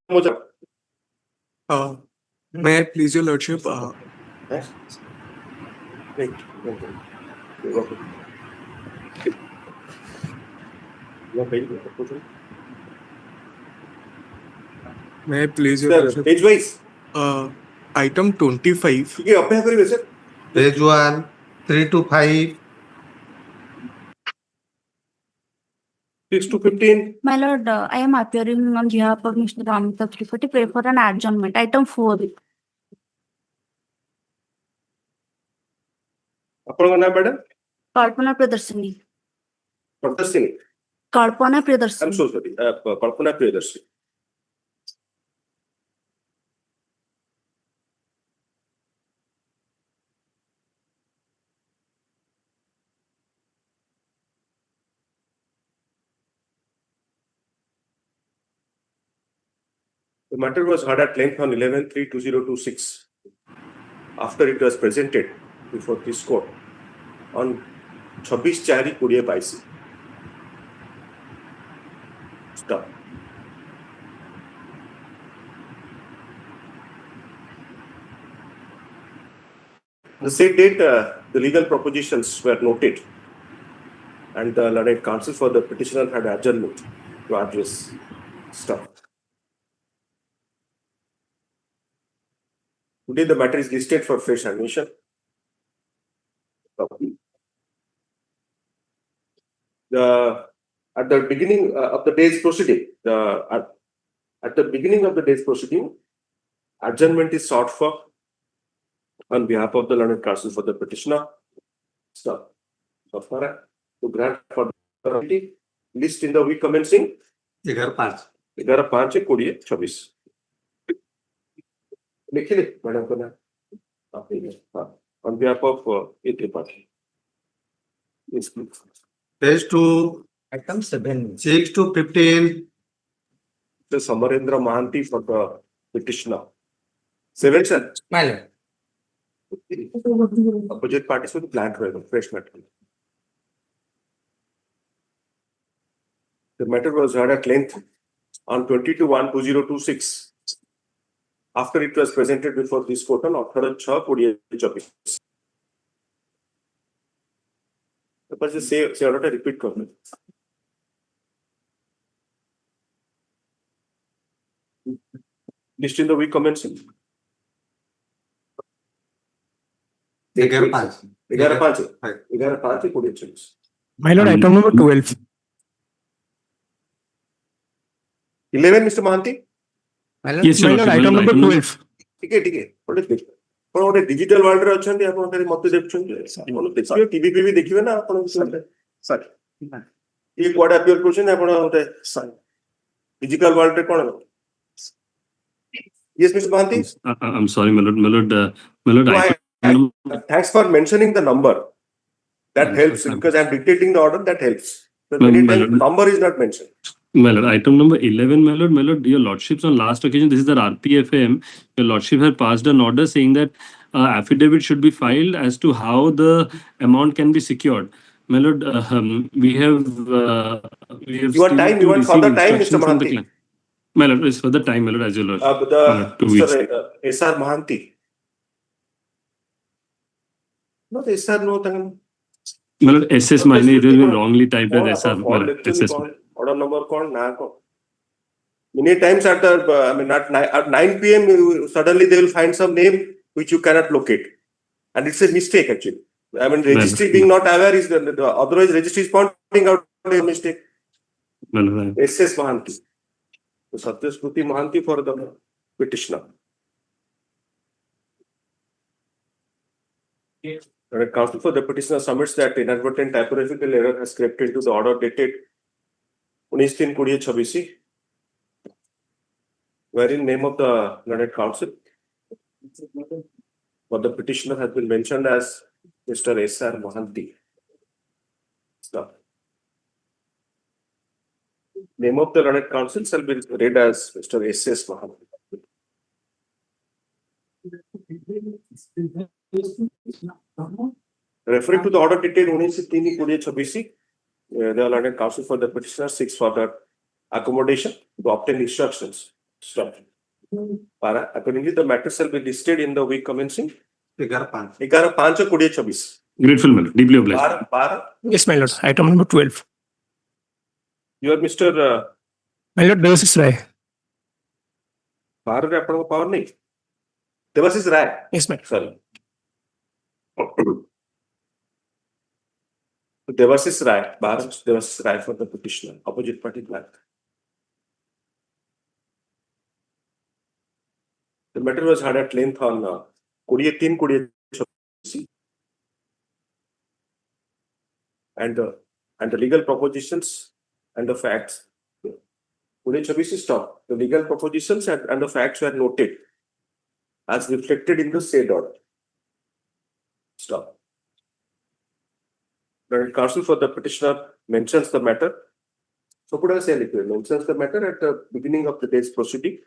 May I please your lordship? May I please your lordship? Page wise. Item 25. Page 1, 3 to 5. 6 to 15. My lord, I am appearing on behalf of Mr. Amitabh Tripathi. Pray for an adjournment. Item 4. आपका नाम madam? Kalpana Priyadarshini. Priyadarshini. Kalpana I'm Priyadarshini. so sorry. Kalpana Priyadarshini. The matter was heard at length on 11/3/2026 after it was presented before this court on 26/4/2022. Stop. The said date, the legal propositions were noted and the learned counsel for the petitioner had adjournment to address stuff. Today the matter is listed for fresh admission. At the beginning of the day's proceeding, adjournment is sought for on behalf of the learned counsel for the petitioner. Stop. To grant for the list in the week commencing 11/5/2026. लिखिए madam को ना on behalf of Tripathi. Page 2, Item 7. 6 to 15. The Samarendra Mahanti for the petitioner. 7 sir. My lord. Opposite parties with plant fresh matter. The matter was heard at length on 22/1/2026 after it was presented before this court on 18/6/2024. Say order repeat करना. List in the week commencing. 11/5/2026. My lord, item number 12. 11 Mr. Mahanti. Yes, My lord, item number 12. ठीक है ଆପଣ ଗୋଟେ digital world ରେ ଅଛନ୍ତି ଆପଣ ଖାଲି ମତେ ଦେଖୁଛନ୍ତି ଆପଣ ଦେଖିବେ ଟିଭି ପିଭି ଦେଖିବେ ନା ଆପଣ ସାର୍ ଇଏ କୁଆଡେ ଆପିୟର କରୁଛନ୍ତି ଆପଣ ଗୋଟେ ଡିଜିଟାଲ ୱାର୍ଲଡ ରେ କଣ yes Mr. Mahanti. I'm sorry my lord Thanks for mentioning the number that helps because I'm dictating the order that helps but many times number is not mentioned. My lord, item number 11, my lord, your lordships on last occasion, this is the RPFM, your lordship had passed an order saying that affidavit should be filed as to how the amount can be secured. My lord, we have You want time? You want further time, Mr. Mahanti? My lord, it's for the time, my lord, as your lord. 2 weeks. SR Mahanti. Not SR, no. My lord, SS mine, it will be wrongly typed as SR. My lord, SS. Order number call na ko. Many times at at 9 p.m. suddenly they will find some name which you cannot locate, and it's a mistake actually. I mean, registry being not aware is the otherwise registry is pointing out a mistake. SS Mahanti, Satyashruti Mahanti for the petitioner. The counsel for the petitioner submits that inadvertent typographical error has crept into the order dated 19/3/2026, wherein name of the learned counsel for the petitioner has been mentioned as Mr. S.R. Mahanti. Stop. Name of the learned counsel shall be read as Mr. S.S. Mahanti. Referring to the order dated 19/3/2026, the learned counsel for the petitioner seeks further accommodation to obtain instructions Stop. Para, accordingly, the matter shall be listed in the week commencing 11/5. 11/5/2024. Grateful, my lord. Deeply obliged. Para, Yes, my lord. Item number 12. you are Mr. My lord, Devasis Rai. Para रे आपको power नहीं. Devasis Rai. Yes, my lord. Sorry. Devasis Rai. Devasis Rai for the petitioner. Opposite party blank. The matter was heard at length on 23/2024 and the legal propositions and the facts. 2024 stop. The legal propositions and the facts were noted as reflected in the said order. Stop. The counsel for the petitioner mentions the matter. So put as mentions the matter at the beginning of the day's proceeding.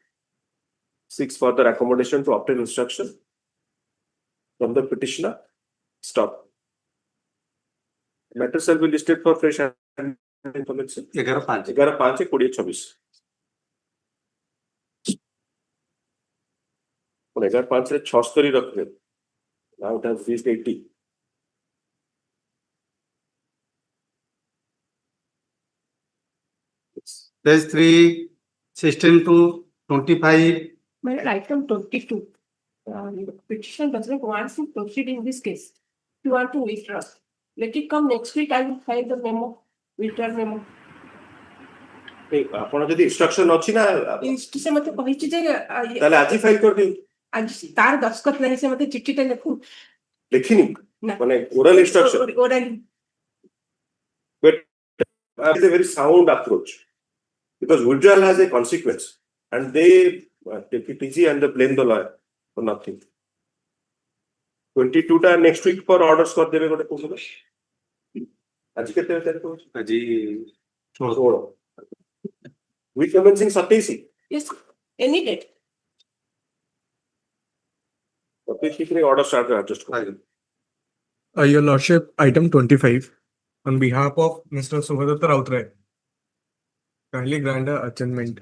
Seeks further accommodation to obtain instruction from the petitioner. Stop. Matter shall be listed for fresh information. 11/5. 11/5/2024. 11/5/76 रखते. Now it has reached 80. Page 3, 16 to 25. My lord, item 22. The petition does not want to proceed in this case. If you want to withdraw, let it come next week. I will file the memo, withdrawal memo. ଆପଣ ଯଦି instruction ଅଛି ନା ସେ ମତେ କହିଛି ଯେ ତାହେଲେ ଆଜି ଫାଇଲ କରିଦିଅ. ଆଜି ତାର ଦସ୍ତଖତ ନାହିଁ, ସେ ମତେ ଚିଠିଟା ଲେଖୁ ଲେଖିନି ନା ମାନେ oral instruction. orally. But it's a very sound approach because withdrawal has a consequence and they take it easy and they blame the lawyer for nothing. 22 टा next week for orders कर देवे गोटे कोन आज केते तारीख हो Aji 16 week commencing 27 Yes, any date. 27 रे order start adjust कर. Your lordship, item 25. On behalf of Mr. Subhadatta Rautray. Kindly grant a adjournment.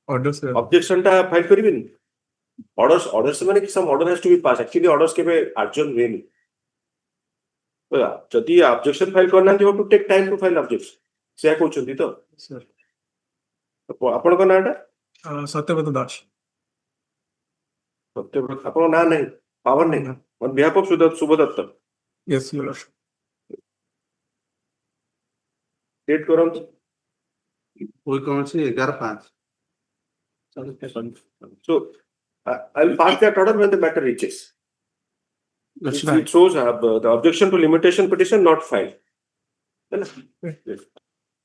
Order, sir. Objection टा फाइल करिवेनी. Orders माने कि some order has to be passed. Actually orders केबे adjourn हुएनी. जदि objection file करना you have to take time to file objection. से कहउछन्ती तो. Sir. आपण को नाटा Satyavata Das. ଆପଣ ନା ନାହିଁ ପାୱାର ନାହିଁ on behalf of ସୁଭଦତ୍ତ Yes, your lordship. Date କରନ୍ତୁ. ওই কমছে 11/5. So I will pass that order when the matter reaches. It shows the objection to limitation petition not filed.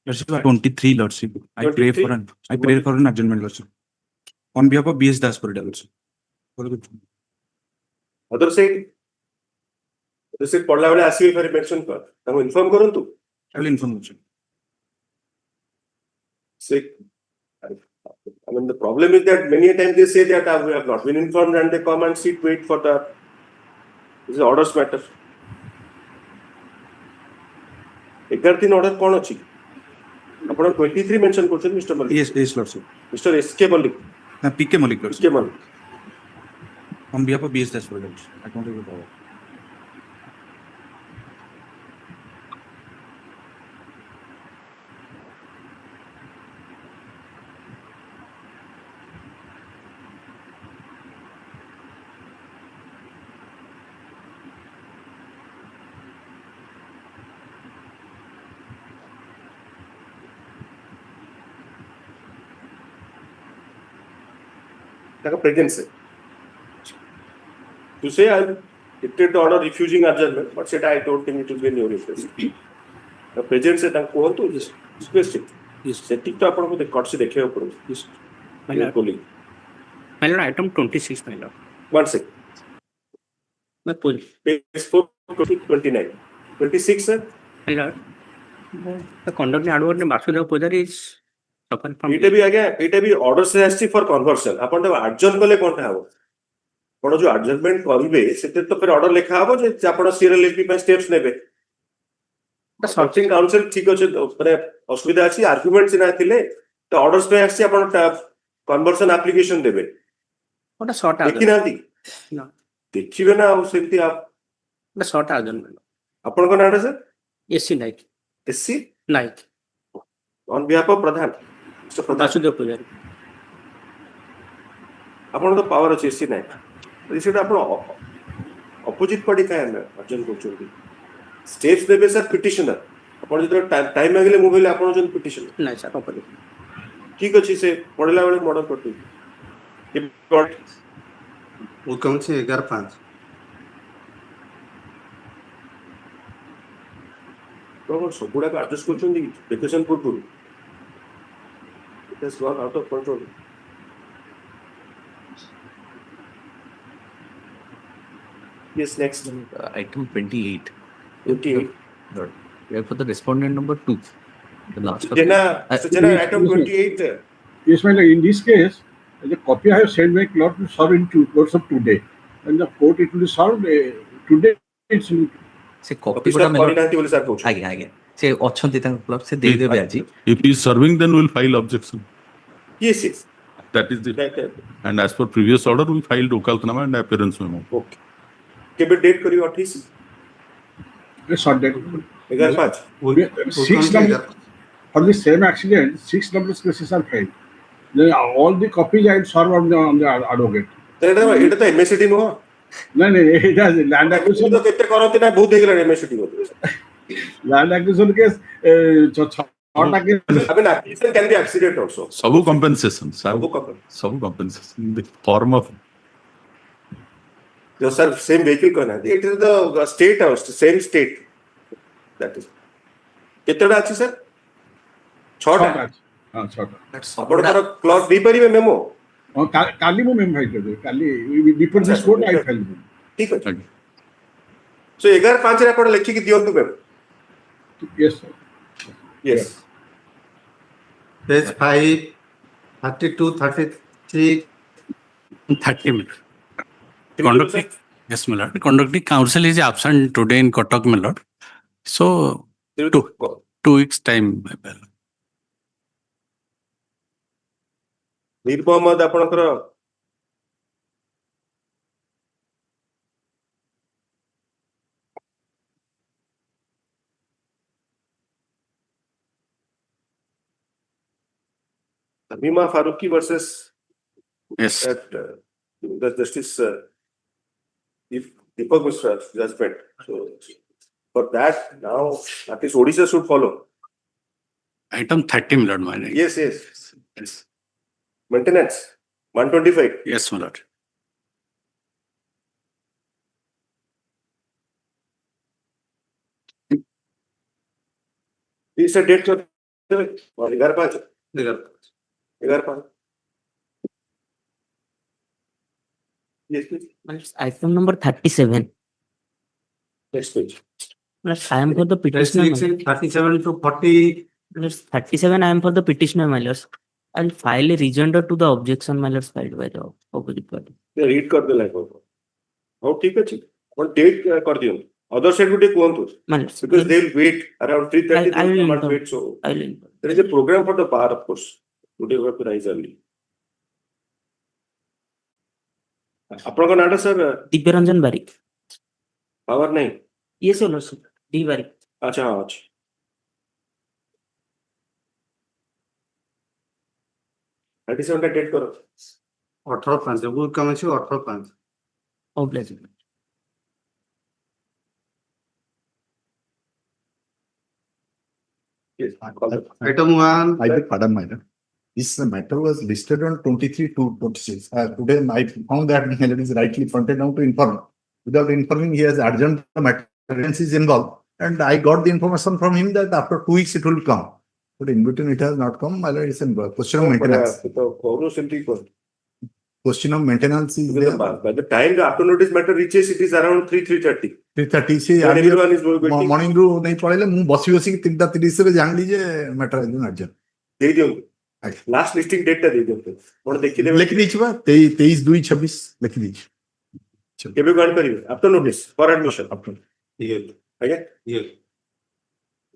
Lordship, 23, Lordship. I pray 23? for an adjournment, Lordship. On behalf of BS Das Corridor, Lordship. Other side ପଢିଲା ବେଳେ ଆସିବେ ଫେରେ mention କର ତାଙ୍କୁ inform କରନ୍ତୁ. I will inform Lordship. Say, I mean the problem is that many a times they say that we have not been informed and they come and sit wait for the this is orders matter. 11 order କଣ ଅଛି ଆପଣ 23 mention କରୁଛନ୍ତି mister Malik. Yes, Lordship. Mister SK Malik. PK Malik, Lordship. SK Malik. On behalf of BS Das Corridor, Lordship. I don't have the power. ତାଙ୍କ presence to say I dictate the order refusing adjournment but said I don't think it will be in your interest. The presence से तांको कहतो specific. Yes. सेटिक तो आपन को cut से देखियो पड़ो. Yes. My colleague. My lord, item 26, my lord. One second. My pull. Page 4 29. 26 sir. My lord, the conduct advocate Vasudev Pujari is suffered from. ଏଇଟା ବି ଆଜ୍ଞା ଏଇଟା ବି order से आछि for conversion. आपन तो adjourn कले कोनटा हबो. ଆପଣ जो adjournment କରିବେ ସେଥିରେ ତ ଫେର order ଲେଖା ହବ ଯେ ଆପଣ serial LP ପାଇଁ steps ନେବେ. Opposing counsel ঠিক আছে মানে অসুবিধা আছে আর্গুমেন্ট সিনা থিলে তো অর্ডারস পে আসছে আপন কনভার্সন অ্যাপ্লিকেশন দেবে ওটা শর্ট দেখি আর্জন নাহাନ୍ତି না ଦେଖିବେ ନା ଆଉ ସେମିତି ওটা শর্ট আর্জন ଆପଣଙ୍କ ନାଁଟା sir SC Naik SC Naik on behalf of Pradhan Mr. Pradhan Basudev Pujari ଆପଣଙ୍କ ତ ପାୱାର ଅଛି ଏସସି ନାହିଁ ସେଇଟା ଆପଣ ଅପୋଜିଟ୍ ପାର୍ଟି କାହିଁ ଅର୍ଜନ କରୁଛନ୍ତି ସ୍ଟେପ୍ସ ଦେବେ ସାର୍ ପିଟିସନର ଆପଣ ଯେତେବେଳେ ଟାଇମ୍ ମାଗିଲେ ମୁଁ କହିଲି ଆପଣ ହେଉଛନ୍ତି ପିଟିସନର ନାଇଁ ସାର୍ ଅପୋଜିଟ୍ ଠିକ ଅଛି ସେ ପଢିଲା ବେଳେ ମର୍ଡର କରିଦେବି हुकम से 11-5 ସବୁଗୁଡାକ ଆଡଜଷ୍ଟ କରୁଛନ୍ତି ଭେକେସନ ପୂର୍ବରୁ It has gone out of control. Yes, next. Item 28. 28. We have for the respondent number 2. The last copy. Jena, I- so Jena, item 28 there. Yes, my lord. In this case, the copy I have sent my clerk to serve in course of today, and the court it will be served today. It's ସେ copy Officer ଗୋଟା mailer କରିନାହାନ୍ତି ବୋଲି sir କହୁଛନ୍ତି ଆଜ୍ଞା ଆଜ୍ଞା ସେ ଅଛନ୍ତି ତାଙ୍କ କ୍ଲର୍କ ସେ ଦେଇଦେବେ ଆଜି If he is serving, then we'll file objection. Yes, yes. That is the, That, and as per previous order, we filed Okaltnama and appearance memo. okay. କେବେ ଡେଟ୍ କରିବ 28 a short date. 11/5 Six numbers for the same accident. 6 numbers cases are filed. Then all the copies I will serve on the advocate. ଏଇଟା ତ MACT ନୁହଁ No, it has land acquisition. ତ କେତେ କରନ୍ତି ନା ବହୁତ ହେଇଗଲାଣି MACT Land acquisition case. Chhota case. I mean, accident can be accident also. Sabu compensation. Sabu compensation. Sabu compensation in the form of Yes, sir, same vehicle कहना है. It is the state house, same state. That is. କେତେଟା ଅଛି sir? 6ଟା. हाँ, Chhota. ଆପଣଙ୍କର clerk ଦେଇପାରିବେ memo? काली वो ma'am file कर दो. काली before this court I file. ଠିକ ଅଛି. So 11/5 ରେ ଆପଣ ଲେଖିକି ଦିଅନ୍ତୁ ma'am. Yes, sir. Yes. Page 5, 32, 33. 30 minutes. Conducting, yes, my lord. Conducting counsel is absent today in Kotak, my lord. So, 2 weeks time. Mir Mohammad ଆପଣଙ୍କର Tamima Faruqi versus Yes. the Justice Deepak Mishra's judgment. So for that, now at least Odisha should follow. Item 30, my lord. My name. Yes, yes. Yes. Maintenance 125. Yes, my lord. Is a date for 11/5. 11/5. Yes, please. Item number 37. Next page. I am for the petitioner. 37 to 40. 37 I am for the petitioner, my lords. I'll file a rejoinder to the objection, my lords, filed by the opposite party. Read कर देला है how ठीक है ठीक और date कर दियो other side would कुहंतु My lords, because they will wait around 3:30 I will they will not inform. wait so I will inform. there is a program for the bar of course today we have to rise early ଆପଣଙ୍କ ନାଁଟା sir Divyaranjan Barik. Power ନାହିଁ Yes, your lordship. D Barik. ଆଚ୍ଛା ହଁ ଅଛି thirty seven ଟା date କର 18-5. जब हुकम से 18-5. Oh, bless you. yes Item 1. I beg pardon, madam. This matter was listed on 23/2/26. Today, I found that Melody is rightly fronted now to inform. Without informing, he has adjourned the matter. Is involved, and I got the information from him that after 2 weeks it will come. But in between, it has not come. Melody is in question of maintenance. କରୁ ସେମିତି କର Question of maintenance is there. by the time the after notice matter reaches it is around 3:30 3:30 से when everyone is waiting morning रू नहीं पड़ेले मु बसी बसी 3:30 रे जान लीजे मैटर है अर्जेंट ଦେଇ ଦିଅନ୍ତୁ ଲାଷ୍ଟ ଲିଷ୍ଟିଂ ଡେଟ୍ ଟା ଦେଇ ଦିଅନ୍ତୁ ଆପଣ ଦେଖିଦେବେ लिख दीजिए बा 23/2/26 लिख दीजिए କେବେ କଣ କରିବେ after notice for admission Here. ଆଜ୍ଞା Here.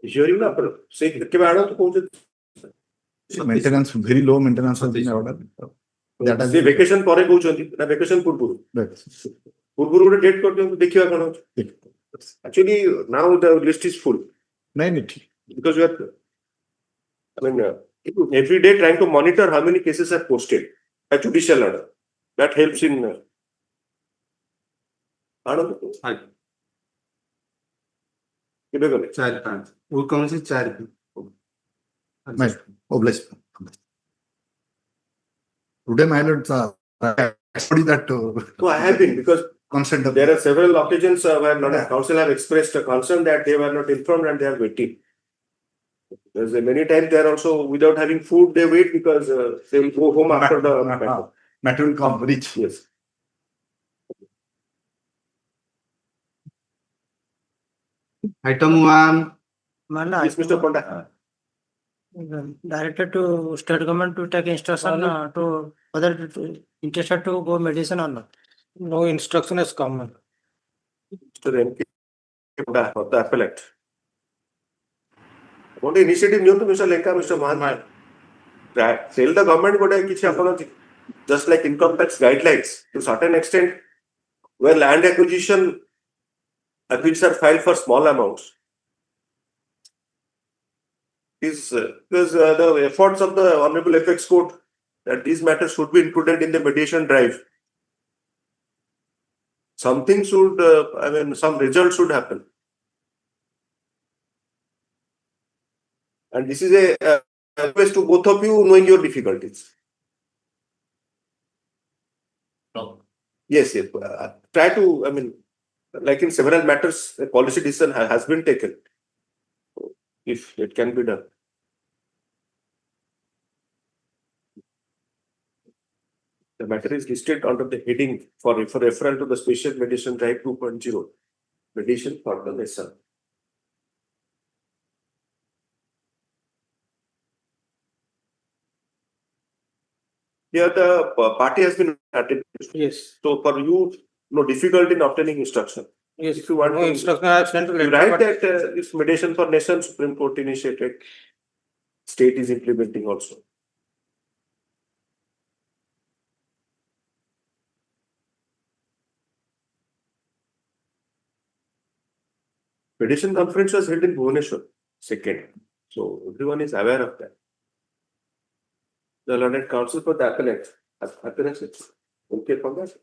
Hearing na apro. Say କେବେ ଆଣ ତ କହୁଛ Maintenance, very low maintenance has been ordered. That has ସେ been- ଭେକେସନ ପରେ କହୁଛନ୍ତି ନା ଭେକେସନ ପୂର୍ବରୁ ପୂର୍ବରୁ ଗୋଟେ ଡେଟ୍ କରିଦିଅନ୍ତୁ ଦେଖିବା କଣ ହଉଛି actually now the list is full ନାଇଁ ନାଇଁ ଠିକ because we are I mean every day trying to monitor how many cases are posted a judicial order that helps in ଆଣନ୍ତୁ କେବେ ଗଲେ 4-5 वो कौन सी 4 ନାଇଁ oblige. Today my lord study that so I have been because consent of there are several occasions where not council have expressed a concern that they were not informed and they are waiting. There's many times they are also without having food they wait because they will go home after the matter will come reach. Yes. Item 1. Yes, Mr. Ponda. Directed to state government to take instruction to whether interested to go mediation or not. No instruction has come. Mr. M.K. Ponda of the appellate. What initiative ନିଅନ୍ତୁ Mr. Lenka, Mr. Mohan. Tell the government ଗୋଟେ କିଛି ଆପଣ just like income tax guidelines to certain extent where land acquisition appeals are filed for small amounts is because the efforts of the Hon'Ble Apex Court that these matters should be included in the mediation drive. Something should, some result should happen. And this is a request to both of you knowing your difficulties. Yes, yes. Try to, like in several matters, a policy decision has been taken. If it can be done. The matter is listed under the heading for referral to the Special Mediation Drive 2.0, Mediation for the Lesser. Here the party has been attended. Yes. So for you, no difficulty in obtaining instruction. Yes. If you want No to instruction I have sent to you letter, write but that this mediation for nation Supreme Court initiated, state is implementing also. Mediation conference was held in Bhubaneswar, second. So everyone is aware of that. The learned counsel for the appellant, okay, for that.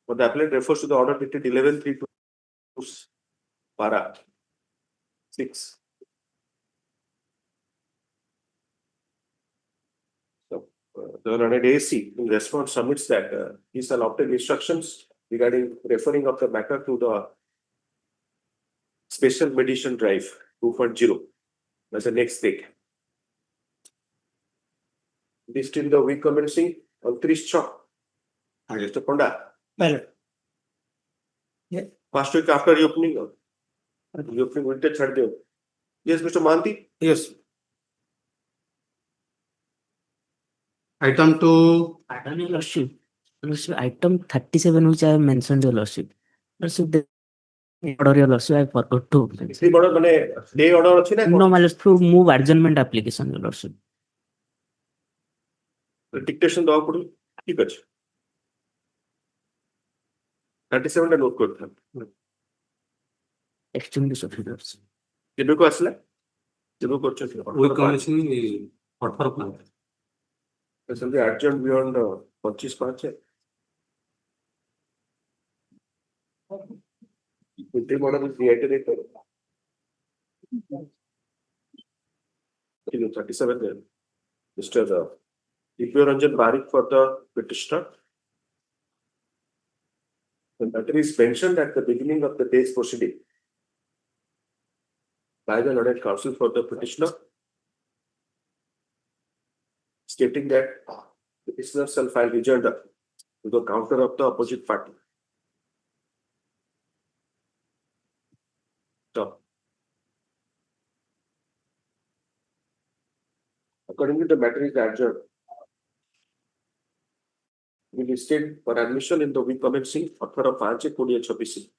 But the appellant refers to the order dated 11/3/2 para 6. So the learned AC in response submits that he shall obtain instructions regarding referring of the matter to the Special Mediation Drive 2.0. That's the next thing. This till the week commencing on 30 Chok. Mr. Ponda. Ballot. Yeah. First week after reopening. Reopening will take third day. Yes, Mr. Manti. yes. Item 2. Pardon, Your Lordship. Lordship, item 37 which I have mentioned, Your Lordship. Lordship, the order, Your Lordship, I forgot to. Day order ଅଛି ନା No, my Lordship, to move adjournment application, Your Lordship. dictation ଦବାକୁ ପଡିବ ଠିକ ଅଛି 37 ଟା note କରିଥାନ୍ତି Extinguish of Lordship. କେବେକୁ ଆସିଲା କେବେ କରୁଛନ୍ତି We commission 18 Something adjourned beyond 25/5 Interim order is reiterated. 37 there. Mr. Ranjan Barik for the petitioner. The matter is mentioned at the beginning of the day's proceeding by the learned counsel for the petitioner, stating that the petitioner shall file rejoinder to the counter of the opposite party. So, accordingly, the matter is adjourned. We listed for admission in the week commencing 18/5/2026.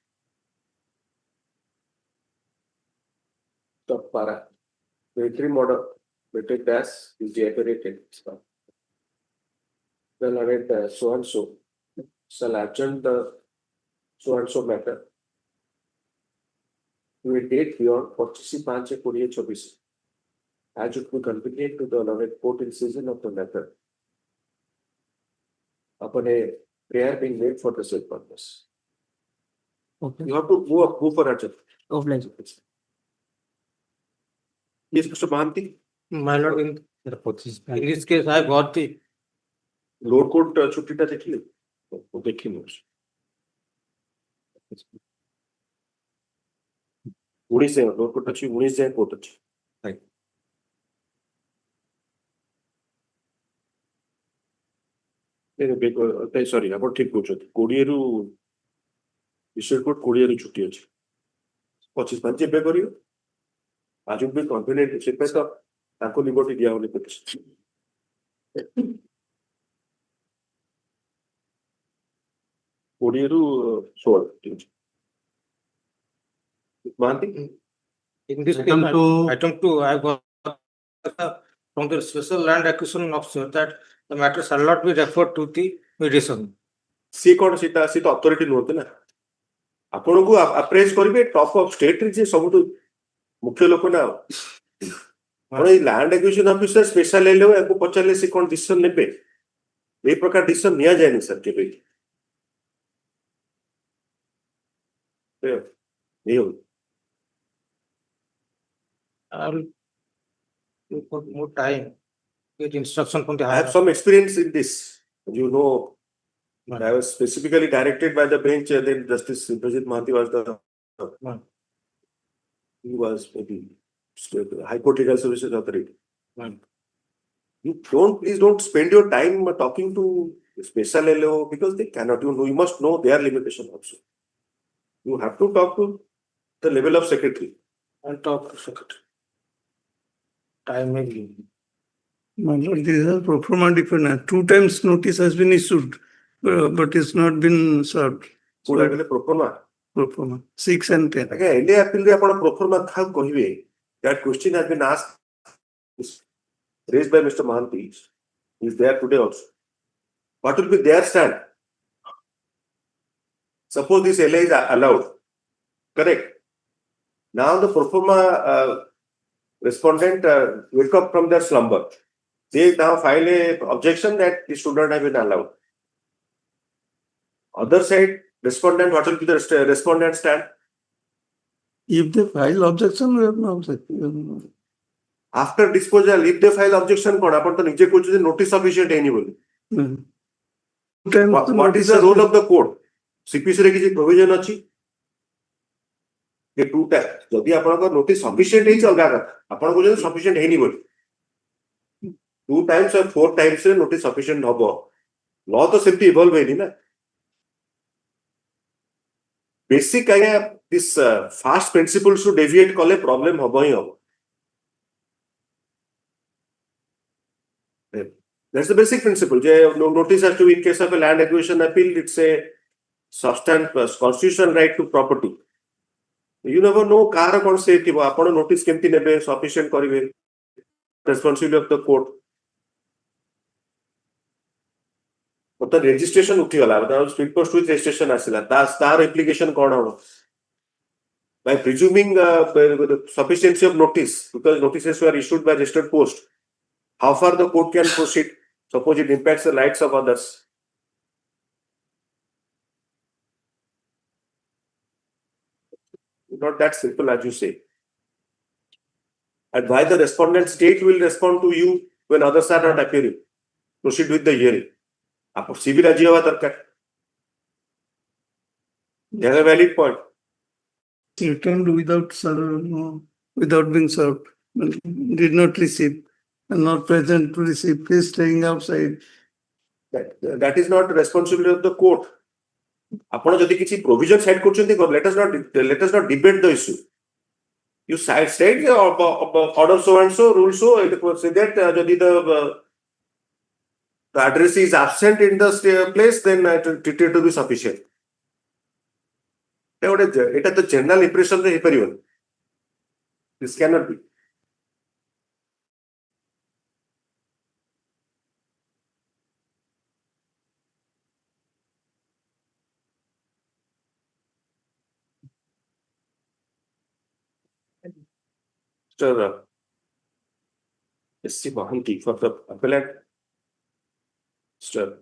para. Interim order, metric dash is deoperated. The learned so and so shall adjourn the so and so matter to a date beyond 25/2024 as it will convenient to the learned court in season of the matter upon a prayer being made for the said purpose. Okay. You have to go for adjournment. Obliged. Yes, Mr. Mahanti. My lord, in this case, I got the Lower court ছুটিটা দেখলি দেখিনি 19 লোর court ଅଛି 19 ଯାଏ court ଅଛି ସରି ଆପଣ ଠିକ କହୁଛନ୍ତି 20 ରୁ ବିଶ୍ୱ କୋର୍ଟ 20 ରୁ ଛୁଟି ଅଛି 25 ପାଞ୍ଚ ଏବେ କରିବ ଆଜି ବି କନଫିଡେଣ୍ଟ ସେଥିପାଇଁ ତ ତାଙ୍କୁ ଲିବର୍ଟି ଦିଆ ହଉନି petition 20 ରୁ 16 ଠିକ ଅଛି Mahanti? in this Item case, two. item 2, I got from the special land acquisition officer that the matter shall not be referred to the mediation. ସିଏ କଣ ସେଟା ସେ ତ ଅଥରିଟି ନୁହନ୍ତି ନା ଆପଣଙ୍କୁ ଆପ୍ରେଜ କରିବେ ଟପ୍ ଅଫ ଷ୍ଟେଟ ରେ ଯେ ସବୁଠୁ ମୁଖ୍ୟ ଲୋକ ନା ଆପଣ ଏଇ ଲ୍ୟାଣ୍ଡ ଆକ୍ୱିଜିସନ ଅଫିସର ସ୍ପେଶାଲ ହେଲେ ୟାକୁ ପଚାରିଲେ ସେ କଣ ଡିସିସନ ନେବେ ଏଇ ପ୍ରକାର ଡିସିସନ ନିଆଯାଏନି ସାର୍ କେବେ I'll look for more time, get instruction from the I higher. have some experience in this. You know, I was specifically directed by the bench. Then Justice Prajit Mahanti was the. He was maybe High Court Legal Services Authority. You please don't spend your time talking to special LO because they cannot. You must know their limitation also. You have to talk to the level of secretary. I'll talk to secretary. Time may be. My lord, this is a pro forma different. 2 times notice has been issued, but it's not been served. Could I pro forma? Pro forma 6 and 10. Again, LA appeal re apana pro forma how kahibe that question has been asked raised by Mr. Mahanti. He is there today also. What will be their stand? Suppose this LA is allowed, correct? Now the pro forma respondent wake up from their slumber. They now file a objection that this should not have been allowed. Other side, respondent, what will be the respondent stand? If they file objection, we have no objection. After disposal, if they file objection, upon the nije kuch notice sufficient anybody. What is the role of the court? CPC re किसी provision अछि ये 2 time जदि आपन को notice sufficient है अलगा का आपन को जे सफिशिएंट है नी बोली 2 times or 4 times से नोटिस सफिशिएंट हबो लॉ तो सिंपली इवॉल्व है नी ना बेसिक आया this first principles to deviate कले प्रॉब्लम हबो ही हबो that's the basic principle je notice has to be in case of a land acquisition appeal it's a substantive constitutional right to property. You never know car कौन से थी आपण notice केमती नेबे सफिशिएंट करिवे रेस्पोंसिबिलिटी ऑफ द कोर्ट तो registration उठी गला स्पीड पोस्ट विथ रजिस्ट्रेशन आसिला तार एप्लीकेशन कोन हो by presuming sufficiency of notice because notices were issued by registered post how far the court can proceed suppose it impacts the rights of others. Not that simple as you say. And why the respondent state will respond to you when others are not appearing. Proceed with the hearing. आप civil aji हवा दरकार. They have a valid point. Returned without without being served. Did not receive and not present to receive. Please staying outside. That is not the responsibility of the court. ଆପଣ ଯଦି କିଛି provision set କରୁଛନ୍ତି let us not debate the issue. You state order so and so rule so say that ଯଦି the address is absent in the place then treated to be sufficient. এটা তো general impression ରେ ହେଇପାରିବନି This cannot be. Mr. S.C. Mohanty for the appellant. Mr.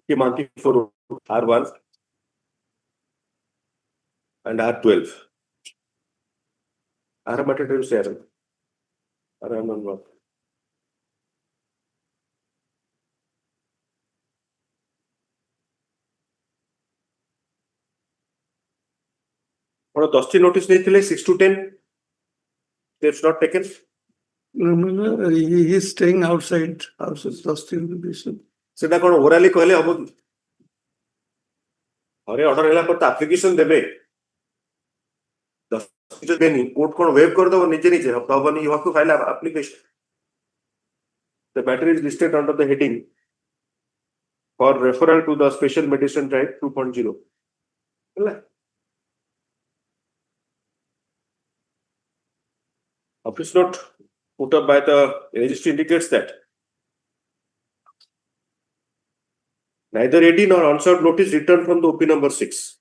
Mohanty for R1 and R12. R matter is there. R1. What 10 notice नहीं 6 to 10 steps not taken. No, he is staying outside. Justification. सेटा कोन ओराली कहले हबो कि अरे order हैला पर तो application देबे 10 जो देनी कोर्ट कोन वेव कर दो नीचे नीचे हबनी you have to file application the matter is listed under the heading for referral to the special mediation right 2.0 ହେଲା office note put up by the registry indicates that neither AD nor unserved notice returned from the OP number 6.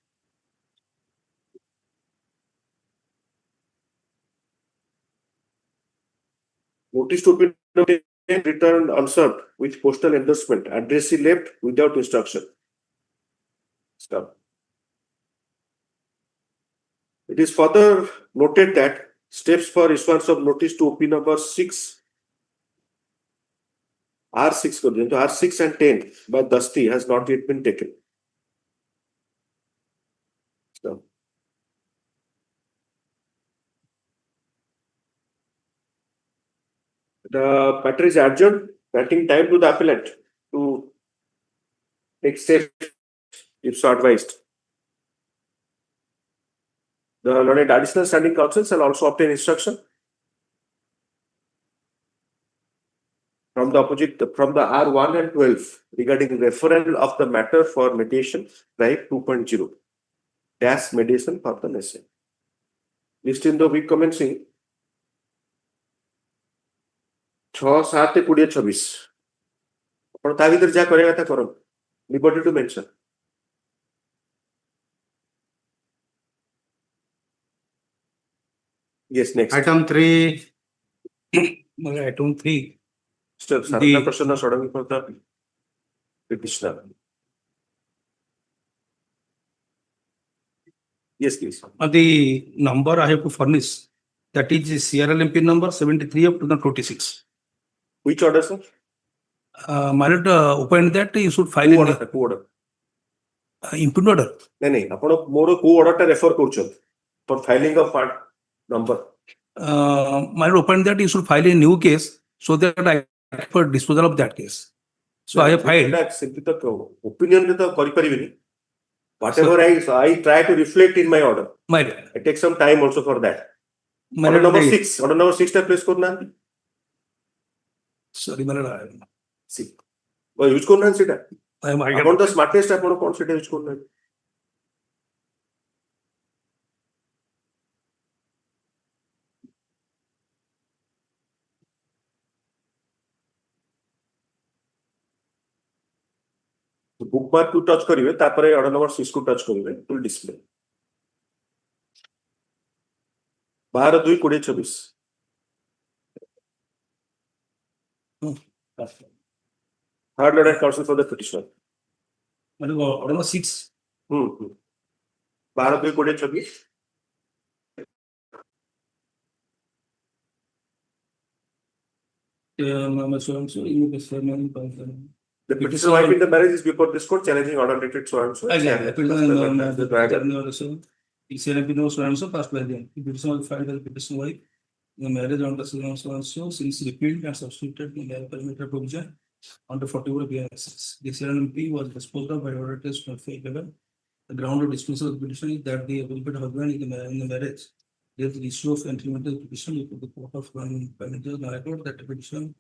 Notice to OP number 10 returned unserved with postal endorsement. Addressee left without instruction. Stop. It is further noted that steps for issuance of notice to OP number 6 R6 R6 and 10 by Dusty has not yet been taken. So, the matter is adjourned, granting time to the appellant to take steps if so advised. The learned additional standing counsel shall also obtain instruction from the R1 and 12 regarding referral of the matter for mediation right 2.0 dash mediation for the nation. List in the week commencing 6-7-20-26. ଆପଣ ତା ଭିତରେ ଯାହା କରିବା କଥା କରନ୍ତୁ. Liberty to mention. Yes, next. Item 3. Item 3. Sir, the question is suddenly for the petitioner. Yes, please. The number I have to furnish, that is CRLMP number 73 of 2026. Which order, sir? My lord, open that you should file in the order. Input order. नहीं आपण मोर को order टा refer करछन for filing of part number. My lord, open that you should file a new case so that I for disposal of that case. So I have filed. Opinion to kari paribini. Whatever I try to reflect in my order. My lord. I take some time also for that. Order number 6. Order number 6 टा place करना. Sorry, my lord. See. वो use करना है सीटा. आपण तो smartest आपण कोन सीटा यूज करना है. बुकमार्क को टच करिवे तापरे ऑर्डर नंबर 6 को टच करिवे it will display 12-2-20-26 third letter counsel for the petitioner Order number 6 12-2-20-26 The petitioner wife in the marriage is before this court challenging order dated so and so. Passed by them. The petition was filed by the petition wife. The marriage under so and so since repealed and substituted in the perimeter provision under 44 BNSS. The CRLMP was disposed of by order test 2511 The ground of dismissal of the petition is that the appropriate husband in the marriage, there is the issue of entry into the petition before the court of managers, High Court, that the petition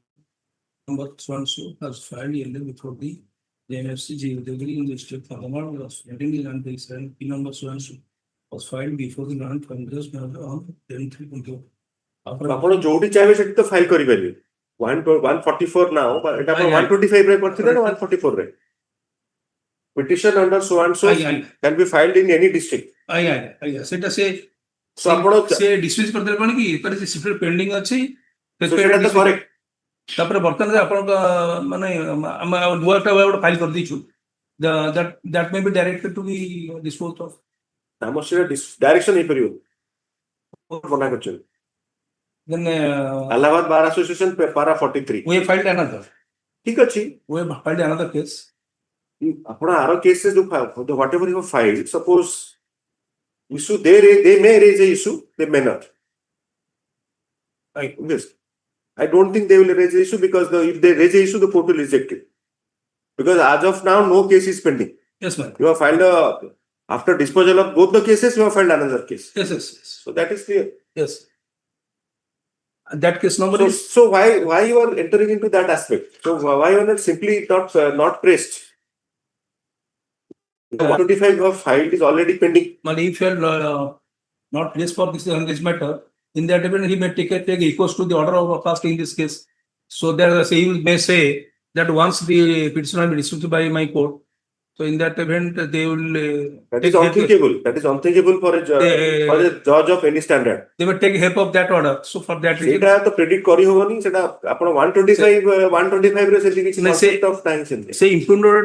number so has filed before the JMFC degree in the district of Hon'Ble was pending and the P number so was filed before the land managers on 10/3/2021. ଆପଣ ଯୋଉଠି ଚାହିଁବେ ସେଠି ତ file କରିପାରିବେ 144 now ଏଟା ଆପଣ 125 ରେ କରିଥିଲେ ନା 144 ରେ petition under so and so can be filed in any district ଆଜ୍ଞା ସେଟା ସେ so ଆପଣ ସେ ଡିସମିସ୍ କରିଦେଲେ କଣ କି ତାର ସେ ସିଫ୍ଟ ପେଣ୍ଡିଂ ଅଛି ସେଟା ତ କରେକ୍ଟ ତାପରେ ବର୍ତ୍ତମାନ ଆପଣଙ୍କ ମାନେ ଆମେ ନୂଆଟା ଗୋଟେ file କରିଦେଇଛୁ that may be directed to be disposed of ଆମର ସେଟା ଡାଇରେକ୍ସନ ହେଇପାରିବ ମନା କରୁଛନ୍ତି then Allahabad Bar Association para 43 we have filed another ठीक ଅଛି we have filed another case ଆପଣ ଆର କେସରେ ଯୋଉ whatever you have filed suppose issue they may raise a issue they may not yes I don't think they will raise the issue because if they raise the issue the court will reject it because as of now no case is pending yes ma'am you have filed after disposal of both the cases you have filed another case yes so that is clear yes that case number is so why you are entering into that aspect so why you are not simply not pressed 125 of filed is already pending but if you are not placed for this matter in that event he may take equals to the order of past in this case so there he may say that once the petition will be dismissed by my court so in that event they will that is unthinkable for a judge of any standard they will take help of that order so for that reason সেটা তো predict করি হবনি সেটা আপন 125 রে সেটি কিছু concept of time sense say impugner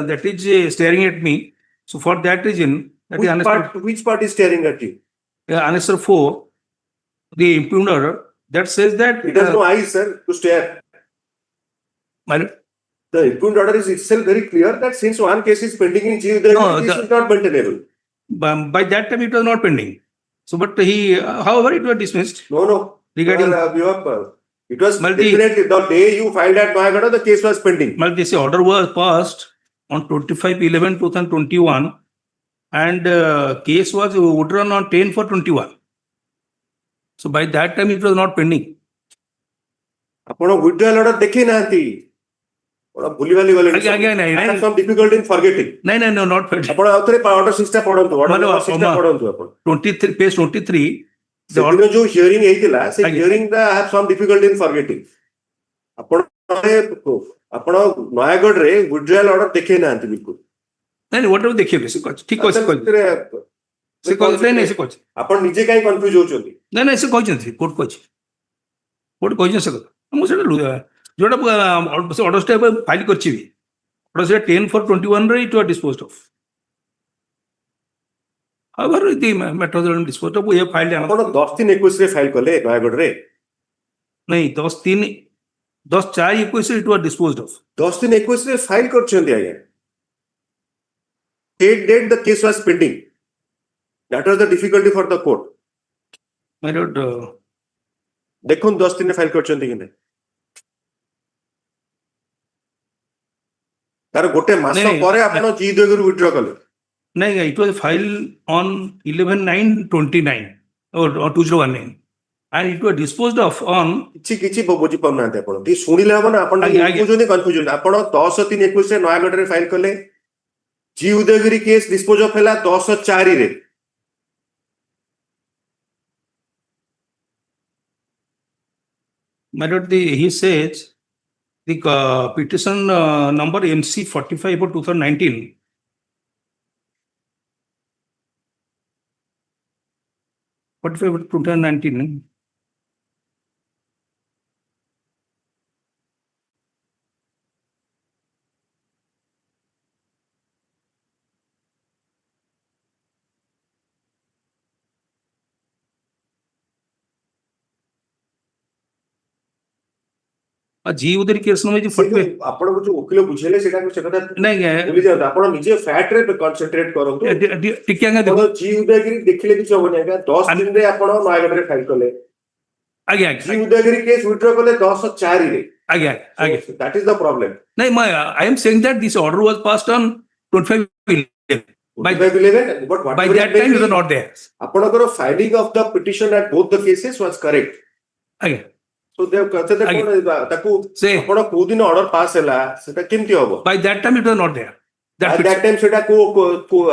that is staring at me so for that reason that which part is staring at you answer 4 the impugner that says that it has no eyes sir to stare the impugn order is itself very clear that since one case is pending in GU this is not maintainable by that time it was not pending so but he however it was dismissed no regarding it was definitely the day you filed at Noyagada the case was pending but this order was passed on 25/11/2021 and case was withdrawn on 10/4/21 so by that time it was not pending ଆପଣ withdrawal order ଦେଖି ନାହାନ୍ତି ଓଡା ଭୁଲି ଭାଲି ଗଲେ ଆଜ୍ଞା some difficulty in forgetting no not pending ଆପଣ ଆଉଥରେ order 6 ଟା ପଢନ୍ତୁ order 6 ଟା ପଢନ୍ତୁ ଆପଣ 23 page 23 ସେଦିନ ଯୋଉ ହିୟରିଂ ହେଇଥିଲା ସେ ହିୟରିଂ ଟା have some difficulty in forgetting ଆପଣ ନୟାଗଡ଼ରେ withdrawal order ଦେଖେଇ ନାହାନ୍ତି ବିଲକୁଲ ନାଇଁ whatever ଦେଖିବେ ସେ ଠିକ ଅଛି ସେ କହିଛି ଆପଣ ନିଜେ କାଇଁ କନଫ୍ୟୁଜ ହଉଛନ୍ତି ନାଇଁ ସେ କହିଛନ୍ତି କୋର୍ଟ କହିଛନ୍ତି ସେ କଥା ମୁଁ ସେଟା ଯୋଉଟା ଅର୍ଡରଟା ଫାଇଲ କରିଛି ଅର୍ଡର ସେଟା 10/4/21 ରେ it was disposed of however the matter was disposed of we have filed ଆପଣ 10/3/21 ରେ ଫାଇଲ କଲେ ନୟାଗଡ଼ରେ ନାଇଁ 10/4/21 ରେ it was disposed of 10/3/21 ରେ ଫାଇଲ କରିଛନ୍ତି ଆଜ୍ଞା date the case was pending that was the difficulty for the court my lord ଦେଖুন 10 ଦିନରେ ଫାଇଲ କରିଛନ୍ତି କି ନାହିଁ ତାର ଗୋଟେ ମାସ ପରେ ଆପଣ G2 ରୁ ୱିଥଡ୍ର କଲେ ନାଇଁ it was filed on 11/9/29 or 2019 and it was disposed of on କିଛି ବୁଝି ପାରୁନାହାନ୍ତି ଆପଣ ଟିକେ ଶୁଣିଲେ ହବ ନା ଆପଣ କନଫ୍ୟୁଜନ ଆପଣ 10/3/21 ରେ ନୟାଗଡ଼ରେ ଫାଇଲ କଲେ G Udayagiri case dispose of ହେଲା 10/4 ରେ my lord he says the petition number MC 45/2019 45/2019 G Udayagiri case number ଆପଣଙ୍କୁ ଯୋଉ ଓକିଲ ବୁଝେଇଲେ ସେଟା ସେ କଥା ନାଇଁ ଭୁଲି ଯାଆନ୍ତୁ ଆପଣ ନିଜେ ଫ୍ୟାକ୍ଟ ରେ କନସେଣ୍ଟ୍ରେଟ କରନ୍ତୁ ଟିକେ ଆଜ୍ଞା ଦେଖ ଜି ଉଦୟଗିରି ଦେଖିଲେ କିଛି ହବନି ଆଜ୍ଞା 10 ଦିନରେ ଆପଣ ନୟାଗଡ଼ରେ ଫାଇଲ କଲେ ଆଜ୍ଞା ଜି ଉଦୟଗିରି କେସ୍ ୱିଥଡ୍ର କଲେ 10/4 ରେ ଆଜ୍ଞା that is the problem ନାଇଁ I am saying that this order was passed on 25/11 By 11, but by whatever that it may time you be, were not there. ଆପଣଙ୍କର filing of the petition at both the cases was correct. Again. So they have considered ତାକୁ Say, ଆପଣ କୋଉ ଦିନ order pass ହେଲା ସେଟା କେମିତି ହବ? by that time it was not there. At that time ସେଟା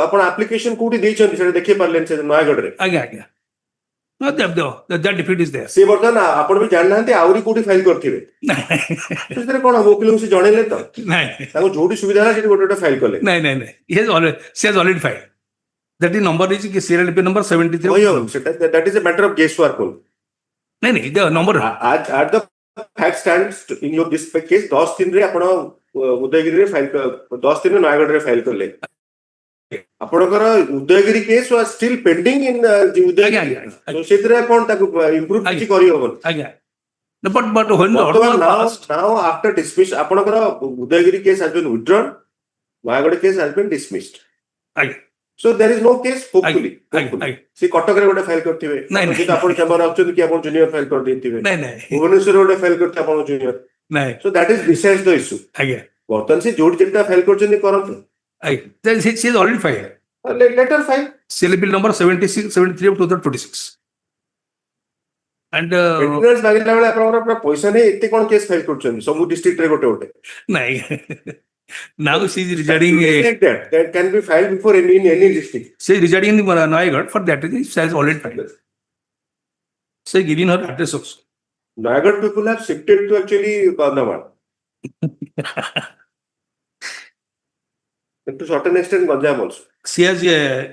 ଆପଣ application କୋଉଠି ଦେଇଛନ୍ତି ସେଟା ଦେଖେଇ ପାରିଲେନି ସେ ନୟାଗଡ଼ରେ? ଆଜ୍ଞା। No, that defeat is there. ସେ ବର୍ତ୍ତମାନ ଆପଣ ବି ଜାଣିନାହାନ୍ତି ଆହୁରି କୋଉଠି ଫାଇଲ କରିଥିବେ। ସେଥିରେ କଣ ଓକିଲଙ୍କୁ ସେ ଜଣେଇଲେ ତ? ତାଙ୍କୁ ଯୋଉଠି ସୁବିଧା ହେଲା ସେଠି ଗୋଟେ ଫାଇଲ କଲେ। ନାଇଁ. She has already filed. That is number is serial IP number 73. That is a matter of guesswork only. ନାଇଁ the number. At the fact stands in your this case 10 ଦିନରେ ଆପଣ ଉଦୟଗିରିରେ ଫାଇଲ 10 ଦିନରେ ନୟାଗଡ଼ରେ ଫାଇଲ କଲେ। ଆପଣଙ୍କର Udayagiri case was still pending in Udayagiri. So ସେଥିରେ କଣ ତାକୁ improve କିଛି କରିହବନି। ଆଜ୍ଞା। But when the order was passed, now after dismiss ଆପଣଙ୍କର Udayagiri case has been withdrawn, Nayagarh case has been dismissed. ଆଜ୍ଞା। So there is no case hopefully. ସେ କଟକରେ ଗୋଟେ ଫାଇଲ କରିଥିବେ। କିନ୍ତୁ ଆପଣ ଚାମ୍ବର ଆସୁଛନ୍ତି କି ଆପଣ ଜୁନିୟର ଫାଇଲ କରିଦେଇଥିବେ। ଭୁବନେଶ୍ୱରରେ ଗୋଟେ ଫାଇଲ କରିଥିବେ ଆପଣ junior. So that is besides the issue. ଆଜ୍ଞା। ବର୍ତ୍ତମାନ ସେ ଯୋଉଠି ଯେଟା ଫାଇଲ କରୁଛନ୍ତି କରନ୍ତୁ। Then she is already filed. Letter file. Serial bill number 73 of 2026. And Petitioners ମାଗିଲା ବେଳେ ଆପଣଙ୍କର ପଇସା ନେଇ ଏତେ କଣ କେସ୍ ଫାଇଲ କରୁଛନ୍ତି ସବୁ ଡିଷ୍ଟ୍ରିକ୍ଟରେ ଗୋଟେ। ନାଇଁ now she is residing that can be filed before in any district. She is residing in Nayagad. For that reason she has already filed. She is giving her address also. Nayagad people have shifted to actually Kandhamal. To certain extent Ganjam also. She has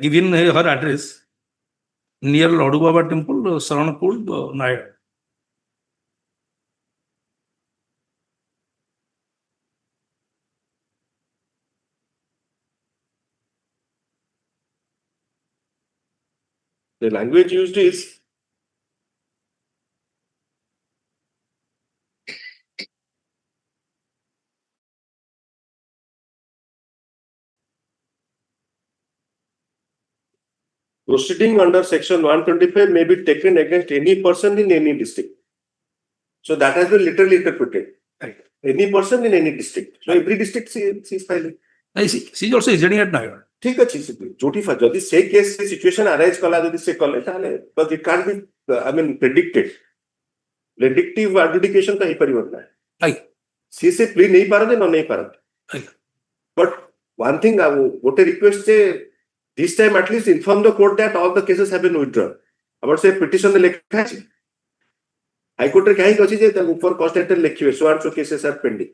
given her address near Ladu Baba Temple, Saranapur, Nayagad. The language used is proceeding under section 125 may be taken against any person in any district. So that has been literally interpreted. Any person in any district. So every district she is filing. She is also residing at Nayagad. ठीक अच्छी जोटी जदि से case से situation arise कला जदि से कले ताले but it can't be I mean predicted. Predictive adjudication तो ही परिवर्तन है. सी से प्ली नहीं पारते न नहीं पारते. But one thing what a request से this time at least inform the court that all the cases have been withdrawn. About say petition में लिखा है. High Court रे कहीं कची जे ऊपर cost letter लिखिए so and so cases are pending.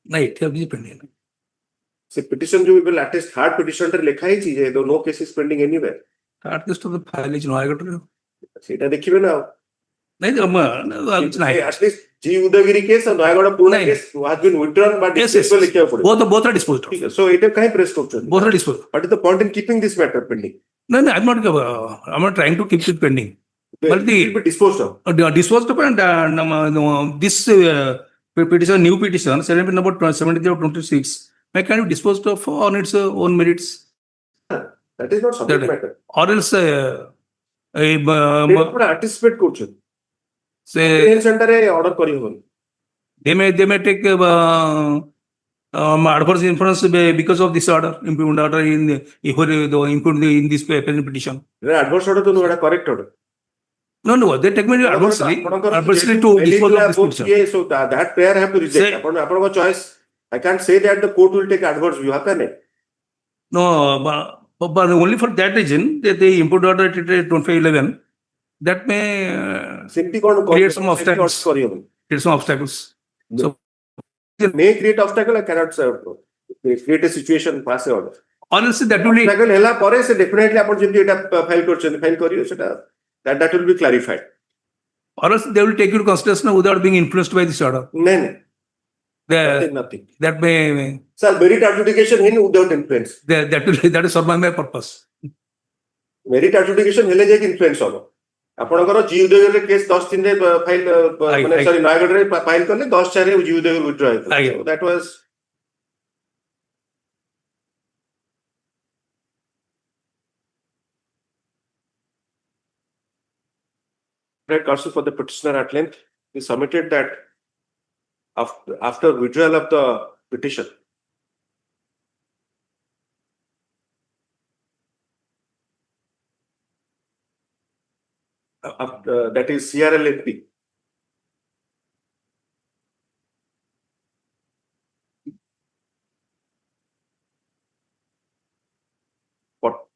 नहीं ठीक है pending. से petition जो भी latest hard petition रे लिखा है चीज़ है तो no cases pending anywhere. At least तो file is Nayagad रे. सेटा देखिए ना. नहीं तो नहीं. At least जी उदयगिरी केस और नयागढ़ पूर्ण case has been withdrawn but disposal लिखा है पड़े. Both are disposed of. So it कहीं press करते हैं. Both are disposed. What is the point in keeping this matter pending? No, I'm not trying to keep it pending. But it will be disposed of. Disposed of and this petition, new petition, serial number 73 of 26, may can be disposed of on its own merits. That is not subject matter. Or else anticipate করছেন. Say center e order করি হবন. They may take adverse inference because of this order, impugn order in this petition. Adverse order to no correct order. No, they take me adversely to dispose of this petition. So that prayer have to reject. Upon choice, I can't say that the court will take adverse view. No, but only for that reason, the import order 2511, that may create some obstacles. Create some obstacles. So, may create obstacle. I cannot create a situation pass a order. Honestly, that will be definitely file that will be clarified. Or else they will take you to consideration without being influenced by this order. No. Nothing. That may. Sir, merit adjudication without influence. That is for my purpose. Merit adjudication hele jayki influence hobo. ଆପଣଙ୍କର G Udayagiri case 10 ଦିନରେ file ମାନେ ସରି ନୟାଗଡ଼ରେ file କଲେ 10/4 ରେ G Udayagiri ୱିଥଡ୍ର ହେଇଥିଲା. So that was counsel for the petitioner at length. He submitted that after withdrawal of the petition, that is CRLNP. What?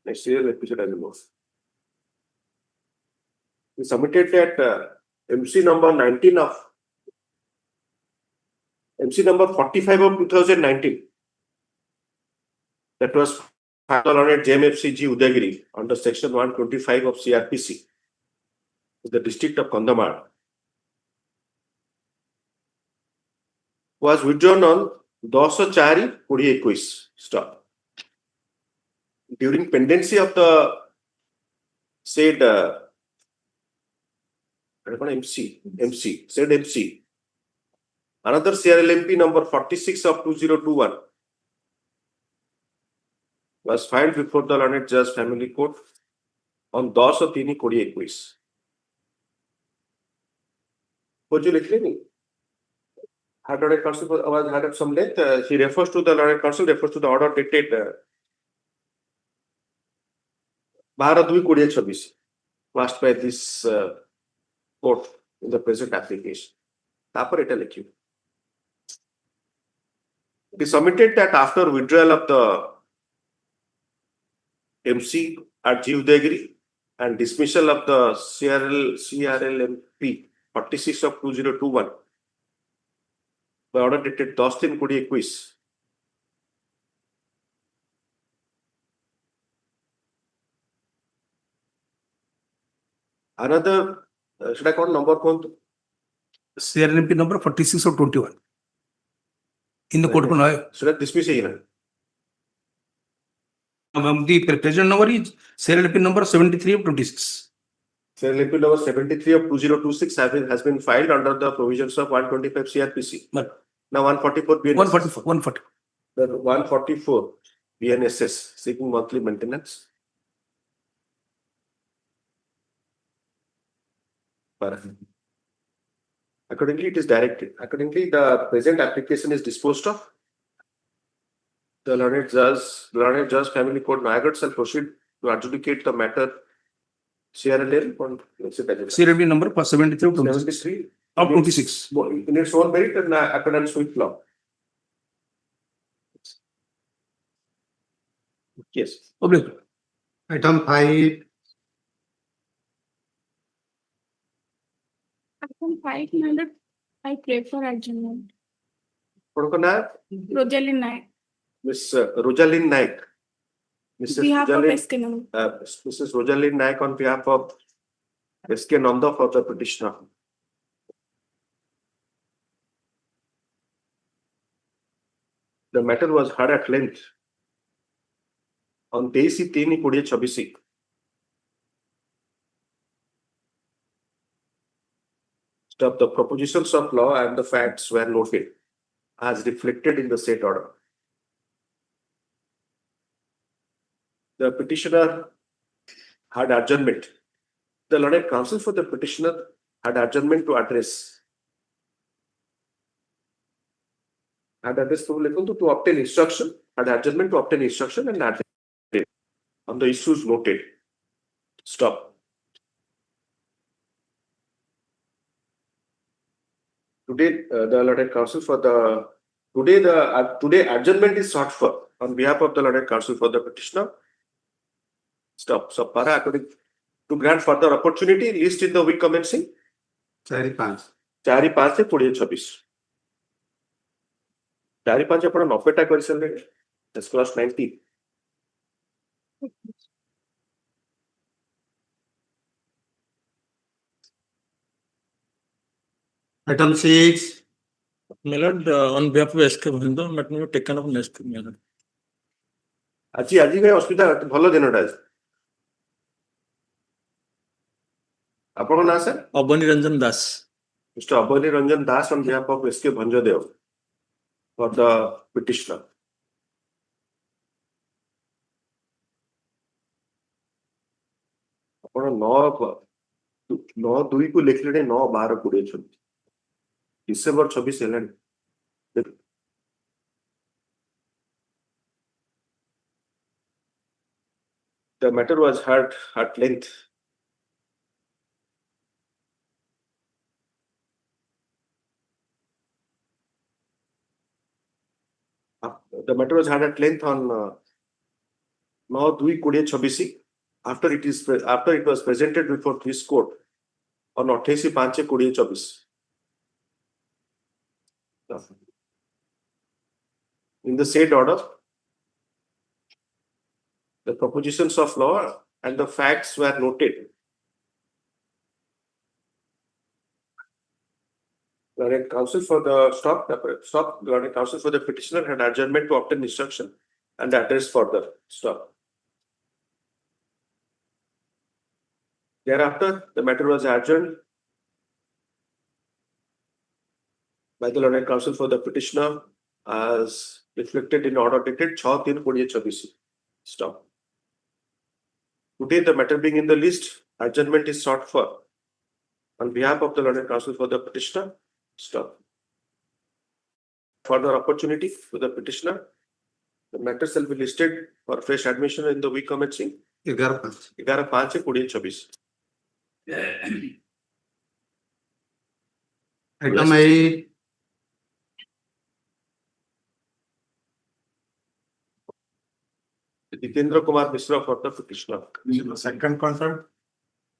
CRLNP should have been more. We submitted that MC number 19 of MC number 45 of 2019. That was filed on it JMFCG Udagiri under section 125 of CRPC, the district of Contempt, was withdrawn on 10/4/2021. Stop. During pendency of the said MC, another CRLMP number 46 of 2021 was filed before the Learned Judge Family Court on 10/3/2021. What you listening? Had Learned Counsel was had at some length. He refers to the Learned Counsel, refers to the order dated 12/2/2026, passed by this court in the present application. It is submitted that after withdrawal of the MC at G Udagiri and dismissal of the CRLMP 46 of 2021 by order dated 10/3/2021. Another, should I call number one? CRLMP number 46 of 21. In the court, should I dismiss it? The present number is CRLMP number 73 of 26. CRLMP number 73 of 2026 has been filed under the provisions of 125 CRPC. But now 144 BNSS. 144. The 144 BNSS seeking monthly maintenance. Accordingly, it is directed. Accordingly, the present application is disposed of. The Learned Judge Family Court Nayagarh shall proceed to adjudicate the matter CRLMP number 73 of 26. In its own merit and accordance with law. Yes. Item 5. Item 5, I pray for adjournment. Rojalyn Naik. Miss Rojalyn Naik. Behalf of SK Nanda. Mrs. Rojalyn Naik on behalf of SK Nanda for the petitioner. The matter was heard at length on 23/3/2026. The propositions of law and the facts were noted as reflected in the said order. The petitioner had adjournment. The Learned Counsel for the petitioner had adjournment to address. Had address to obtain instruction, had adjournment to obtain instruction and address on the issues noted. Stop. Today, the Learned Counsel for the today adjournment is sought for on behalf of the Learned Counsel for the petitioner. Stop. So, according to grant further opportunity, list in the week commencing 4/5/2026. 4/5 ଆପଣ 90ଟା କରିସାରିଲେଣି. That's class 90. Item 6. Millard, on behalf of SK Bhindo, let me taken up next. Millard. ଆଜି କାଇଁ ଅସୁବିଧା ଭଲ ଦିନଟା ଆଜି. ଆପଣଙ୍କ ନାଁ sir? Abani Ranjan Das. Mr. Abani Ranjan Das on behalf of SK Bhanjadev for the petitioner. ଆପଣ 9/2 କୁ ଲେଖିଲେଣି 9/12/2026. December 26 ହେଲାଣି. The matter was heard at length the matter was had at length on 9/2/2026 after it was presented before this court on 28/5/2024. In the said order, the propositions of law and the facts were noted. Learned counsel for the learned counsel for the petitioner had adjournment to obtain instruction and address further. Stop. Thereafter, the matter was adjourned by the learned counsel for the petitioner as reflected in order dated 6/3/2024. Stop. Today, the matter being in the list, adjournment is sought for on behalf of the learned counsel for the petitioner. Stop. Further opportunity for the petitioner. The matter shall be listed for fresh admission in the week commencing 11/5/2024. Item I. Jitendra Kumar Mishra for the petitioner. The second contempt,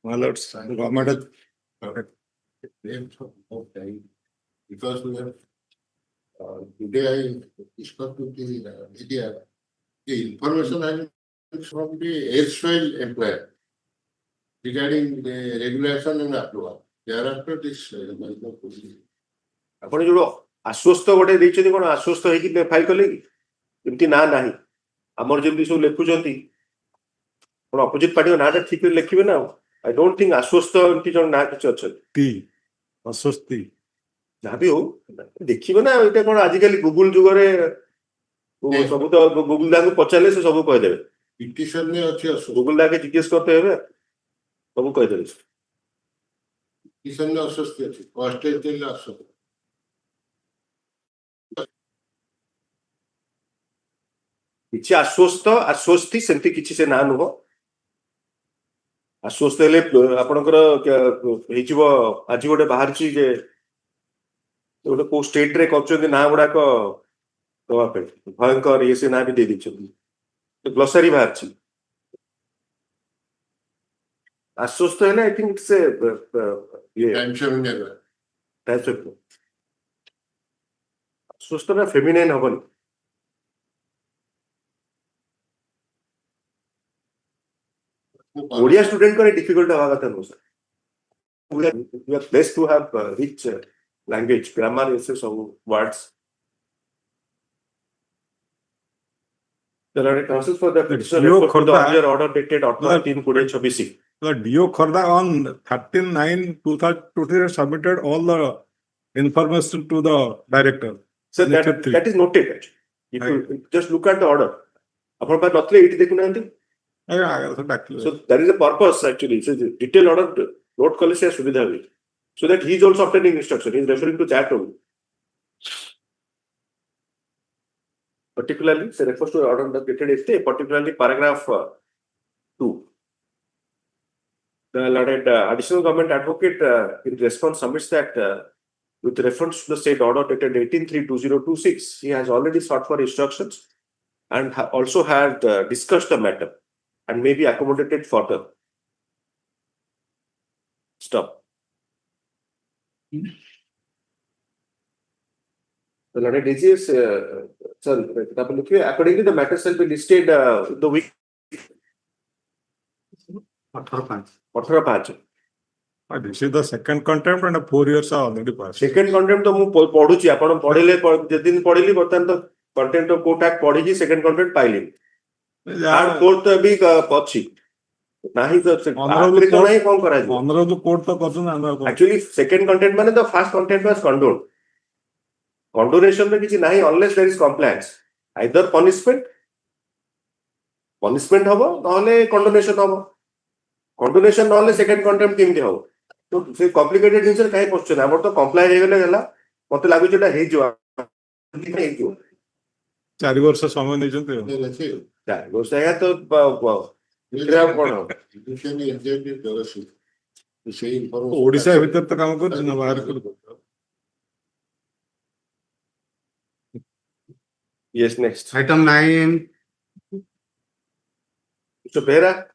my lords, the government has because we have today I discussed with the media, the information I got from the erstwhile employer regarding the regulation and approval. Thereafter this ଆପଣ ଯୋଉ ଆଶ୍ୱସ୍ତ ଗୋଟେ ଦେଇଛନ୍ତି କଣ ଆଶ୍ୱସ୍ତ ହେଇକି file କଲେ କି ଏମିତି ନା ନାହିଁ ଆମର ଯେମିତି ସବୁ ଲେଖୁଛନ୍ତି କଣ ଅପୋଜିଟ ପାର୍ଟିର ନାଁଟା ଠିକ ଲେଖିବେ ନା ଆଇ ଡୋଣ୍ଟ ଥିଙ୍କ ଆଶ୍ୱସ୍ତ ଏମିତି ଜଣେ ନା କିଛି ଅଛନ୍ତି ଅସ୍ୱସ୍ତି ଯାହା ବି ହଉ ଦେଖିବେ ନା ଏଇଟା କଣ ଆଜିକାଲି ଗୁଗୁଲ ଯୁଗରେ ସବୁ ତ ଗୁଗୁଲ ଦାଙ୍କୁ ପଚାରିଲେ ସେ ସବୁ କହିଦେବେ ପିଟିସନ ଅଛି ଗୁଗୁଲ ଦାକେ ଜିଜ୍ଞେସ କରତେ ହେବେ ସବୁ କହିଦେବେ ପିଟିସନ ଅସ୍ୱସ୍ତି ଅଛି କଷ୍ଟେଜ ଦେଲେ ଆଶ୍ୱସ୍ତି କିଛି ଆଶ୍ୱସ୍ତି ସେମିତି କିଛି ସେ ନାଁ ନୁହଁ ଆଶ୍ୱସ୍ତ ହେଲେ ଆପଣଙ୍କର ହେଇଯିବ ଆଜି ଗୋଟେ ବାହାରିଛି ଯେ ଗୋଟେ କୋଉ ଷ୍ଟେଟ ରେ କରୁଛନ୍ତି ନାଁ ଗୁଡାକ ଦବା ପାଇଁ ଭୟଙ୍କର ଇଏ ସେ ନାଁ ବି ଦେଇ ଦେଇଛନ୍ତି ଗ୍ଲୋସାରୀ ବାହାରିଛି ଆଶ୍ୱସ୍ତ ହେଲେ ଆଇ ଥିଙ୍କ ସେ ଆଶ୍ୱସ୍ତ ନା ଫେମିନାଇନ ହବନି ଓଡ଼ିଆ ଷ୍ଟୁଡେଣ୍ଟଙ୍କର ଡିଫିକଲ୍ଟ ହବା କଥା ନୁହଁ sir we are blessed to have rich language grammar uses of words. The learned counsel for the petitioner referred to the earlier order dated 8/3/2024. The DO Khorda on 13/9/2023 submitted all the information to the director. So that is noted actually. If you just look at the order, ଆପଣ ପାଖରେ ନଥିଲେ ଏଇଠି ଦେଖୁନାହାନ୍ତି so that is the purpose actually. So the detailed order note kale se subidha hui so that he is also obtaining instruction. He is referring to that only. Particularly, se refers to the order dated yesterday, particularly paragraph 2. The learned additional government advocate in response submits that with reference to the state order dated 18/3/2026, he has already sought for instructions and also had discussed the matter and may be accommodated further. Stop. The learned DGS, accordingly, the matter shall be listed the week 18/5. This is the second contempt and 4 years are already passed. Second contempt तो ମୁଁ ପଢୁଛି ଆପଣ ପଢିଲେ ଯେଦିନ ପଢିଲି ବର୍ତ୍ତମାନ ତ contempt of court act ପଢିକି second contempt ପାଇଲି and court ତ ବି ଅଛି ନାହିଁ ତ ଆଖରି ତ ନାହିଁ କଣ କରାଯିବ honorable court ତ କରୁଛନ୍ତି actually second contempt ମାନେ the first contempt was condoned condonation ରେ କିଛି ନାହିଁ unless there is compliance either punishment ହବ ନହେଲେ condonation ହବ condonation ନହେଲେ second contempt କେମିତି ହବ ତ ସେ କମ୍ପ୍ଲିକେଟେଡ ଜିନିଷ କାହିଁ ପଶୁଛନ୍ତି ଆମର ତ କମ୍ପ୍ଲାଏ ହେଇଗଲେ ହେଲା ମତେ ଲାଗୁଛି ଏଟା ହେଇଯିବ 4 ବର୍ଷ ସମୟ ନେଇଛନ୍ତି 4 ବର୍ଷ ଆଜ୍ଞା ତ ଓଡିଶା ଭିତରେ ତ କାମ କରୁଛି ନା ବାହାରେ Yes, next. Item 9. Mr. Behra.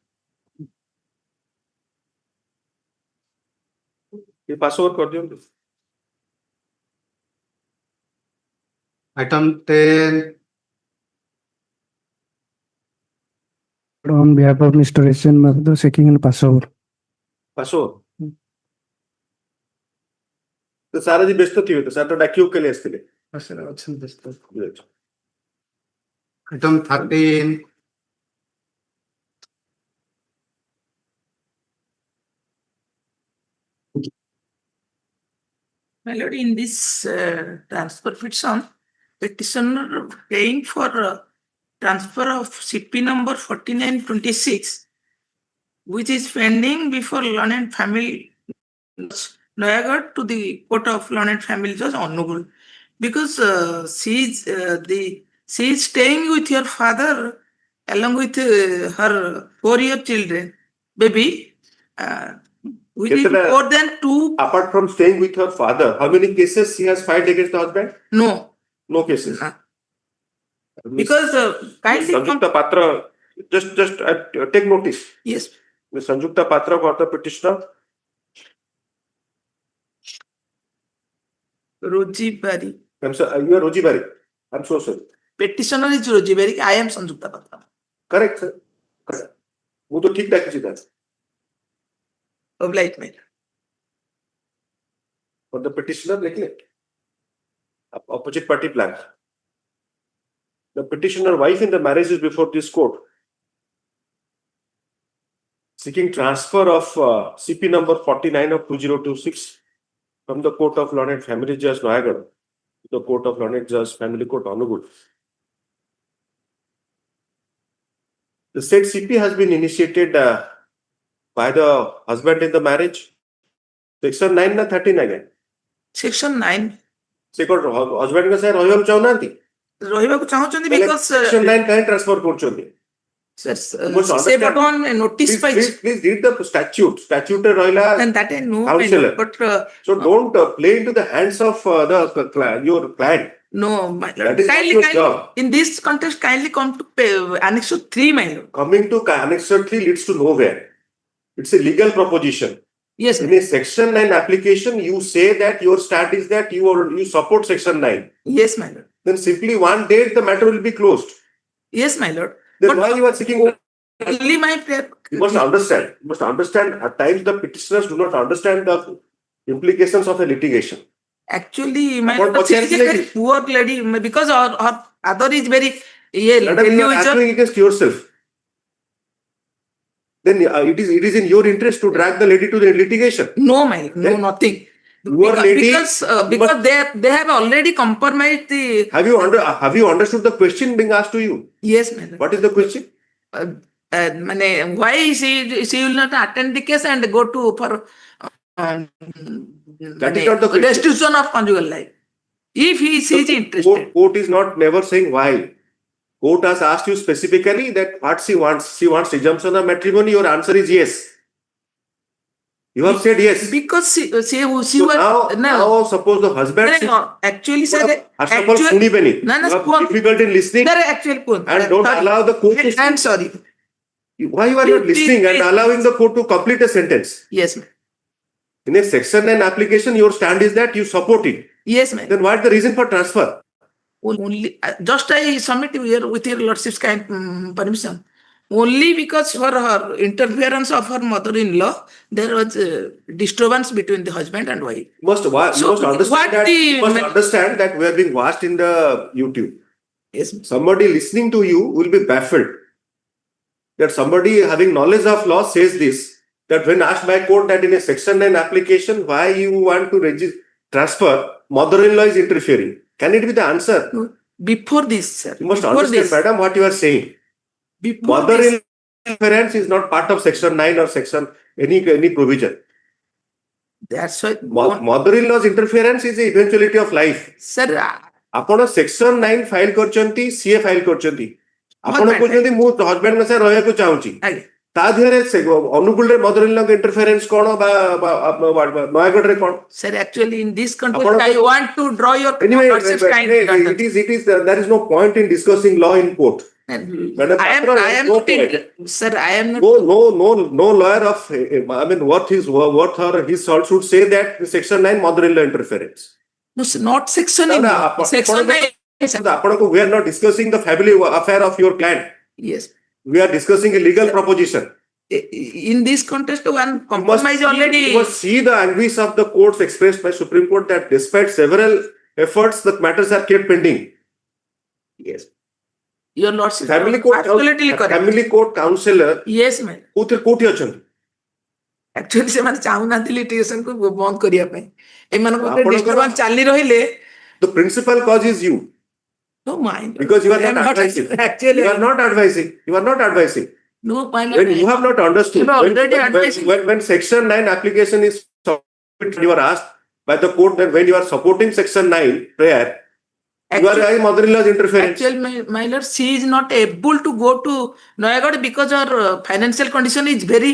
ये pass over कर दियो. Item 10. On behalf of Mr. S.N. Mahato, seeking and pass over. Pass over. तो सारा जी व्यस्त थी तो सारा तो डाक्यू के लिए इसके लिए. Item 13. My lord, in this transfer petition, petitioner paying for transfer of CP number 4926, which is pending before Law and Family Noyagarh to the Court of Law and Family Judge Hon'Ble, because she is staying with her father along with her 4-year children, baby. Which is more than 2. Apart from staying with her father, how many cases she has filed against the husband? No. No cases. Because kindly Sanjukta Patra, just take notice. Yes. The Sanjukta Patra for the petitioner. Roji Bari. I'm sorry, you are Roji Bari. I'm so sorry. Petitioner is Roji Bari. I am Sanjukta Patra. Correct, sir. Correct. वो तो ठीक ठाक चीज है. Obliged mail. For the petitioner, neglect. Opposite party blank. The petitioner wife in the marriage is before this court, seeking transfer of CP number 49 of 2026 from the Court of Law and Family Judge Noyagarh to the Court of Law and Judge Family Court Hon'Ble. The said CP has been initiated by the husband in the marriage. Section 9 na 39 hai. Section 9. Se court husband ka sir rohibak chaunanti. Rohibak chahuchandi because Section 9 kahe transfer korchandi. Sir, say but on notice please read the statute. Statute rohila. And that I know, counselor. But so don't play into the hands of your client. No, my lord. That is not your job. In this context, kindly come to Annex 3, my lord. Coming to Annex 3 leads to nowhere. It's a legal proposition. Yes. In a Section 9 application, you say that your stand is that you support Section 9. Yes, my lord. Then simply one date the matter will be closed. Yes, my lord. Then why you are seeking? Only my prayer. You must understand. You must understand. At times the petitioners do not understand the implications of a litigation. Actually, my lord, she is a very poor lady because her father is very. Madam, you are arguing against yourself. Then it is in your interest to drag the lady to the litigation. No, my lord, no, nothing. Because they have already compromised the. Have you understood the question being asked to you? Yes, my lord. What is the question? Why she will not attend the case and go to for that is not the question. Restitution of conjugal life. If she is interested. Court is not never saying why. Court has asked you specifically that what she wants. She wants resumption of matrimony. Your answer is yes. You have said yes. Because she was now suppose the husband actually said difficult in listening and don't allow the court to. I'm sorry. Why you are not listening and allowing the court to complete a sentence? Yes, ma'am. In a Section 9 application, your stand is that you support it. Yes, ma'am. Then what is the reason for transfer? Only just I submit here with your lordship's kind permission. Only because for her interference of her mother-in-law, there was a disturbance between the husband and wife. You must understand that we are being watched in the YouTube. Yes. Somebody listening to you will be baffled that somebody having knowledge of law says this, that when asked by court that in a Section 9 application, why you want to transfer, mother-in-law is interfering. Can it be the answer? Before this, sir. You must understand, madam, what you are saying. Mother-in-law interference is not part of Section 9 or Section any provision. That's why mother-in-law's interference is the eventuality of life. Sir, ଆପଣ Section 9 file କରିଛନ୍ତି, ସିଏ file କରିଛନ୍ତି, ଆପଣ କହୁଛନ୍ତି ମୁଁ ହଜବେଣ୍ଡଙ୍କ ସାଙ୍ଗେ ରହିବାକୁ ଚାହୁଁଛି, ତା ଦେହରେ ଅନୁଗୁଳରେ ମଦର ଇନ୍ ଲ ଇଣ୍ଟରଫିୟରେନ୍ସ କଣ ବା ନୟାଗଡ଼ରେ କଣ? Sir, actually in this context, I want to draw your Anyway, lordship's kind it is there is no point in discussing law in court. Madam, I am no not, sir, I am not. No lawyer of, I mean, worth or his salt should say that Section 9 mother-in-law interference. No, sir, not Section 9. Section 9. We are not discussing the family affair of your client. Yes. We are discussing a legal proposition. In this context, one compromise already. You must see the anguish of the courts expressed by Supreme Court that despite several efforts, the matters are kept pending. Yes. Your lordship. Family court, absolutely correct. Family court counselor. Yes, ma'am. कोठी अछन? Actually, से माने चाहूनांती litigation को बंद करिया पे. एमान को disturbance चाली रहिले. The principal cause is you. No mind. Because you are not advising. Actually, you are not advising. You are not advising. No, my when you have not understood. When Section 9 application is you are asked by the court that when you are supporting Section 9 prayer, you are a mother-in-law's interference. Actually, my lord, she is not able to go to Noyagad because her financial condition is very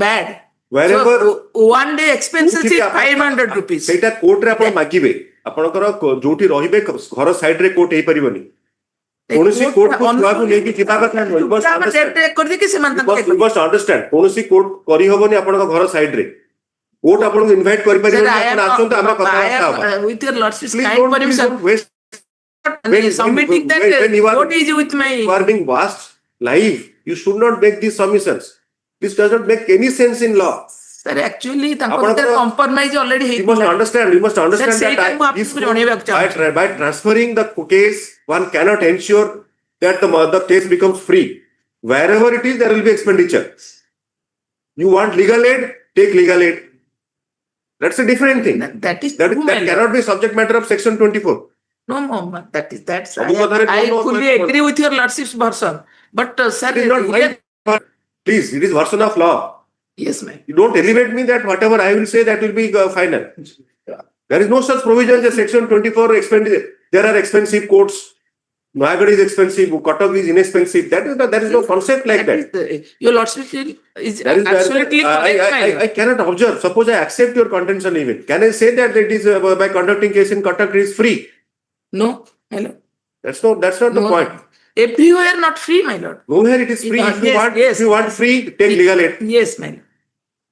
bad. Wherever so, one day expenses is 500 rupees. सेटा court रे आपण मागिबे आपनकर जोठी रहिबे घर side रे court हे परिबनी कोनसी court को छुआ को नेकी जिबा कथा you must understand कोनसी कोर्ट करी होबनी आपनकर घर साइड रे कोर्ट आपन इनवाइट करि परिबनी आपण आछन त हमरा कथा with your lordship's kind permission submitting that what is with my you are being vast live you should not make these submissions. This does not make any sense in law. Sir, actually, compromise already. You must understand that by transferring the case, one cannot ensure that the case becomes free. Wherever it is, there will be expenditure. You want legal aid, take legal aid. That's a different thing. That cannot be subject matter of Section 24. No, that's I fully agree with your lordship's version. But sir, it is not please, it is version of law. Yes, ma'am. You don't elevate me that whatever I will say that will be final. There is no such provision as Section 24 expenditure. There are expensive courts. Noyagad is expensive. Cuttack is inexpensive. There is no concept like that. Your lordship is absolutely correct. I cannot observe. Suppose I accept your contention even. Can I say that it is by conducting case in Cuttack it is free? No. Hello. That's not the point. Everywhere not free, my lord. Nowhere it is free. If you want free, take legal aid. Yes, my lord.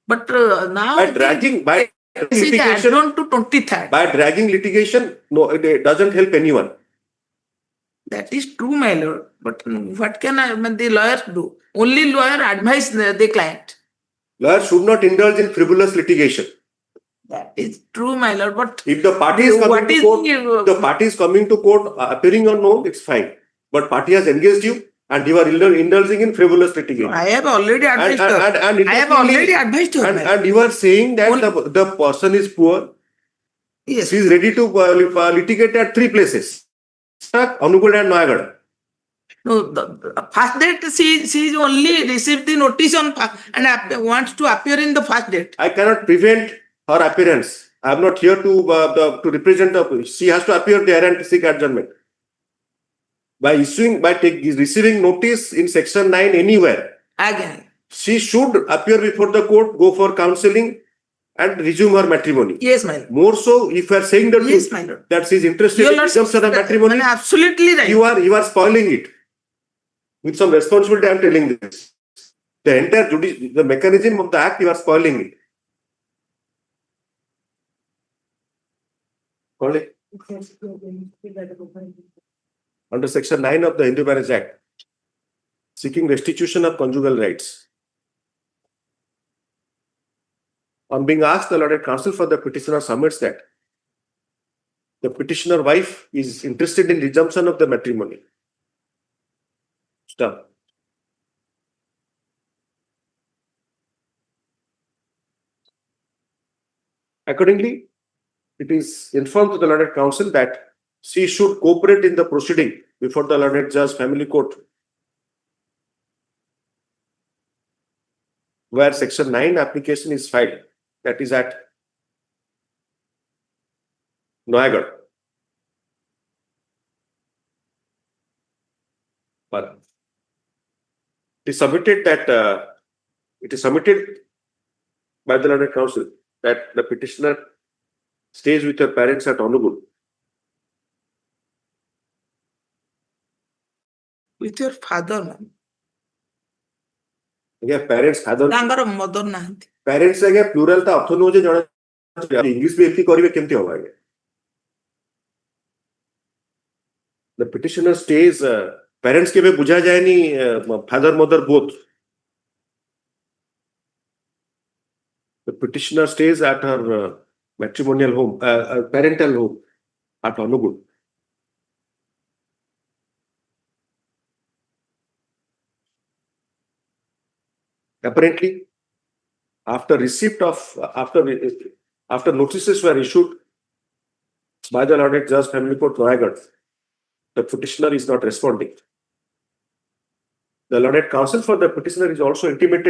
But now by dragging litigation to 23rd. By dragging litigation, no, it doesn't help anyone. That is true, my lord. But what can the lawyers do? Only lawyer advise the client. Lawyer should not indulge in frivolous litigation. That is true, my lord. But if the party is coming to court, the party is coming to court appearing or no, it's fine. But party has engaged you and you are indulging in frivolous litigation. I have already advised her. I have already advised her. And you are saying that the person is poor. Yes. She is ready to litigate at 3 places. Hon'Ble and Noyagad. No, the first date she is only received the notice on and wants to appear in the first date. I cannot prevent her appearance. I am not here to represent her. She has to appear there and seek adjournment. By receiving notice in Section 9 anywhere, again, she should appear before the court, go for counseling, and resume her matrimony. Yes, my lord. More so, if you are saying the truth that she is interested in resumption of matrimony, absolutely right. You are spoiling it. With some responsibility, I am telling this. The entire the mechanism of the act, you are spoiling it. Under Section 9 of the Hindu Marriage Act, seeking restitution of conjugal rights. On being asked, the allotted counsel for the petitioner submits that the petitioner wife is interested in resumption of the matrimony. Stop. Accordingly, it is informed to the allotted counsel that she should cooperate in the proceeding before the learned judge family court, where Section 9 application is filed, that is at Noyagad. But it is submitted that it is submitted by the learned counsel that the petitioner stays with her parents at Hon'Ble. with your father ma'am. Again, parents father ତାଙ୍କର mother ନାହାନ୍ତି. parents again plural ତା ଅର୍ଥ ନୁହଁ ଯେ ଜଣେ English ବି ଏମିତି କରିବେ କେମିତି ହବ ଆଜ୍ଞା? The petitioner stays parents କେବେ ବୁଝା ଯାଏନି father mother both. The petitioner stays at her matrimonial home, parental home at Hon'Ble. Apparently, after receipt of after notices were issued by the Lord Judge Family Court Noagarh, the petitioner is not responding. The Lord Counsel for the petitioner is also informed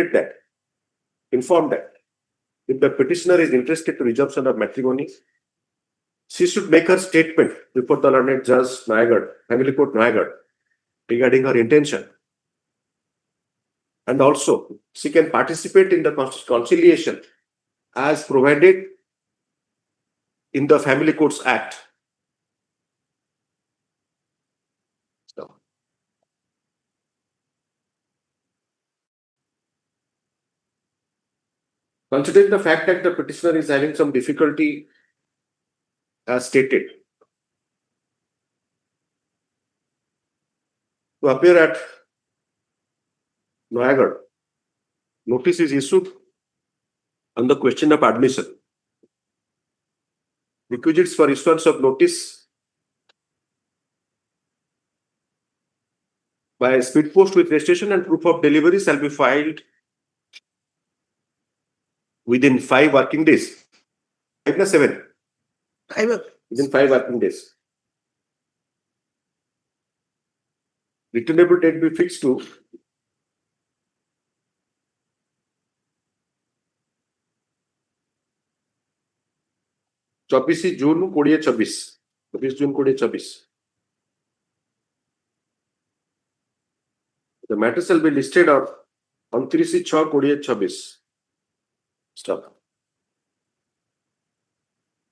that if the petitioner is interested to resumption of matrimony, she should make her statement before the Lord Judge Noagarh, Family Court Noagarh, regarding her intention. And also, she can participate in the conciliation as provided in the Family Courts Act. So, considering the fact that the petitioner is having some difficulty as stated to appear at Noagarh, notice is issued on the question of admission. Requisites for issuance of notice by speed post with registration and proof of delivery shall be filed within 5 working days. 5 or 7? 5. Within 5 working days. Returnable date be fixed to June 2024. 24 June 2024. The matter shall be listed on 29/6/2024. Stop.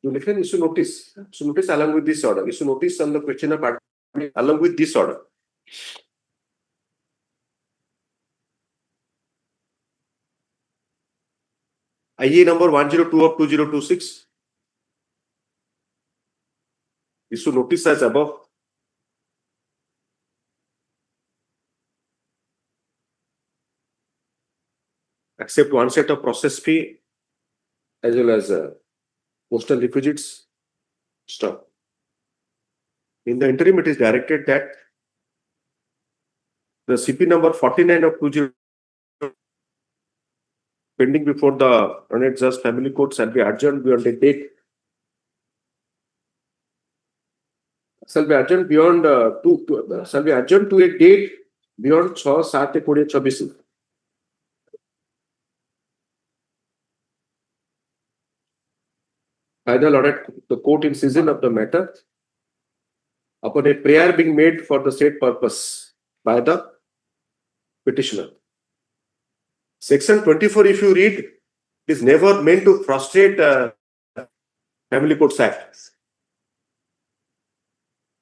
You can issue notice. So notice along with this order. Issue notice on the question of along with this order. IE number 102 of 2026. Issue notice as above. Accept one set of process fee as well as postal requisites. Stop. In the interim, it is directed that the CP number 49 of 20 pending before the Honorable Judge Family Court shall be adjourned beyond a date. Shall be adjourned beyond shall be adjourned to a date beyond 6/7/2024. By the Lord, the court in season of the matter upon a prayer being made for the said purpose by the petitioner. Section 24, if you read, is never meant to frustrate Family Courts Act.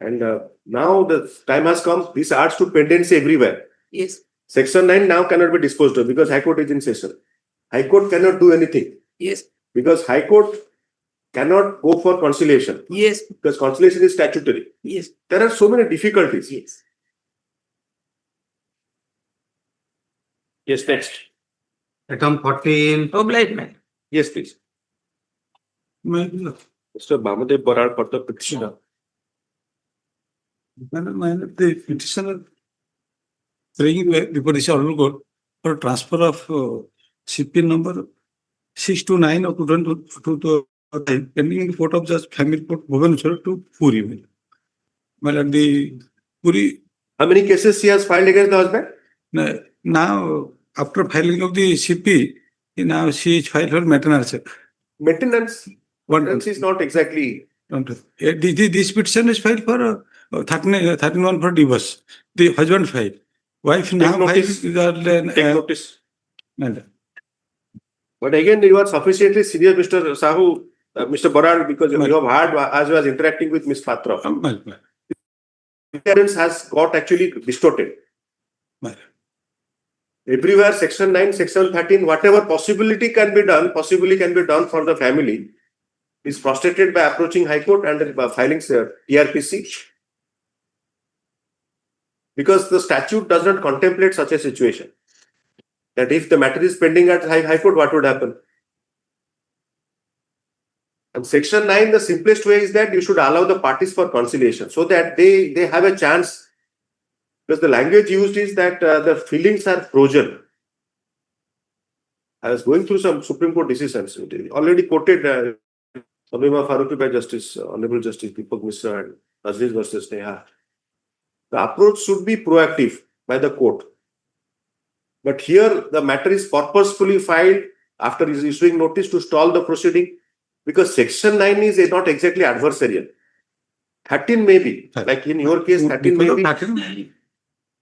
And now the time has come, this adds to pendency everywhere. Yes. Section 9 now cannot be disposed of because High Court is in session. High Court cannot do anything. Yes. Because High Court cannot go for conciliation. Yes. Because conciliation is statutory. Yes. There are so many difficulties. Yes. Yes, next. Item 14. Obligement. Yes, please. Mr. Bamadev Barar for the petitioner. The petitioner bringing before this Honorable Court for transfer of CP number 629 of 2005 pending in the Court of Judge Family Court Bhubaneswar to Puri. Well, the Puri. How many cases he has filed against the husband? Now, after filing of the CP, now she is filed for maintenance. Maintenance? Maintenance is not exactly. This petition is filed for 31 for divorce. The husband filed. Wife now filed. Take notice. But again, you are sufficiently senior, Mr. Sahoo, Mr. Borad, because you have heard as you was interacting with Ms. Patra. Appearance has got actually distorted. Everywhere, Section 9, Section 13, whatever possibly can be done for the family is frustrated by approaching High Court and filing TRPC. Because the statute does not contemplate such a situation. That if the matter is pending at High Court, what would happen? And Section 9, the simplest way is that you should allow the parties for conciliation so that they have a chance. Because the language used is that the feelings are frozen. I was going through some Supreme Court decisions, already quoted Samima Faruqi by Justice, Honorable Justice Deepak Misra and Aziz versus Neha. The approach should be proactive by the court. But here the matter is purposefully filed after issuing notice to stall the proceeding because Section 9 is not exactly adversarial. 13 may be, like in your case, 13 may be.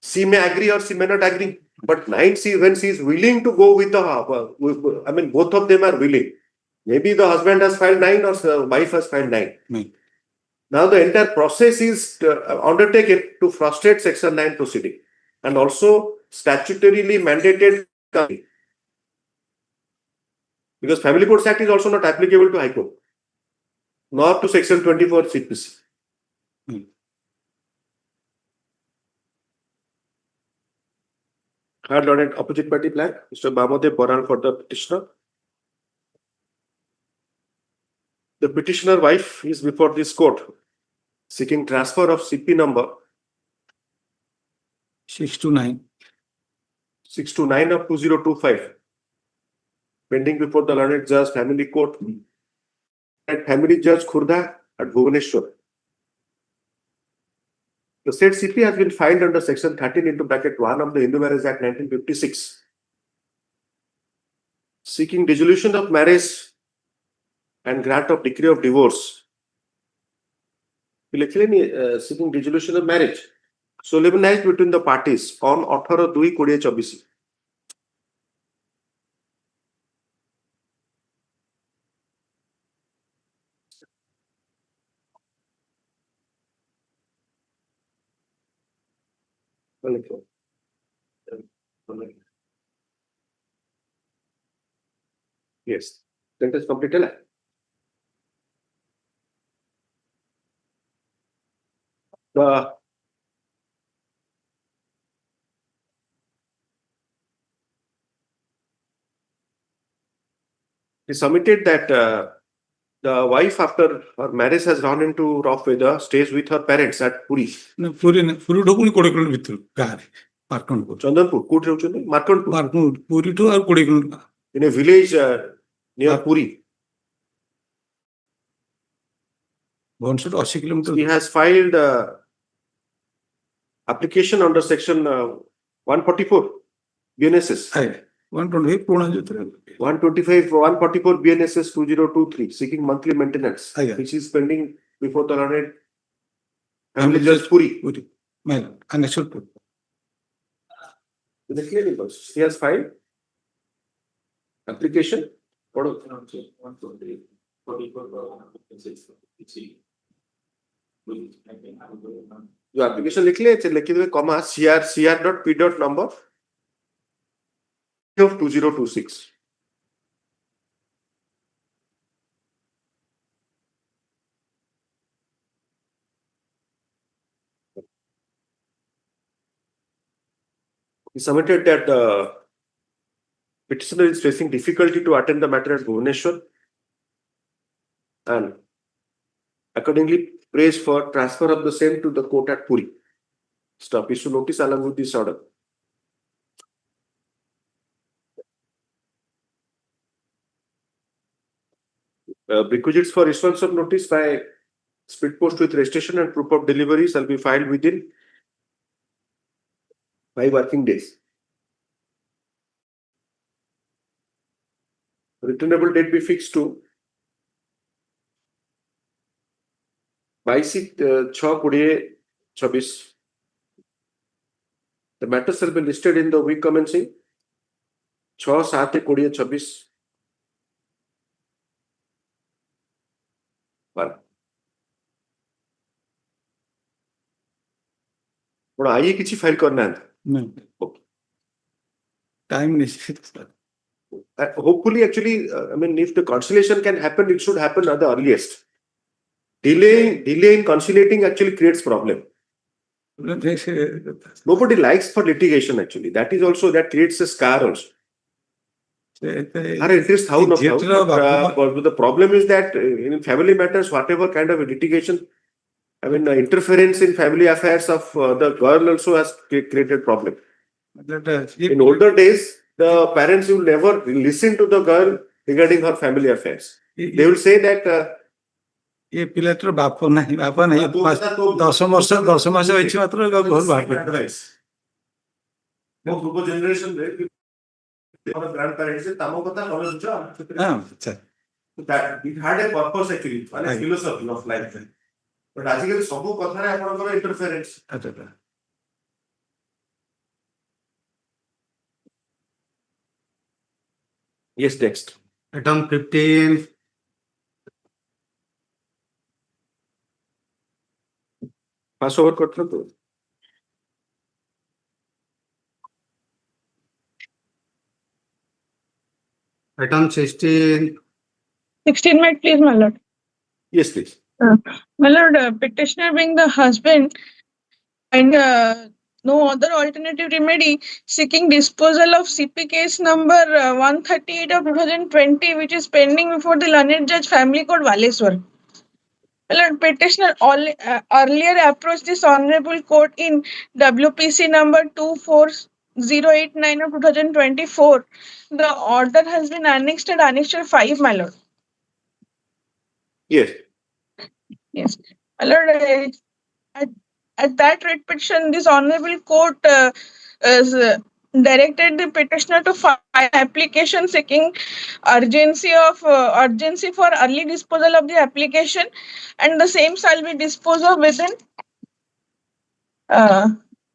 She may agree or she may not agree. But 9, when she is willing to go with the, both of them are willing. Maybe the husband has filed 9 or the wife has filed 9. Now the entire process is undertaken to frustrate Section 9 proceeding and also statutorily mandated because Family Courts Act is also not applicable to High Court, nor to Section 24 CPC. Third Lord opposite party plan, Mr. Bamode Boran for the petitioner. The petitioner wife is before this court seeking transfer of CP number 629 of 2025 pending before the learned judge family court at family judge Khurda at Bhubaneswar. The said CP has been filed under Section 13 into bracket 1 of the Hindu Marriage Act 1956 seeking dissolution of marriage and grant of decree of divorce. Seeking dissolution of marriage solemnized between the parties on 18/2/2024. Yes, that is completed. He submitted that the wife, after her marriage has gone into rough weather, stays with her parents at Puri. Puri ढोकुनी कोड़े kilometre भितर गाँव Markandpur Chandanpur, कोट रहउछन्ति Markanpur. Markand Puri ठू और 20 kilometre In a village near Puri. Bhubaneswar 80 kilometre He has filed application under Section 144 BNSS. 125 पुराना जो थे 125 144 BNSS 2023 seeking monthly maintenance, which is pending before the learned family judge Puri. मैं अनेक्चुअल He has filed application. जो application लिख ले comma cr.p. number of 2026. He submitted that the petitioner is facing difficulty to attend the matter at Bhubaneswar and accordingly prays for transfer of the same to the court at Puri. Stop issue notice along with this order. Requisites for issuance of notice by speed post with registration and proof of delivery shall be filed within 5 working days. Returnable date be fixed to 22/6/2026. The matter shall be listed in the week commencing 6/7/2026 One. But आइए किसी file करना है No. Time निश्चित. Hopefully, actually, I mean, if the conciliation can happen, it should happen at the earliest. Delay in conciliating actually creates problem. Nobody likes for litigation actually. That is also, that creates a scar also. Interest how not how. But the problem is that in family matters, whatever kind of litigation, I mean, interference in family affairs of the girl also has created problem. In older days, the parents will never listen to the girl regarding her family affairs. They will say that ये पिलाटर बाप नहीं 10 ମାସ ହେଇଛି ମାତ୍ର ଘର ବାହାର ପୂର୍ବ ଜେନେରେସନରେ our grandparents tamo kotha tome bujo that it had a purpose actually, a philosophy of life. But आजिकल सब कथा रे आपनकर interference. Yes, next. Item 15. Pass over करथो तो. Item 16. 16 minute, please, my lord. Yes, please. My lord, petitioner being the husband and no other alternative remedy, seeking disposal of CP case number 138 of 2020, which is pending before the learned judge, Family Court, Baleswar. My lord, petitioner earlier approached this honorable court in WPC number 24089 of 2024. The order has been annexed at Annexure 5, my lord. Yes. Yes. My lord, at that writ petition, this honorable court directed the petitioner to file application seeking urgency for early disposal of the application, and the same shall be disposed of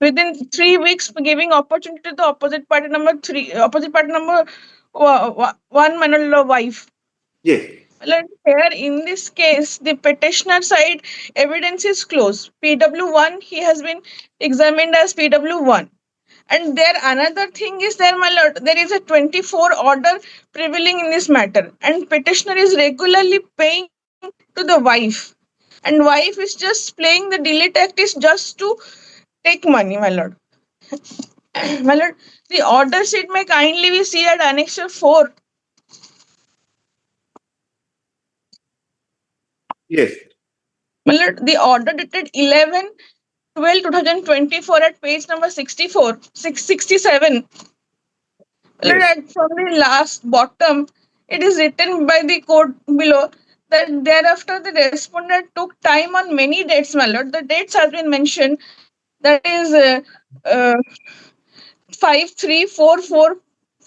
within 3 weeks, giving opportunity to the opposite party number 1, my lord, wife. Yes. Here in this case, the petitioner side evidence is closed. PW1, he has been examined as PW1. And there another thing is there, my lord, there is a 24 order prevailing in this matter. And petitioner is regularly paying to the wife. And wife is just playing the delay tactics just to take money, my lord. My lord, the order sheet may kindly be seen at Annexure 4. Yes. My lord, the order dated 11/12/2024 at page number 667. Yes. From the last bottom, it is written by the court below that thereafter the respondent took time on many dates, my lord. The dates have been mentioned. That is 5/3/4/4,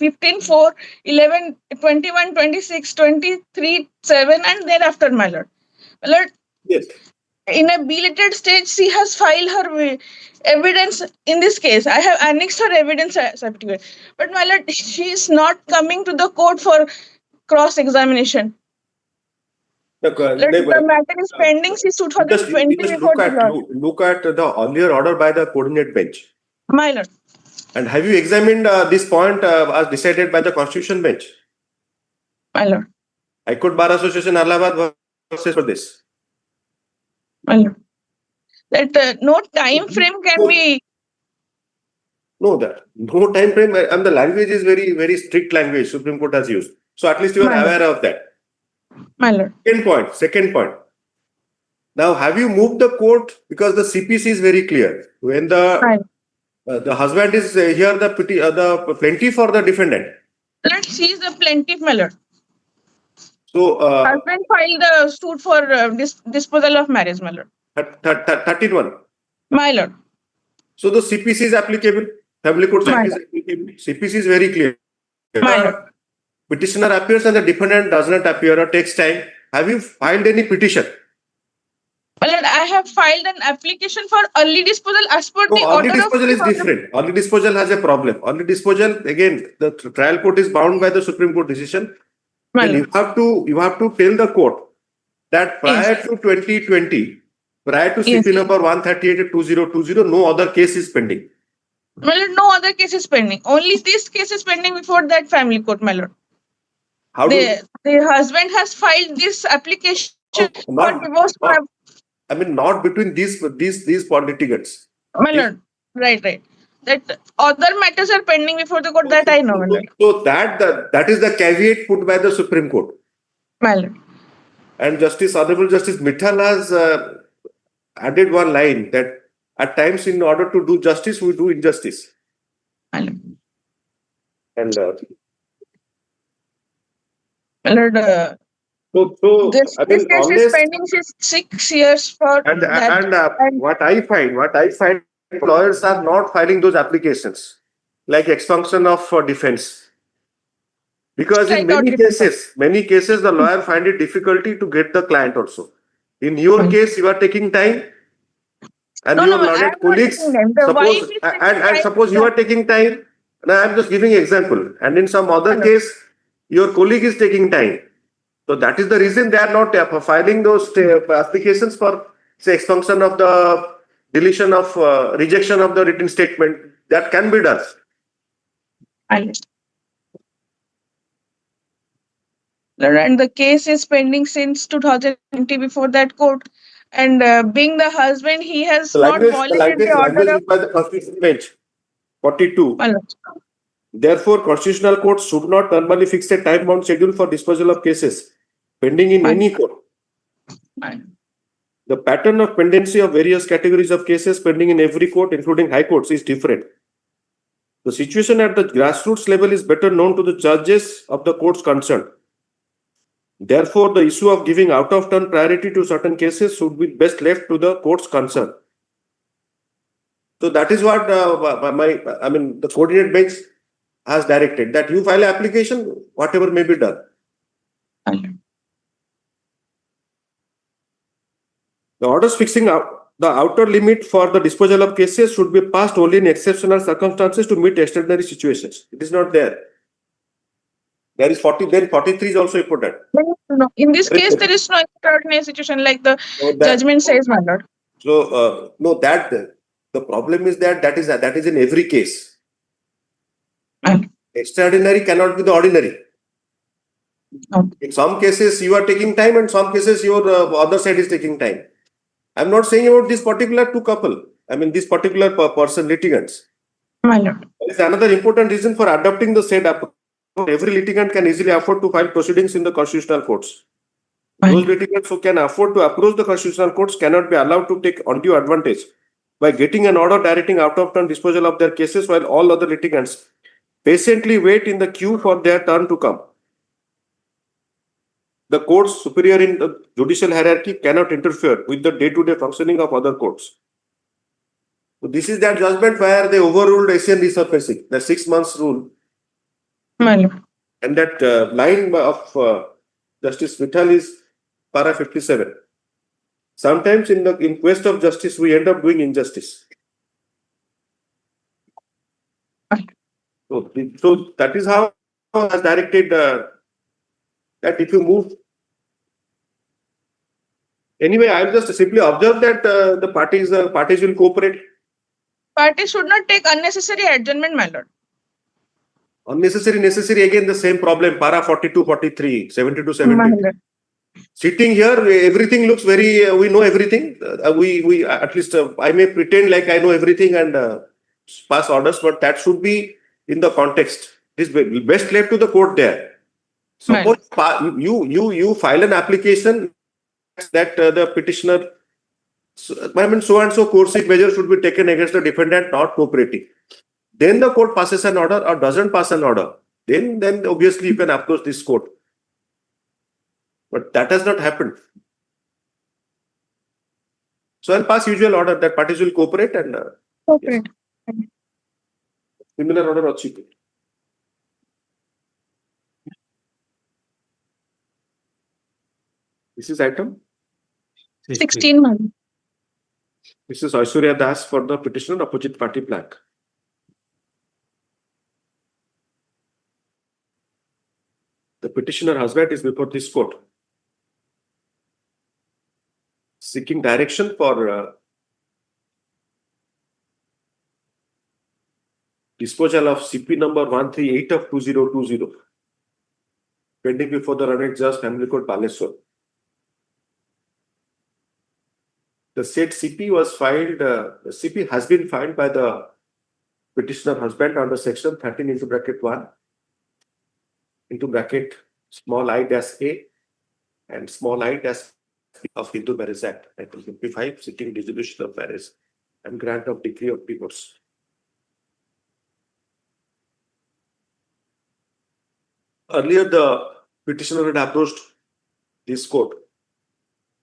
15/4, 11, 21, 26, 23, 7, and thereafter, my lord. My lord, yes. In a belated stage, she has filed her evidence in this case. I have annexed her evidence certificate. But my lord, she is not coming to the court for cross-examination. The matter is pending since 2020. Just look at the earlier order by the coordinate bench. My lord. And have you examined this point as decided by the Constitution bench? My lord. High Court Bar Association Allahabad versus for this. My lord. That no time frame can be. No, no time frame. And the language is very, very strict language Supreme Court has used. So at least you are aware of that. My lord. Second point. Now, have you moved the court because the CPC is very clear when the husband is here, the plaintiff or the defendant? Let's see the plaintiff, my lord. So husband filed the suit for disposal of marriage, my lord. 31. My lord. So the CPC is applicable. Family Court Act is applicable. CPC is very clear. My lord. Petitioner appears and the defendant does not appear or takes time. Have you filed any petition? Well, I have filed an application for early disposal as per the order. Early disposal is different. Early disposal has a problem. Early disposal, again, the trial court is bound by the Supreme Court decision. And you have to tell the court that prior to 2020, prior to Yes. CP number 138/2020, no other case is pending. My lord, no other case is pending. Only this case is pending before that family court, my lord. How do The husband has filed this application for divorce. not between these litigants. My lord, right. That other matters are pending before the court. That I know, my lord. So that is the caveat put by the Supreme Court. My lord. And Honorable Justice Mittal has added one line that at times, in order to do justice, we do injustice. And My lord, this I mean, case is pending since 6 years for what I find, lawyers are not filing those applications like expunction of defense, because in many cases, the lawyer find it difficulty to get the client also. In your case, you are taking time, and your learned colleagues. Suppose you are taking time. Now I am just giving example, and in some other case, your colleague is taking time. So that is the reason they are not filing those applications for, say, expunction of the deletion of rejection of the written statement. That can be done. And the case is pending since 2020 before that court. And being the husband, he has not violated the order of by the Constitutional Bench 42. Therefore, constitutional courts should not normally fix a time-bound schedule for disposal of cases pending in any court. The pattern of pendency of various categories of cases pending in every court, including high courts, is different. The situation at the grassroots level is better known to the judges of the courts concerned. Therefore, the issue of giving out-of-turn priority to certain cases should be best left to the courts concerned. So that is what the coordinate bench has directed, that you file an application, whatever may be done. The orders fixing out the outer limit for the disposal of cases should be passed only in exceptional circumstances to meet extraordinary situations. It is not there. There is 40, then 43 is also important. No, in this case, there is no extraordinary situation like the judgment says, my lord. So, no, that the problem is that is in every case. Extraordinary cannot be the ordinary. In some cases, you are taking time, and some cases, your other side is taking time. I'm not saying about this particular two couple. I mean, this particular person, litigants. My lord. There is another important reason for adopting the said approach. Every litigant can easily afford to file proceedings in the constitutional courts. Those litigants who can afford to approach the constitutional courts cannot be allowed to take undue advantage by getting an order directing out-of-turn disposal of their cases, while all other litigants patiently wait in the queue for their turn to come. The courts superior in the judicial hierarchy cannot interfere with the day-to-day functioning of other courts. So this is that judgment where they overruled Asian resurfacing, the 6 months rule. And that line of Justice Mittal is para 57. Sometimes in quest of justice, we end up doing injustice. So that is how has directed that if you move. Anyway, I will just simply observe that the parties will cooperate. Parties should not take unnecessary adjournment, my lord. Unnecessary, necessary, again the same problem, para 42, 43, 72, 70. Sitting here, everything looks very, we know everything. We at least, I may pretend like I know everything and pass orders, but that should be in the context. It is best left to the court there. Suppose you file an application that the petitioner, so and so coercive measure should be taken against the defendant not cooperating. Then the court passes an order or doesn't pass an order. Then obviously you can approach this court. But that has not happened. So I'll pass usual order that parties will cooperate and cooperate. Yes. Similar order also. This is item 16 months. This is Aishwarya Das for the petitioner, opposite party blank. The petitioner husband is before this court. seeking direction for disposal of CP number 138 of 2020 pending before the Honorable Judge Family Court Baleswar. The said CP was filed, the CP has been filed by the petitioner husband under section 13 into bracket 1 into bracket small I dash A and small I dash B of Hindu Marriage Act 1955 seeking dissolution of marriage and grant of decree of divorce. Earlier, the petitioner had approached this court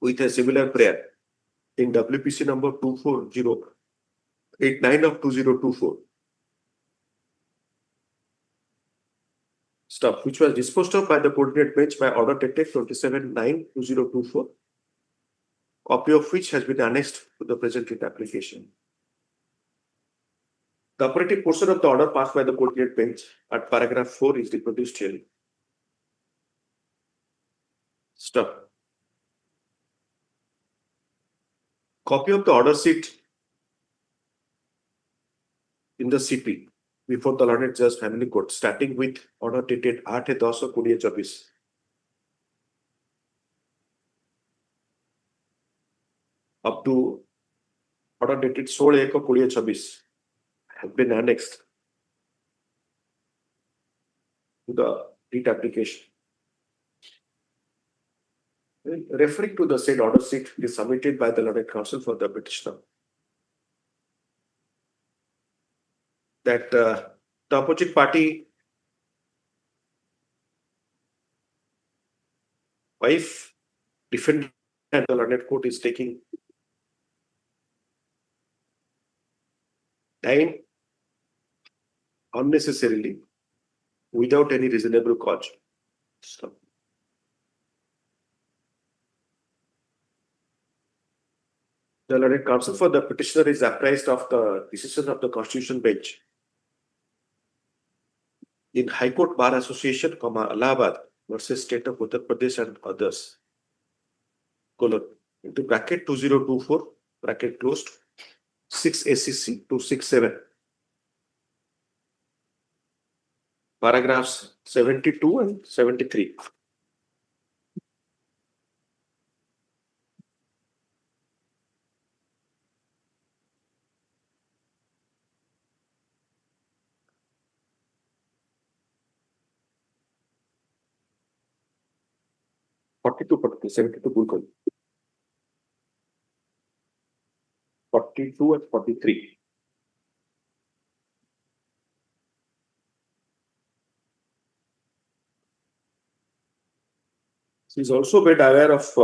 with a similar prayer in WPC number 24089 of 2024. Stuff which was disposed of by the coordinate bench by order dated 27/9/2024, copy of which has been annexed to the present writ application. The operative portion of the order passed by the coordinate bench at paragraph 4 is reproduced here. Stuff. Copy of the order sheet in the CP before the Learned Judge Family Court, starting with order dated 8/10/2024 up to order dated 16/1/2024 have been annexed to the writ application. Referring to the said order sheet is submitted by the Learned Counsel for the petitioner that the opposite party wife defendant and the Learned Court is taking time unnecessarily without any reasonable cause. So, the Learned Counsel for the petitioner is apprised of the decision of the Constitution Bench in High Court Bar Association, Allahabad versus State of Uttar Pradesh and others, colon, into bracket 2024, bracket closed, 6 SCC 267, paragraphs 72 and 73. Forty-two, 72 Bulkon. 42 and 43. She is also made aware of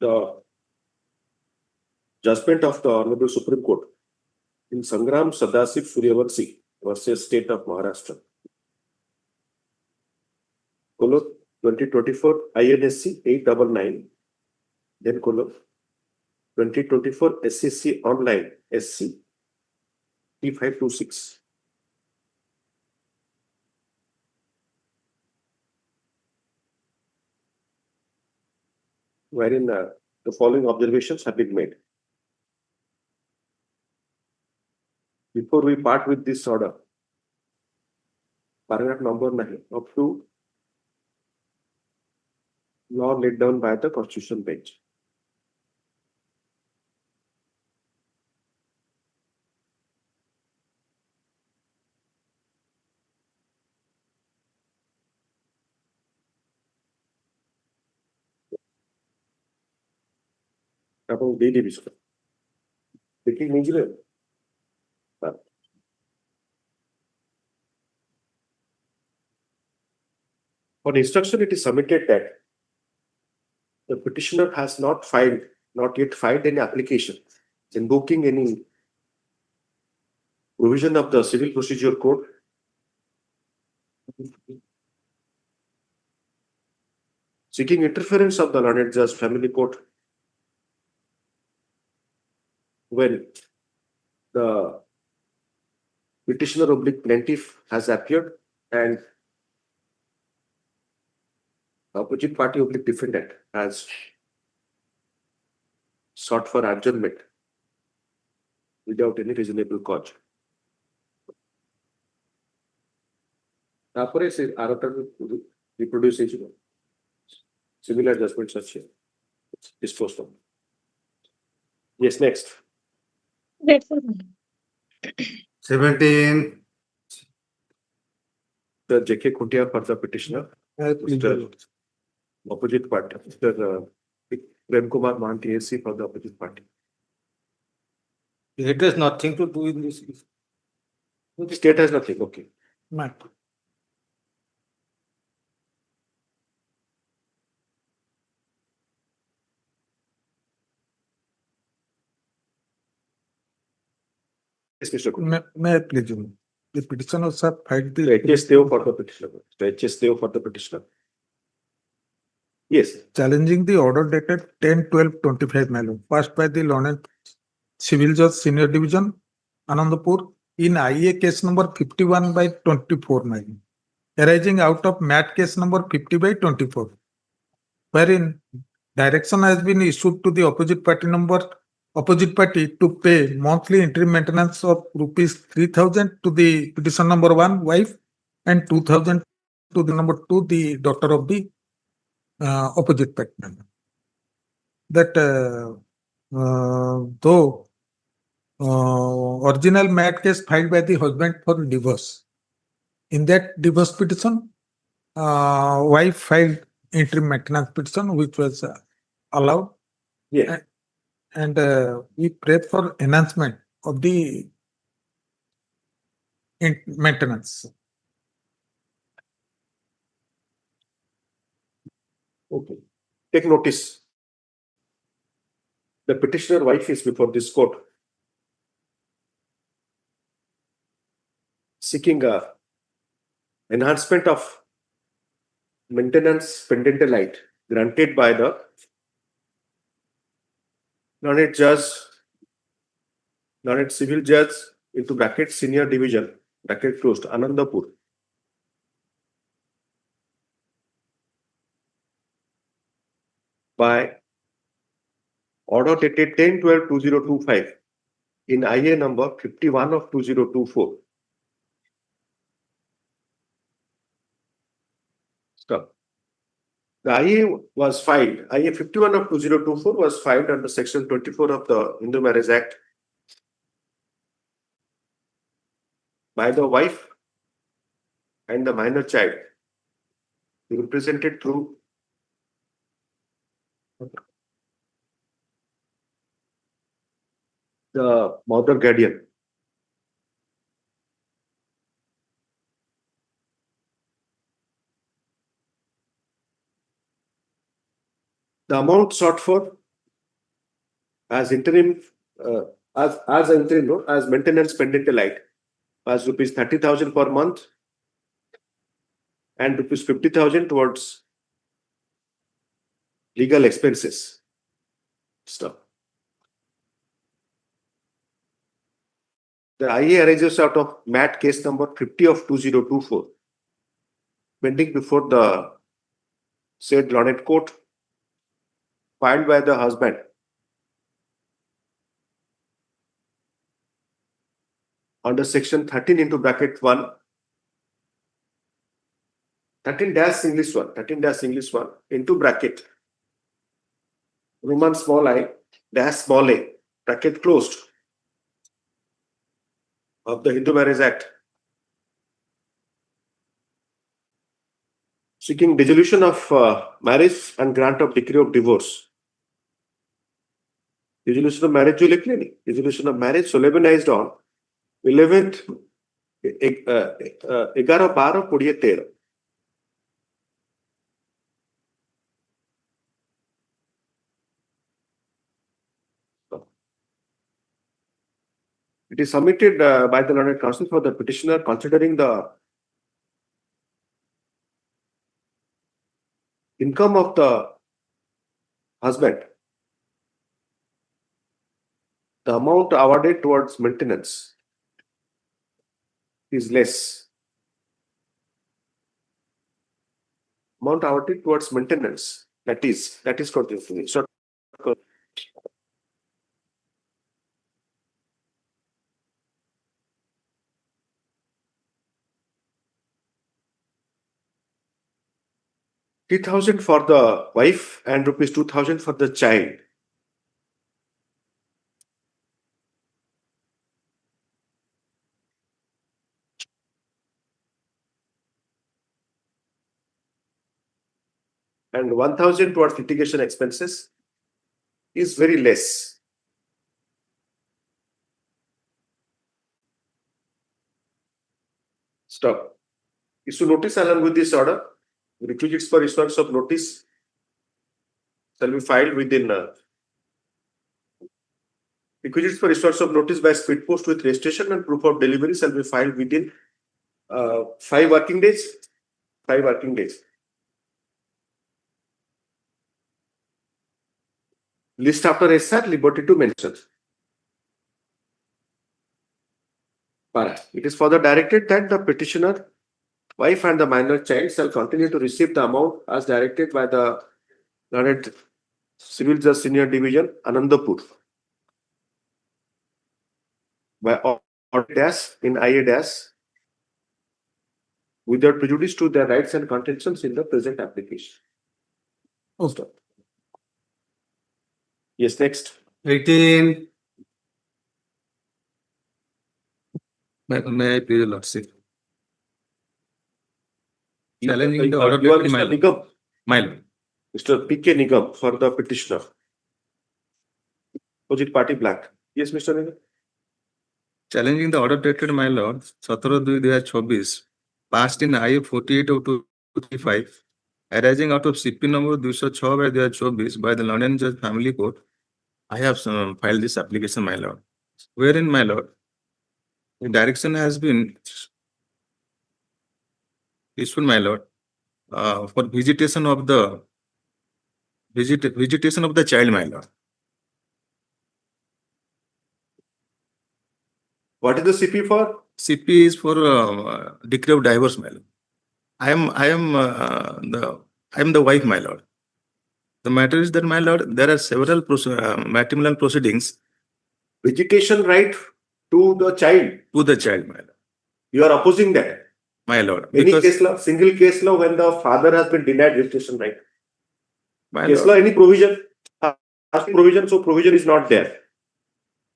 the judgment of the Honorable Supreme Court in Sangram Sadasiv Suryavanshi versus State of Maharashtra. 2024 INSC 899, then 2024 SCC online SC 3526. Wherein the following observations have been made. Before we part with this order, paragraph number 9 up to law laid down by the Constitution Bench. About daily business. Taking engineer. On instruction, it is submitted that the petitioner has not yet filed any application invoking any provision of the Civil Procedure Code seeking interference of the Learned Judge Family Court when the petitioner oblique plaintiff has appeared and opposite party oblique defendant has sought for adjournment without any reasonable cause. ତାପରେ ସେ ଆରଟା reproduce ହେଇଯିବ similar judgments ଅଛି disposed of. Yes, next. 17. The J.K. Kuntia for the petitioner. Mr. Opposite party. Mr. Prem Kumar Mohanty AC for the opposite party. It has nothing to do with this. State has nothing. Okay. Matt. Yes, Mr. May I please, the petitioners have filed the HS Deo for the petitioner. HS Deo for the petitioner. Yes. challenging the order dated 10/12/25 Malum, passed by the Learned Civil Judge Senior Division, Anandapur, in IA case number 51/24 Malum, arising out of MAT case number 50/24, wherein direction has been issued to the opposite party to pay monthly interim maintenance of ₹3,000 to the petition number 1 wife and 2,000 to the number 2 the daughter of the opposite party member. That though original MAT case filed by the husband for divorce, in that divorce petition, wife filed interim maintenance petition, which was allowed. Yeah. And we prayed for enhancement of the maintenance. Okay. Take notice. The petitioner wife is before this court seeking a enhancement of maintenance pendente lite granted by the Learned Civil Judge into bracket Senior Division bracket closed Anandapur. By order dated 10/12/2025 in IA number 51 of 2024. Stop. The IA was filed, IA 51 of 2024 was filed under section 24 of the Hindu Marriage Act by the wife and the minor child, represented through the mother guardian. The amount sought for as interim, as maintenance pendente lite was ₹30,000 per month and ₹50,000 towards legal expenses. Stop. The IA arises out of MAT case number 50 of 2024, pending before the said Learned Court, filed by the husband under section 13 into bracket 1, 13-1 into bracket Roman small I dash small a bracket closed of the Hindu Marriage Act, seeking dissolution of marriage and grant of decree of divorce. Dissolution of marriage dissolution of marriage solemnized on 11th 11/12/2013. It is submitted by the Learned Counsel for the petitioner, considering the income of the husband, the amount awarded towards maintenance is less. Amount awarded towards maintenance, that is called the 3,000 for the wife and rupees 2,000 for the child. And 1,000 towards litigation expenses is very less. Stop. Issue notice along with this order. Requisites for issuance of notice shall be filed within requisites for issuance of notice by speed post with registration and proof of delivery shall be filed within 5 working days. 5 working days. List after SR, liberty to mention. It is further directed that the petitioner, wife and the minor child shall continue to receive the amount as directed by the learned Civil Judge Senior Division, Anandapur, by order dash in IA dash without prejudice to their rights and contentions in the present application. Oh, stop. Yes, next. 18. May I please, Lordship? Challenging the order You are dated Mr. Nigam. Mr. P.K. Nigam for the petitioner. Opposite party blank. Yes, Mr. Nigam. Challenging the order dated, my lord, 17/2/2024, passed in IA 48/235, arising out of CP number 206/2024 by the London Judge Family Court. I have filed this application, my lord. Wherein, my lord, the direction has been issued, my lord, for visitation of the child, my lord. What is the CP for? CP is for decree of divorce, my lord. I am the wife, my lord. The matter is that, my lord, there are several matrimonial proceedings. Visitation right to the child. To the child, my lord. You are opposing that. My lord. Any case law, single case law when the father has been denied visitation right. My Case lord. law, any provision, so provision is not there.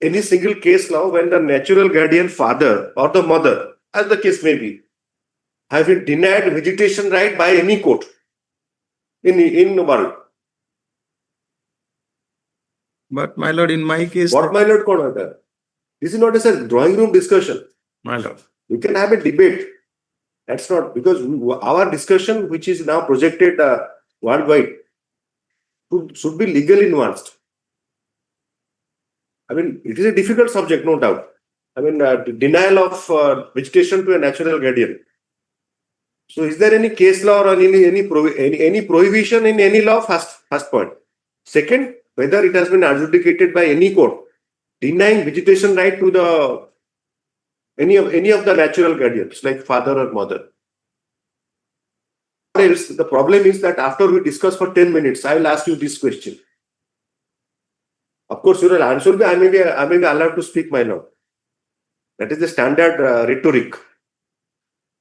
Any single case law when the natural guardian father or the mother, as the case may be, have been denied visitation right by any court in the world. But, my lord, in my case... What, my lord, this is not a drawing room discussion. My lord. You can have a debate. That's not, because our discussion, which is now projected worldwide, should be legally nuanced. I mean, it is a difficult subject, no doubt. I mean, denial of visitation to a natural guardian. So, is there any case law or any prohibition in any law? First point. Second, whether it has been adjudicated by any court denying visitation right to the any of the natural guardians like father or mother. The problem is that after we discuss for 10 minutes, I will ask you this question. Of course, you will answer me. I may be allowed to speak, my lord. That is the standard rhetoric.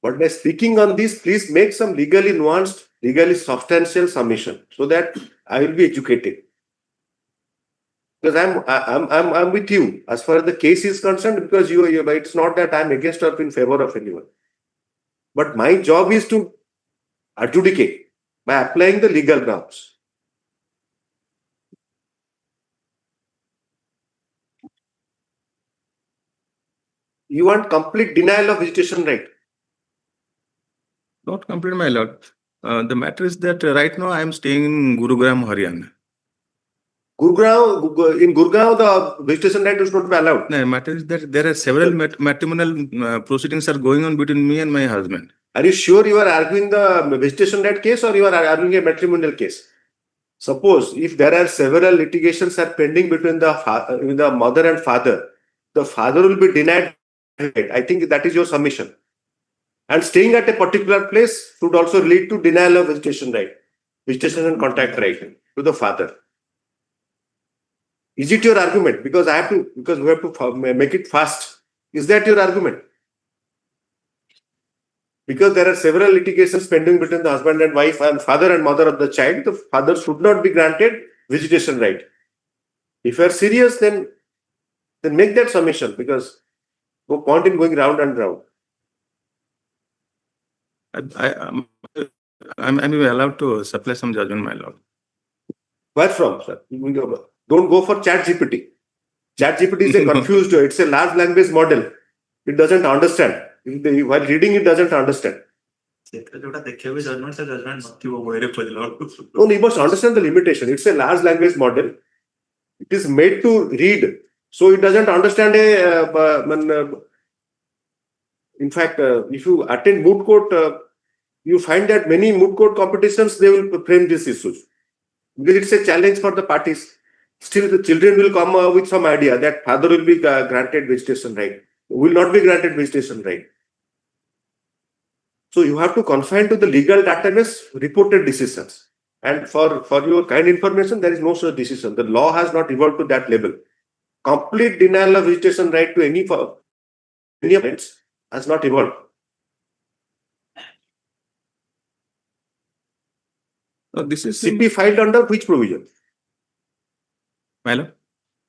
But by speaking on this, please make some legally nuanced, legally substantial submission so that I will be educated. Because I'm with you as far as the case is concerned. Because it's not that I'm against or in favor of anyone. But my job is to adjudicate by applying the legal grounds. You want complete denial of visitation right? Not complete, my lord. The matter is that right now I am staying in Gurugram, Haryana. In Gurgaon, the visitation right is not allowed. No, the matter is that there are several matrimonial proceedings are going on between me and my husband. Are you sure you are arguing the visitation right case or you are arguing a matrimonial case? Suppose if there are several litigations are pending between the mother and father, the father will be denied. I think that is your submission. And staying at a particular place should also lead to denial of visitation right, visitation and contact right to the father. Is it your argument? Because we have to make it fast. Is that your argument? because there are several litigations pending between the husband and wife and father and mother of the child, the father should not be granted visitation right. If you are serious, then make that submission, because no point in going round and round. I'm allowed to supply some judgment, my lord. Where from, sir? Don't go for Chat GPT. Chat GPT is a confused, it's a large language model. It doesn't understand. While reading, it doesn't understand. No, you must understand the limitation. It's a large language model. It is made to read. So it doesn't understand in fact, if you attend moot court, you find that many moot court competitions, they will frame these issues. Because it's a challenge for the parties. Still, the children will come with some idea that father will be granted visitation right, will not be granted visitation right. So you have to confine to the legal database reported decisions. And for your kind information, there is no such decision. The law has not evolved to that level. Complete denial of visitation right to any offense has not evolved. This is CP filed under which provision? Milo?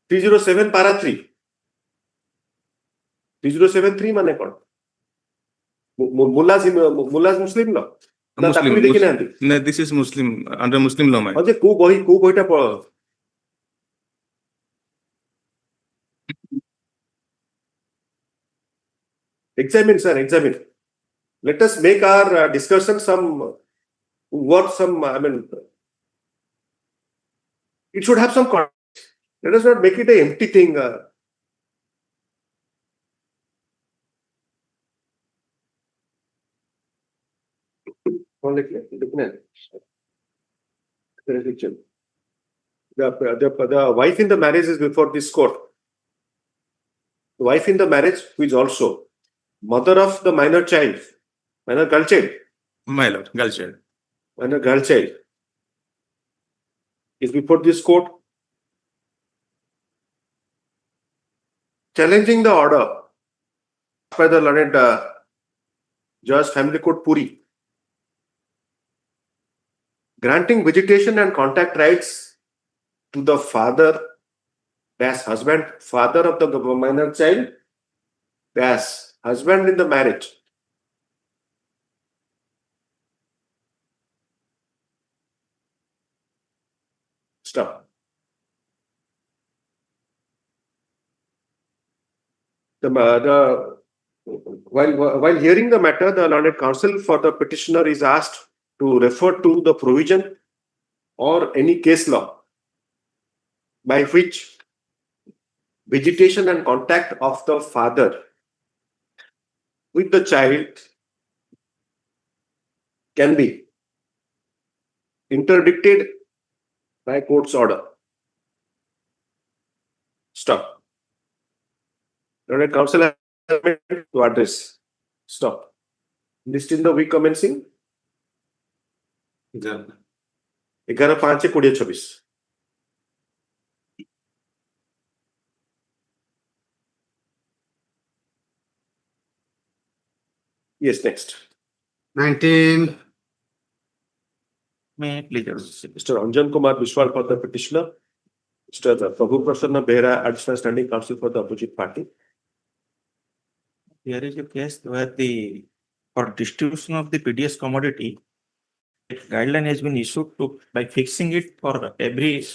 307 para 3. 3073 mane kon? Mullah's Muslim law? No, this is Muslim, under Muslim law. Examine, sir, examine. Let us make our discussion it should have some context. Let us not make it an empty thing. The wife in the marriage is before this court. The wife in the marriage, who is also mother of the minor child, minor girl child. My lord, girl child. Minor girl child is before this court, challenging the order by the learned Judge Family Court Puri, granting visitation and contact rights to the father as husband, father of the minor child, as husband in the marriage. Stop. While hearing the matter, the learned counsel for the petitioner is asked to refer to the provision or any case law by which visitation and contact of the father with the child can be interdicted by court's order. Stop. Learned counsel has to address. Stop. List in the week commencing 11/5/2026. Yes, next. 19. May I please? Mr. Anjan Kumar Biswal for the petitioner. Mr. Prabhu Prasanna Behra, additional standing counsel for the opposite party. Here is a case where for distribution of the PDS commodity, a guideline has been issued by fixing it for every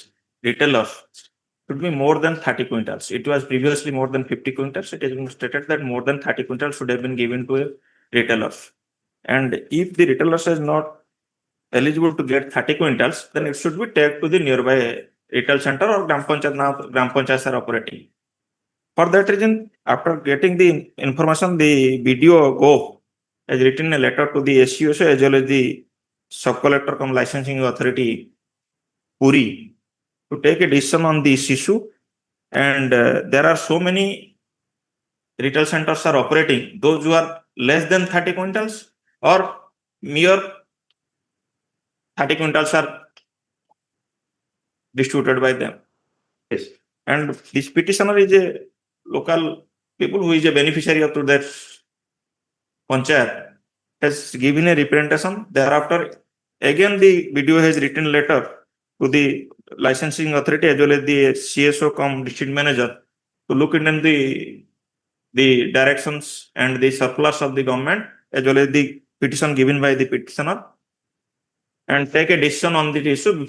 retailer should be more than 30 quintals. It was previously more than 50 quintals. It has been stated that more than 30 quintals should have been given to a retailer. And if the retailer is not eligible to get 30 quintals, then it should be taken to the nearby retail center or Gram Panchayat are operating. For that reason, after getting the information, the BDO Go has written a letter to the SCOC as well as the sub-collector cum licensing authority Puri to take a decision on this issue. And there are so many retail centers are operating, those who are less than 30 quintals or mere 30 quintals are distributed by them. Yes. And this petitioner is a local people who is a beneficiary of to that panchayat. has given a representation. Thereafter, again the BDO has written letter to the licensing authority as well as the CSO cum district manager to look into the directions and the surplus of the government as well as the petition given by the petitioner and take a decision on the issue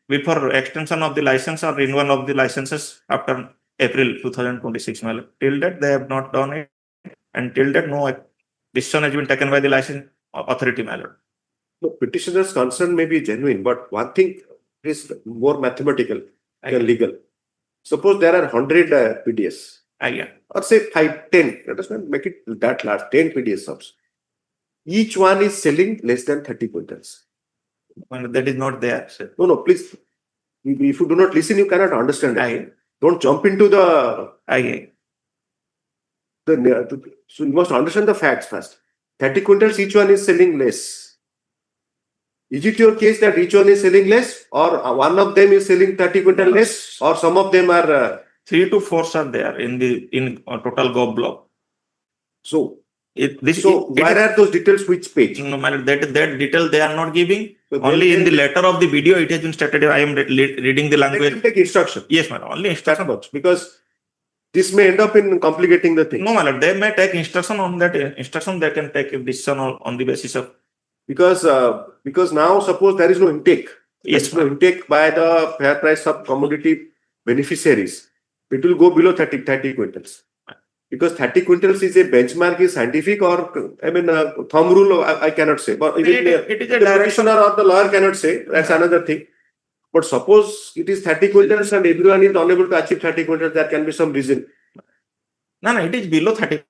before extension of the license or renewal of the licenses after April 2026. Till that they have not done it, and till that no decision has been taken by the license authority. The petitioner's concern may be genuine, but one thing is more mathematical than legal. Suppose there are 100 PDS, or say 5, 10. Let us not make it that large. 10 PDS subs. Each one is selling less than 30 quintals. That is not there. No, please. If you do not listen, you cannot understand it. Don't jump into the. So you must understand the facts first. 30 quintals, each one is selling less. Is it your case that each one is selling less, or one of them is selling 30 quintal less, or some of them are 3 to 4 are there in total Gov block. So where are those details? Which page? No matter that detail they are not giving. Only in the letter of the video it has been stated. I am reading the language. Take instruction. Yes, madam. Only instruction. Because this may end up in complicating the thing. No, madam. They may take instruction on that instruction. They can take a decision on the basis of. Because now suppose there is no intake. Yes, no intake by the fair price of commodity beneficiaries. It will go below 30 quintals. Because 30 quintals is a benchmark, is scientific, or thumb rule, I cannot say. But even it is a the practitioner or the lawyer cannot say. That's another thing. But suppose it is 30 quintals and everyone is unable to achieve 30 quintals, there can be some reason. No, it is below 30.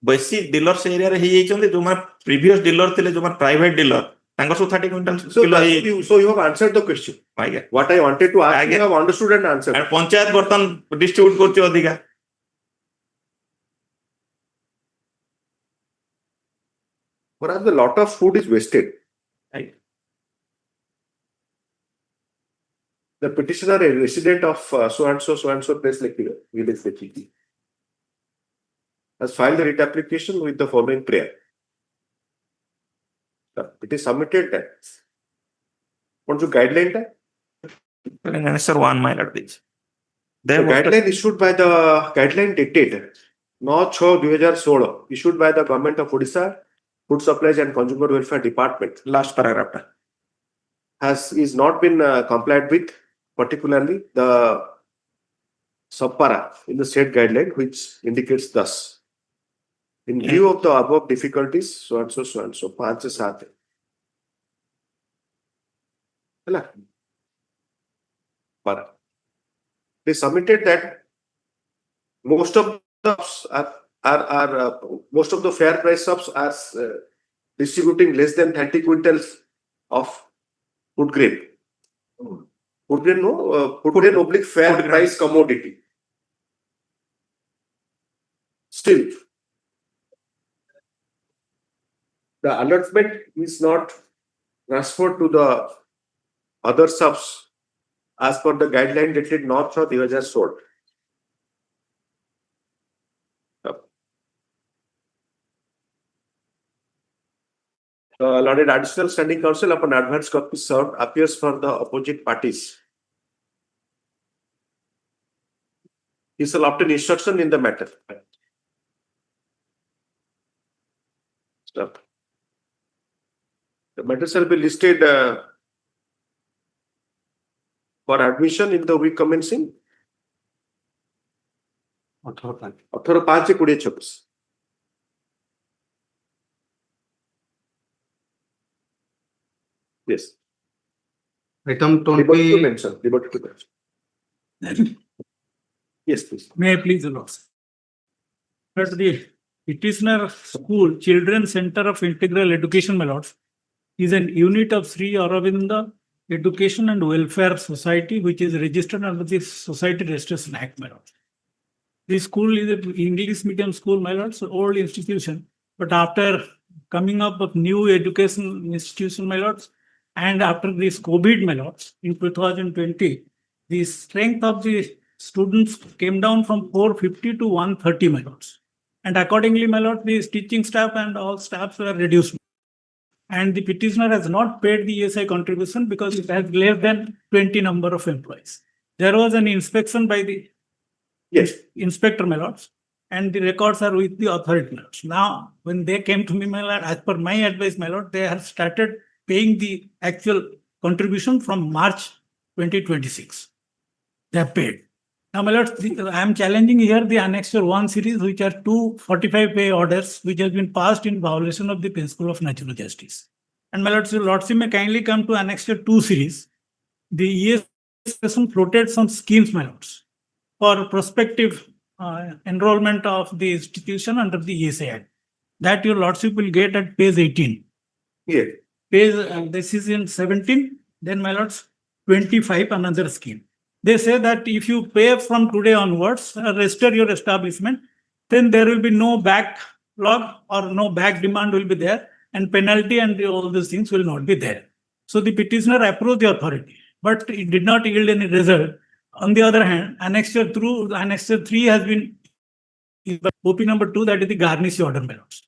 Basic dealer से area रे ही यही चलते जो हमारे previous dealer थे जो हमारे private dealer तांगर so 30 quintals So you have answered the question. What I wanted to ask, you have understood and answered. And panchayat बर्तन distribute करते अधिका. Perhaps a lot of food is wasted. The petitioner, a resident of so and so place like village, has filed the writ application with the following prayer. It is submitted then. What's the guideline? Answer one mile at this. The guideline issued by the guideline dated 9/6/2016 issued by the government of Odisha Food Supplies and Consumer Welfare Department. Last paragraph is not been complied with, particularly the subpara in the state guideline, which indicates thus. In view of the above difficulties, so and so, 5 se 7. They submitted that most of the most of the fair price subs are distributing less than 30 quintals of food grain. Food grain, no, food grain oblique fair price commodity. Still, the allotment is not transferred to the other subs as per the guideline dated 9/6/2016. Allotted additional standing counsel upon advance copy served appears for the opposite parties. He shall obtain instruction in the matter. Stop. The matter shall be listed for admission in the week commencing 18/5/2026. Yes. Item 20. Liberty to mention. Yes, please. May I please, Lord? But the petitioner school Children Center of Integral Education, my lords, is an unit of Sri Aurobindo Education and Welfare Society, which is registered under the Society Registration Act, my lords. This school is an English medium school, my lords, old institution. But after coming up with new education institution, my lords, and after this COVID, my lords, in 2020, the strength of the students came down from 450 to 130, my lords. And accordingly, my lord, the teaching staff and all staffs were reduced. And the petitioner has not paid the ESI contribution because it has less than 20 number of employees. There was an inspection by the inspector, my lords, and the records are with the authority, my lords. Now, when they came to me, my lord, as per my advice, my lord, they have started paying the actual contribution from March 2026. They have paid. Now, my lords, I am challenging here the Annexure 1 series, which are 245 pay orders, which has been passed in violation of the principle of natural justice. And my lords, your lordship may kindly come to Annexure 2 series. The ES session floated some schemes, my lords, for prospective enrollment of the institution under the ESA Act. That your lordship will get at page 18. Yeah. Page, this is in 17, then my lords, 25, another scheme. They say that if you pay from today onwards, register your establishment, then there will be no backlog or no back demand will be there, and penalty and all these things will not be there. So the petitioner approached the authority, but it did not yield any result. On the other hand, Annexure 3 has been OP number 2, that is the garnish order, my lords.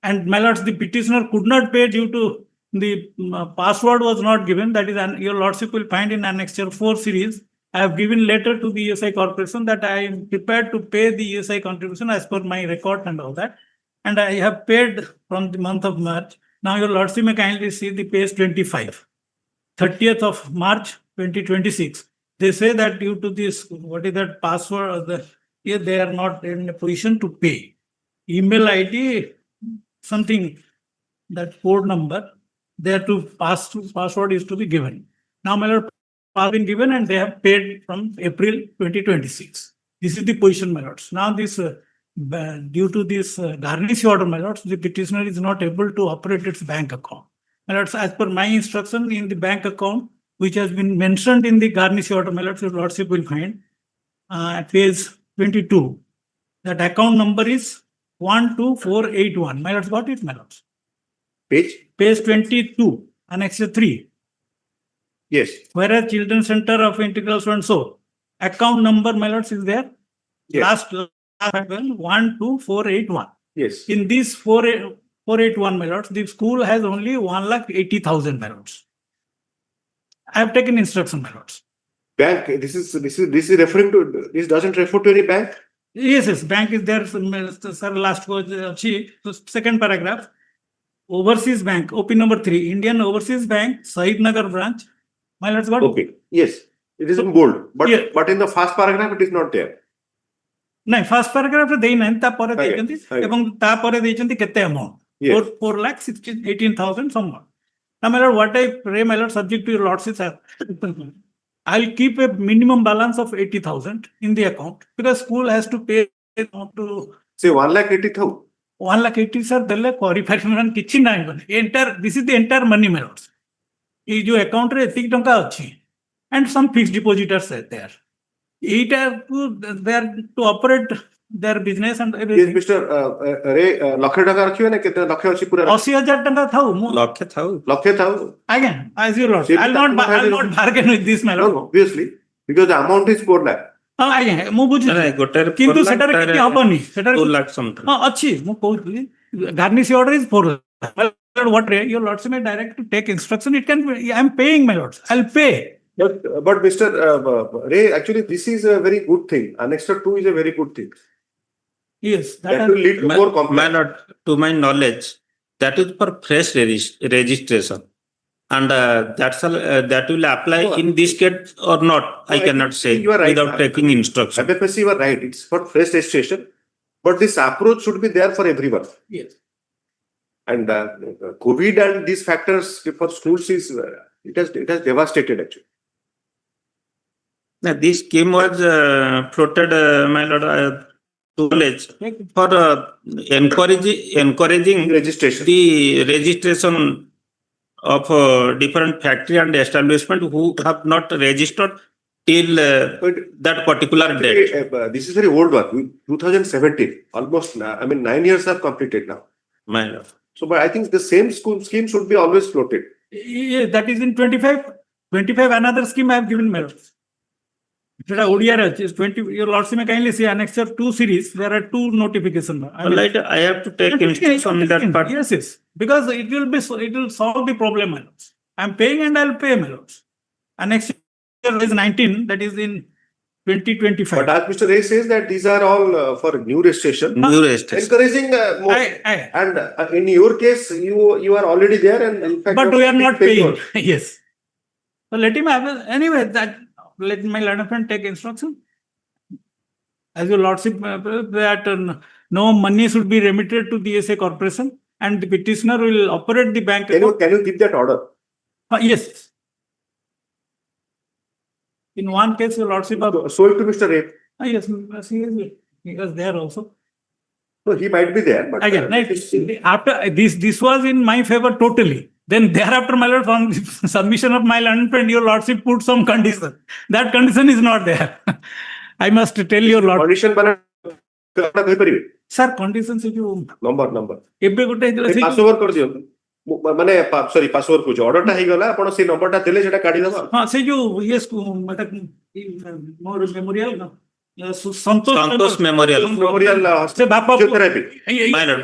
And my lords, the petitioner could not pay due to the password was not given. That is, your lordship will find in Annexure 4 series. I have given letter to the ESI corporation that I am prepared to pay the ESI contribution as per my record and all that. And I have paid from the month of March. Now your lordship may kindly see the page 25, 30th of March 2026. They say that due to this, what is that password? They are not in a position to pay. Email ID, something, that code number, they are to password is to be given. Now, my lord, has been given and they have paid from April 2026. This is the position, my lords. Now, this due to this garnish order, my lords, the petitioner is not able to operate its bank account. My lords, as per my instruction in the bank account, which has been mentioned in the garnish order, my lords, your lordship will find at page 22. That account number is 12481. My lords, got it, my lords? Page 22, Annexure 3. Yes. Whereas Children's Center of Integral so and so, account number, my lords, is there. Yes. Last 12481. Yes. In this 481, my lords, the school has only 1,80,000, my lords. I have taken instruction, my lords. Bank. This is referring to. This doesn't refer to any bank. Yes, bank is there. Sir, last second paragraph. Overseas Bank, OP number 3, Indian Overseas Bank, Sahid Nagar branch. My lords, got Okay. Yes, it is in bold, but in the first paragraph it is not there. No, first paragraph ଦେଇନାହାନ୍ତି, ତାପରେ ଦେଇଛନ୍ତି ଏବଂ ତାପରେ ଦେଇଛନ୍ତି କେତେ amount? 4,18,000 somewhat. Now, my lord, what I pray, my lord, subject to your lordship, I'll keep a minimum balance of 80,000 in the account because school has to pay to say 1,80,000. 1,80,000 sir, देले qualification किछि नाही बने. Entire, this is the entire money, my lords. ये जो account रे एतिक टंका अछि and some fixed depositors are there. They are to operate their business and everything. Yes, Mr. Ray, लक्षे टका रखियो ने केते लक्षे अछि पूरा 80,000 टंका थाउ लक्षे थाउ again as your lord. I'll not bargain with this, my lord. No, obviously because the amount is 4 lakh. ଆଜ୍ଞା ମୁଁ ବୁଝୁଛି କିନ୍ତୁ ସେଟାରେ କିଛି ହବନି ସେଟାରେ 2 lakh something. ହଁ ଅଛି ମୁଁ କହୁଥିଲି garnish order is 4 lakh. My lord, what Ray, your lordship may direct to take instruction. It can be, I'm paying, my lords. I'll pay. But Mr. Ray, actually this is a very good thing. Annexure 2 is a very good thing. Yes, that will lead to more compliance. My lord, to my knowledge, that is for fresh registration. And that will apply in this case or not, I cannot say without taking instruction. FFSC, you are right. It's for fresh registration, but this approach should be there for everyone. Yes. And COVID and these factors for schools is it has devastated actually. Now, this scheme was floated, my lord, knowledge for encouraging registration. The registration of different factory and establishment who have not registered till that particular date. This is very old one, 2017. Almost, 9 years have completed now. My lord. So, but I think the same scheme should be always floated. Yes, that is in 25. 25, another scheme I have given, my lord. Should I ODR 20? Your Lordship may kindly see Annexure 2 series. There are 2 notifications. Lite, I have to take instruction on that part. Yes, yes. Because it will solve the problem, my lords. I'm paying and I'll pay, my lords. Annexure is 19, that is in 2025. But as Mr. Ray says that these are all for new registration. New registration. Encouraging more. And in your case, you are already there, and in fact, But we are not paying. more. Yes. So let him have anyway. That let my learned friend take instruction. As your lordship, that no money should be remitted to the SA corporation, and the petitioner will operate the bank. Can you give that order? Yes. In one case, your lordship. Show it to Mr. Ray. Yes, he was there also. So he might be there, but Again, after this was in my favor totally. Then thereafter, my lord, on submission of my learned friend, your lordship put some condition. That condition is not there. I must tell your lord. Condition Sir, conditions if you number. Every good day. Passover कर दियो. माने sorry passover कुछ order टा ही गला अपन से number टा देले जेटा काढी दबा. हाँ से जो yes मतलब more memorial ना. Santosh Memorial. से बापा Physiotherapy. Minor.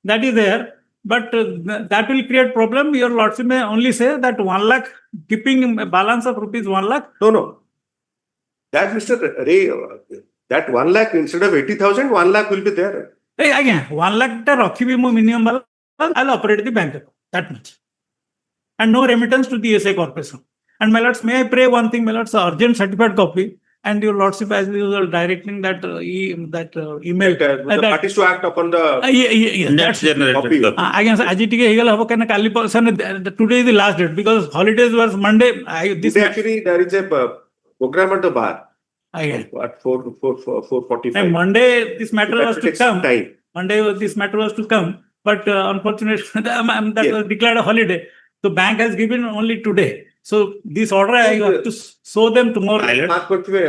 That is there. But that will create problem. Your lordship may only say that 1 lakh, keeping a balance of rupees 1 lakh. No. That Mr. Ray, that 1 lakh instead of 80,000, 1 lakh will be there. Hey, again, 1 lakh ta rakhi mo minimum balance. I'll operate the bank account. That much. And no remittance to the SA corporation. And my lords, may I pray one thing, my lords, urgent certified copy. And your lordship, as usual, directing that email. The parties to act upon the that's generated. Again, as it is, today is the last date because holidays was Monday. Actually, there is a program at the bar. Again. At 4:45. Monday, this matter was to come. Monday, this matter was to come. But unfortunately, that was declared a holiday. So bank has given only today. So this order I have to show them tomorrow. Mark करथिबे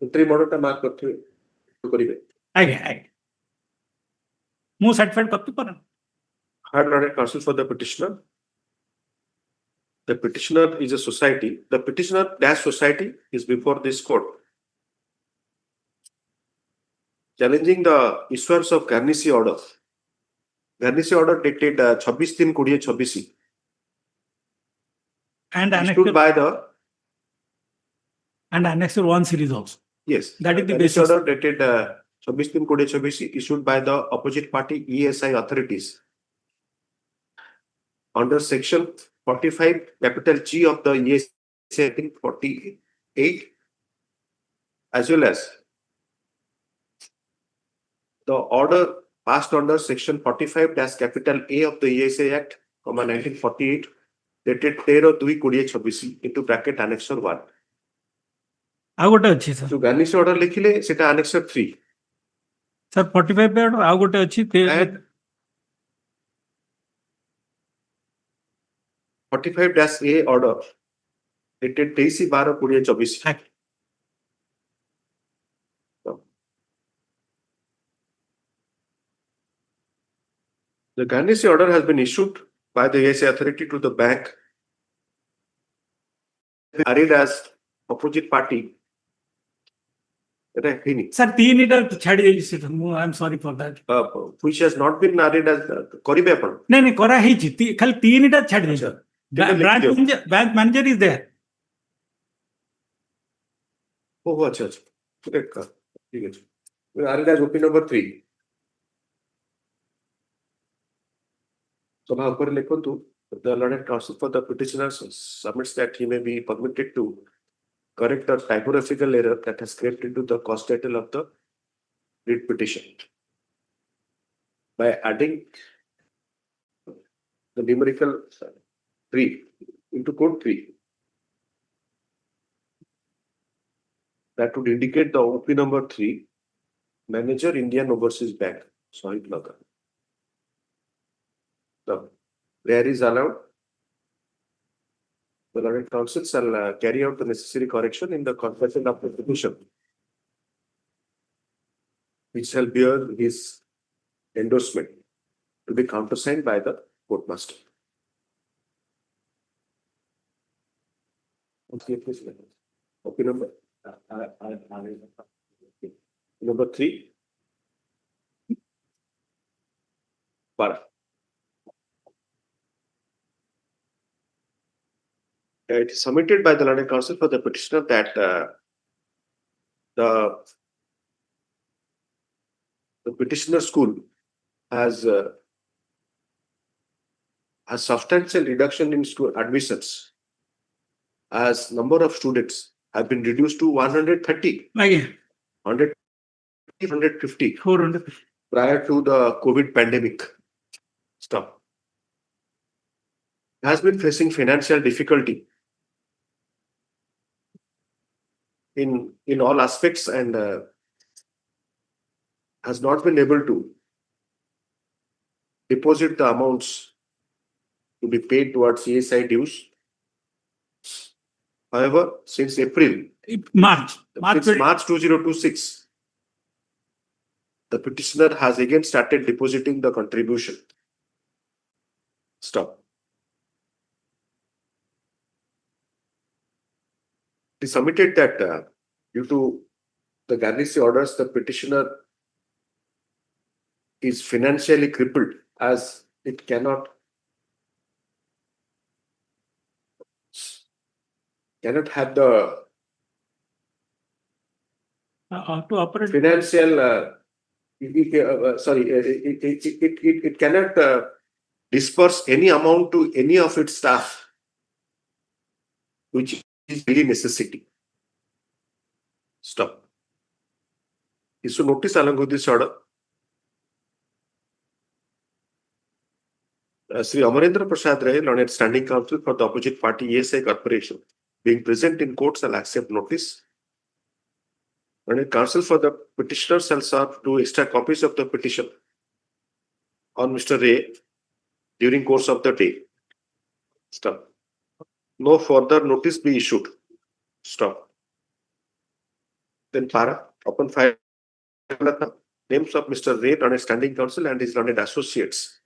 entry model टा mark करथिबे तो करिवे. आगे. Move certified copy पर. Hard Learned Counsel for the petitioner. The petitioner is a society. The petitioner dash society is before this court, challenging the issuance of garnishee order. Garnishee order dated 26/3/2026. And issued by the Annexure 1 series also. Yes. That is the garnishee basis. order dated 26/3/2026 issued by the opposite party ESI authorities under section 45 capital G of the ESI, I think 48, as well as the order passed under section 45 capital A of the ESI Act, 1948, dated 13/2/2026 into bracket annexure 1. ଆଉ ଗୋଟେ ଅଛି sir. जो garnish order लिखिले सेटा annexure 3. Sir 45 पे ଆଉ ଗୋଟେ ଅଛି 45-A order dated 23/12/2024. The garnishee order has been issued by the ESI authority to the bank, arrayed as opposite party. Sir, 3 ଟା ଛାଡି ଦେଇଛି ସେଟା. I'm sorry for that. Which has not been arrayed as କରିବେ ଆପଣ. नहीं करा ହେଇଛି ଖାଲି 3 ଟା ଛାଡି ଦେଇଛି. Bank manager is there. ओह अच्छा ठीक है. Arrayed as OP number 3. सभा ऊपर लिखो the learned counsel for the petitioner submits that he may be permitted to correct a typographical error that has crept into the cause title of the writ petition by adding the numerical 3 into code 3. That would indicate the OP number 3, manager Indian Overseas Bank, Sahoo Laga. So, where is allowed, the learned counsel shall carry out the necessary correction in the confession of the petition, which shall bear his endorsement to be countersigned by the courtmaster. Okay, please. Okay, number 3. Para. It is submitted by the learned counsel for the petitioner that the petitioner school has substantial reduction in admissions, as number of students have been reduced to 130, 150 prior to the COVID pandemic. Stop. Has been facing financial difficulty in all aspects and has not been able to deposit the amounts to be paid towards CSI dues. However, since March 2026, the petitioner has again started depositing the contribution. Stop. It is submitted that due to the garnishee orders, the petitioner is financially crippled, as it cannot have the to operate financial. It cannot disperse any amount to any of its staff, which is really necessity. Stop. Issue notice along with this order. Sri Amarendra Prasad Ray, learned standing counsel for the opposite party ESI Corporation, being present in court, shall accept notice. Learned counsel for the petitioner shall serve 2 extra copies of the petition on Mr. Ray during course of the day. Stop. No further notice be issued. Stop. Then para, open file. Names of Mr. Ray, learned standing counsel, and his learned associates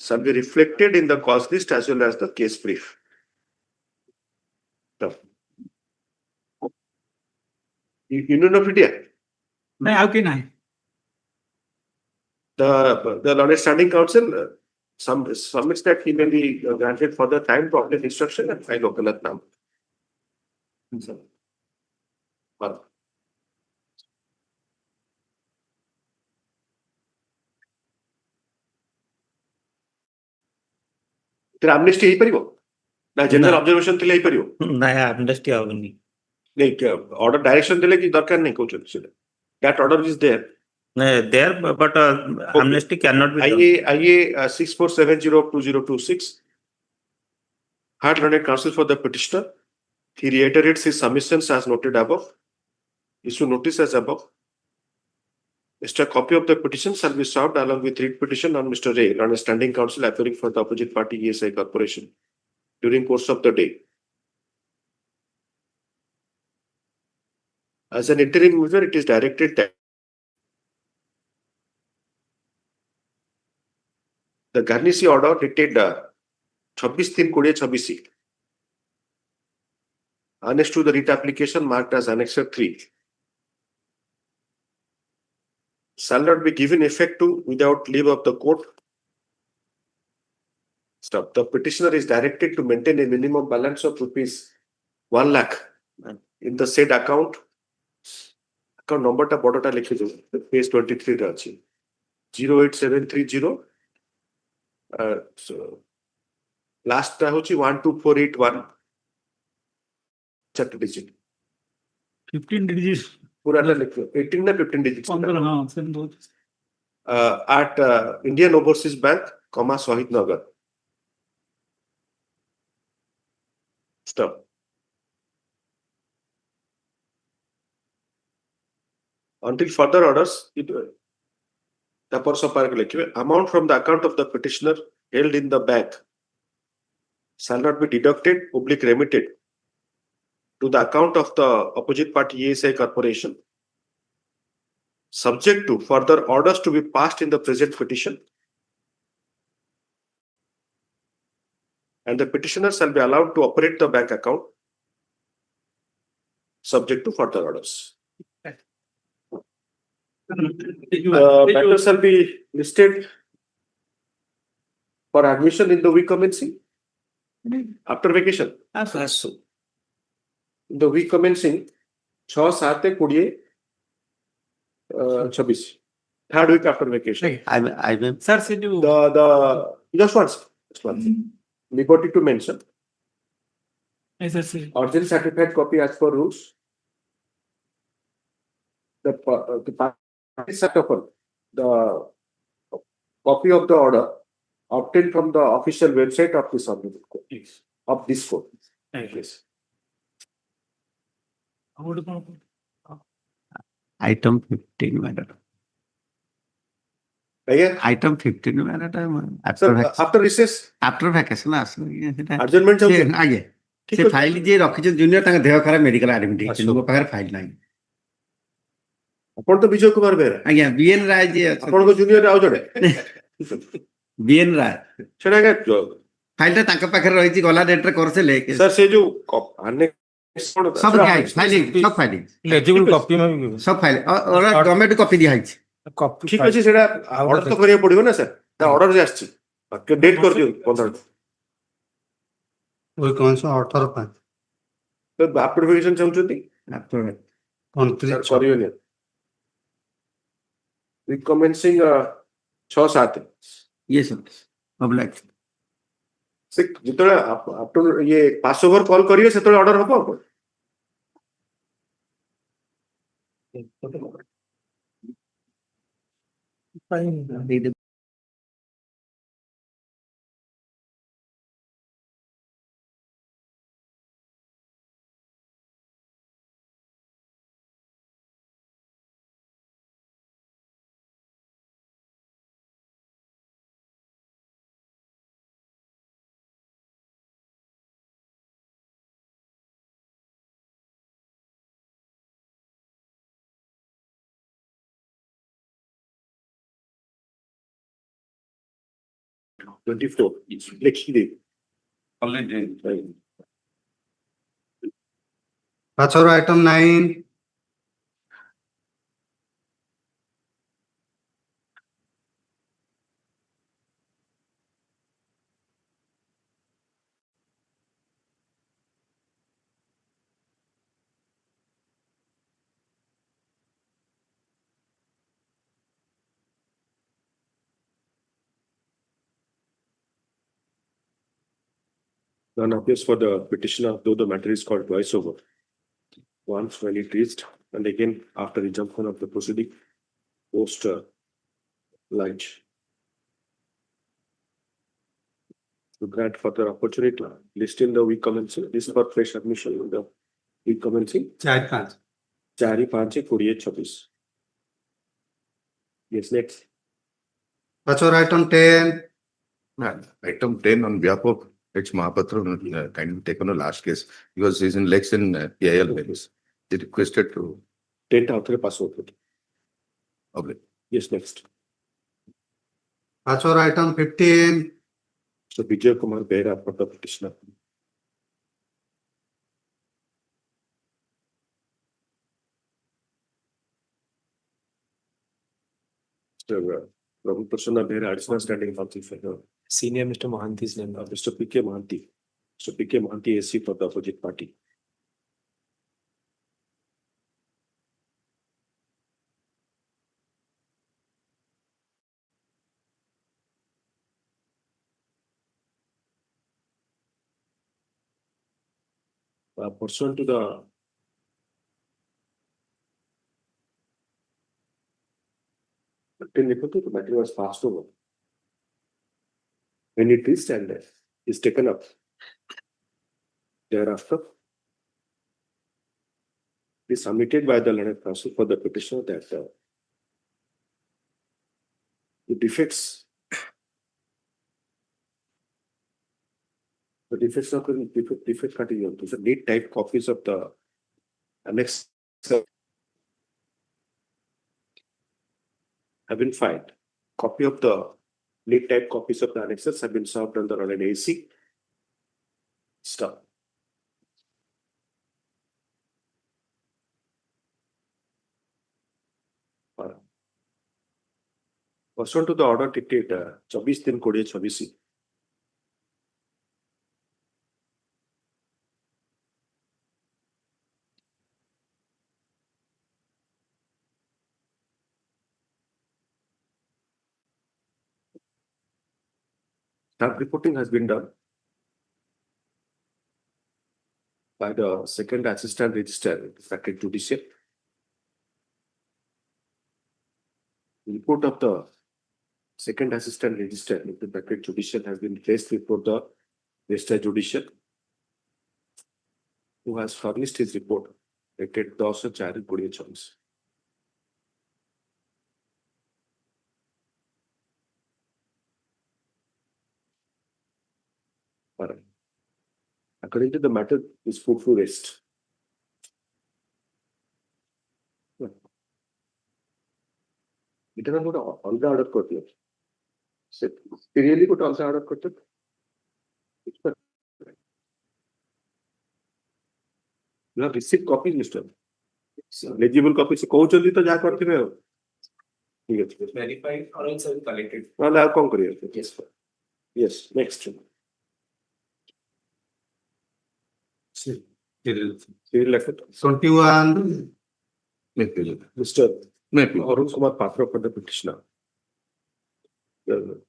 shall be reflected in the cause list as well as the case brief. Stop. Union of India. How can I? The learned standing counsel submits that he may be granted further time to obtain instruction and file Okalatnama. Amnesty ହେଇପାରିବ ନା general observation ଥିଲେ ହେଇପାରିବ ନା amnesty ହବନି order direction ଦେଲେ କି ଦରକାର ନାହିଁ କହୁଛନ୍ତି ସେଟା that order is there there but amnesty cannot be done. IA 64702026 had learned counsel for the petitioner. He reiterates his submissions as noted above. Issue notice as above. Extra copy of the petition shall be served along with writ petition on Mr. Ray, learned standing counsel appearing for the opposite party ESI Corporation during course of the day. As an interim measure, it is directed that the garnishee order dated 26/3/2026 annexed to the writ application marked as Annexure 3 shall not be given effect to without leave of the court. Stop. The petitioner is directed to maintain a minimum balance of rupees 1 lakh in the said account. Account number ta boda likhe do page 23 re achi 08730 so last ta hochi 12481 chat digit 15 digits पूरा लिखो 18 ना 15 digits at Indian Overseas Bank, Shahid Nagar. Stop. Until further orders, amount from the account of the petitioner held in the bank shall not be deducted, public remitted to the account of the opposite party ESI Corporation, subject to further orders to be passed in the present petition, and the petitioner shall be allowed to operate the bank account subject to further orders. The matter shall be listed for admission in the week commencing after vacation. The week commencing 6, 7, 20, 26. Third week after vacation. Sir, should you The just once. Liberty to mention. Original certified copy as per rules. The copy of the order obtained from the official website of this Hon'Ble court. Of this court. Yes. item 15 matter. Again? Item 15 matter Sir, after recess. after vacation Adjournment ଚାହୁଁଛନ୍ତି? ଆଜ୍ଞା ସେ file ଯିଏ ରଖିଛନ୍ତି junior ତାଙ୍କ ଦେହ ଖରାପ medical admit ହେଇଛନ୍ତି ମୋ ପାଖରେ ଫାଇଲ ନାହିଁ ଆପଣ ତ ବିଜୟ କୁମାର ବେହେରା ଆଜ୍ଞା ବିଏନ ରାୟ ଯିଏ ଆପଣଙ୍କ ଜୁନିୟର ଆଉ ଜଣେ ବିଏନ ରାୟ ସେଟା ଆଜ୍ଞା ଫାଇଲଟା ତାଙ୍କ ପାଖରେ ରହିଛି ଗଲା ଡେଟରେ କରିଥିଲେ ସାର୍ ସେ ଯୋଉ ସବୁ ଦିଆହେଇଛି ଫାଇଲିଂ ସବୁ ଫାଇଲିଂ ସବୁ ଫାଇଲ ଗଭର୍ଣ୍ଣମେଣ୍ଟ କପି ଦିଆହେଇଛି ଠିକ ଅଛି ସେଟା ଅର୍ଡର ତ କରିବାକୁ ପଡିବ ନା ସାର୍ ଅର୍ଡର ଯେ ଆସିଛି ଡେଟ୍ କରିଦିଅନ୍ତୁ 15 18 ଆଫ୍ଟର ଭେକେସନ ଚାହୁଁଛନ୍ତି କରିବେନି ରିକମେନ୍ସିଂ 6, 7 yes public ସେ ଯେତେବେଳେ ଆଫ୍ଟର ଇଏ ପାସ୍ ଓଭର କଲ୍ କରିବେ ସେତେବେଳେ ଅର୍ଡର ହବ $24 next day. That's our item 9. None appears for the petitioner, though the matter is called twice over. Once when it reached, and again after resumption of the proceeding, post lunch. To grant further opportunity, list in the week commencing, this for fresh admission in the week commencing. 4/5/2026. Yes, next. That's our item 10. Item 10 on behalf of H. Mahapatra, kindly taken a last case because he's in Lex and PIL values. He requested to 10th author pass over. public. Yes, next. That's our item 15. So Vijay Kumar Behra for the petitioner. Mr. Prabhu Prasanna Behra, additional standing counsel for the Senior Mr. Mohanty's name. Mr. P.K. Mohanty. Mr. P.K. Mohanty, SC for the opposite party. Pursuant to the the matter was passed over. When it is and is taken up, thereafter, it is submitted by the learned counsel for the petitioner that the defects of the defect continue. These are neat type copies of the annex have been filed. Copy of the neat type copies of the annexes have been served under an AC. Stop. Pursuant to the order dated 24/3/2026. Staff reporting has been done by the second assistant registrar, bracket judicial. Report of the second assistant registrar, the bracket judicial, has been placed before the registrar judicial, who has furnished his report dated 10/4/2024. Alright. According to the matter, is put to rest. It is not all the order करते serially put also order करते you have received copies, Mr. Legible copies कहउचंदी तो जा करते हो ठीक है verified or else collected. वाला कौन करिए yes yes next serial letter 21. Mr. Arun Kumar Patra for the petitioner. 21,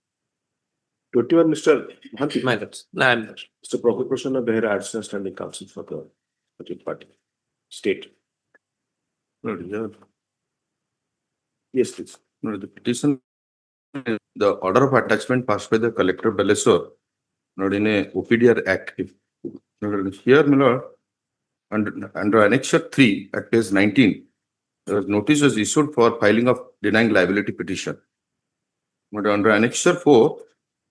Mr. Bhanti. My lords, I am there. Mr. Prosecution of Behra, Additional Standing Counsel for the party. State. Yes, please. No, the petition, the order of attachment passed by the collector of Balesur, not in a OPDR Act. Here, my lord, under Annexure 3 at page 19, notice was issued for filing of denying liability petition. But under Annexure 4,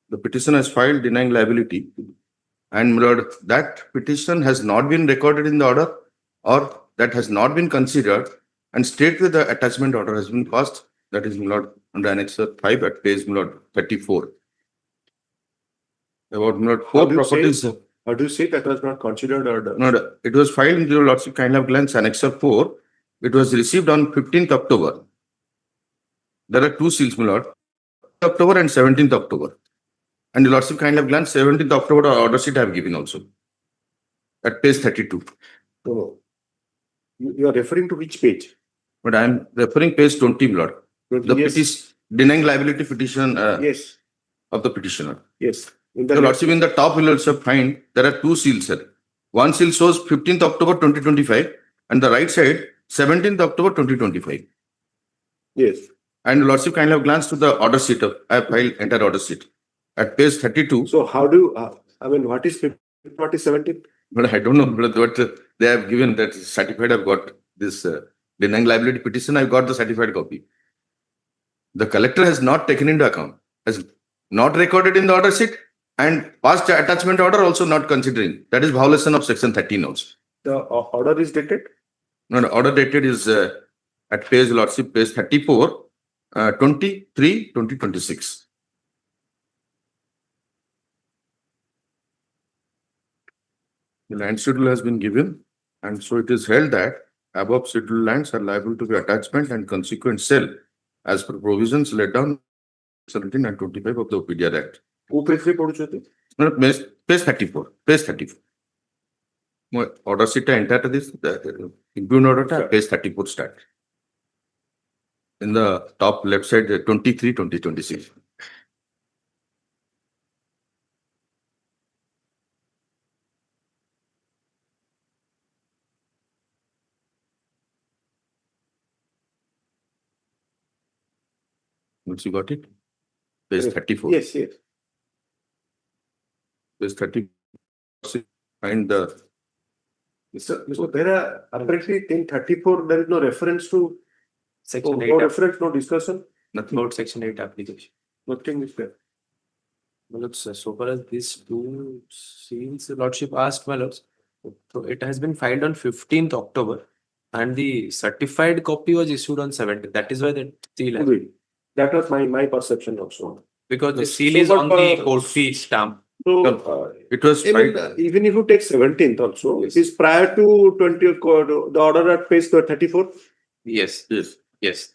the petition has filed denying liability, and my lord, that petition has not been recorded in the order, or that has not been considered, and straightway the attachment order has been passed. That is, my lord, under Annexure 5 at page, my lord, 34. About, my lord, four properties. How do you say that was not considered order? No, it was filed in your lordship kind of glance Annexure 4. It was received on 15th October. There are two seals, my lord, October and 17th October. And your lordship kind of glance 17th October order sheet I have given also at page 32. So, you are referring to which page? But I am referring page 20, my lord. The Yes. petition, denying liability petition Yes. of the petitioner. Yes. Your lordship, in the top will also find there are two seals, sir. One seal shows 15th October 2025 and the right side 17th October 2025. Yes. And lordship kind of glance to the order sheet of I have filed entire order sheet at page 32. So how do you, I mean, what is 17th? But I don't know what they have given that certified. I've got this denying liability petition. I've got the certified copy. The collector has not taken into account, has not recorded in the order sheet, and past attachment order also not considering. That is violation of section 13 also. The order is dated? No, the order dated is at page lordship, page 34, 23/2026. The land schedule has been given, and so it is held that above scheduled lands are liable to be attachment and consequent sale as per provisions laid down 17 and 25 of the OPDR Act. Who page No, page 34. Page 34. Order sheet enter this imbue order page 34 start. In the top left side, 23/2026. Once you got it? Page 34. Yes, yes. Page 30. Find the Mr. Behra, apparently in 34, there is no reference to Section 8. no reference, no discussion. Nothing about Section 8 application. Nothing is there. My lords, so far as these two seals, lordship asked, my lords. So it has been filed on 15th October and the certified copy was issued on 17th. That is why the seal has Agreed. That was my perception also. because the So seal is what, on the court fee stamp. So, it was even, filed. even if you take 17th also, it is prior to 20, the order at page 34. Yes. Yes. Yes.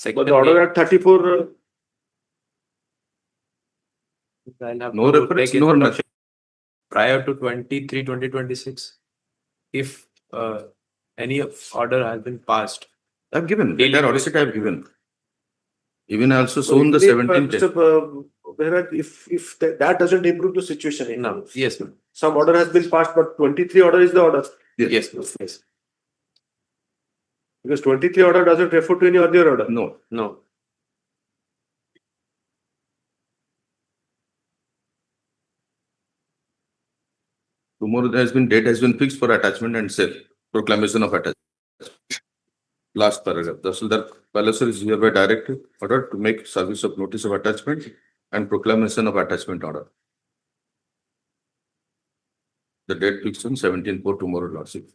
But the order at 34. I'll have No to reference, take no it nothing. prior to 2026. If any order has been passed. I've given, Dealing that order with- sheet I've given. Even I also So shown the even if, 17th. Mr. Behra, if that doesn't improve the situation. No, yes, ma'am. Some order has been passed, but 23 order is the order. Yes, ma'am. Yes. Because 23 order doesn't refer to any earlier order. No. No. Tomorrow date has been fixed for attachment and sale, proclamation of attachment. Last paragraph, Tahsildar Palazar is hereby directed order to make service of notice of attachment and proclamation of attachment order. The date fixed on 17 for tomorrow, Lordship.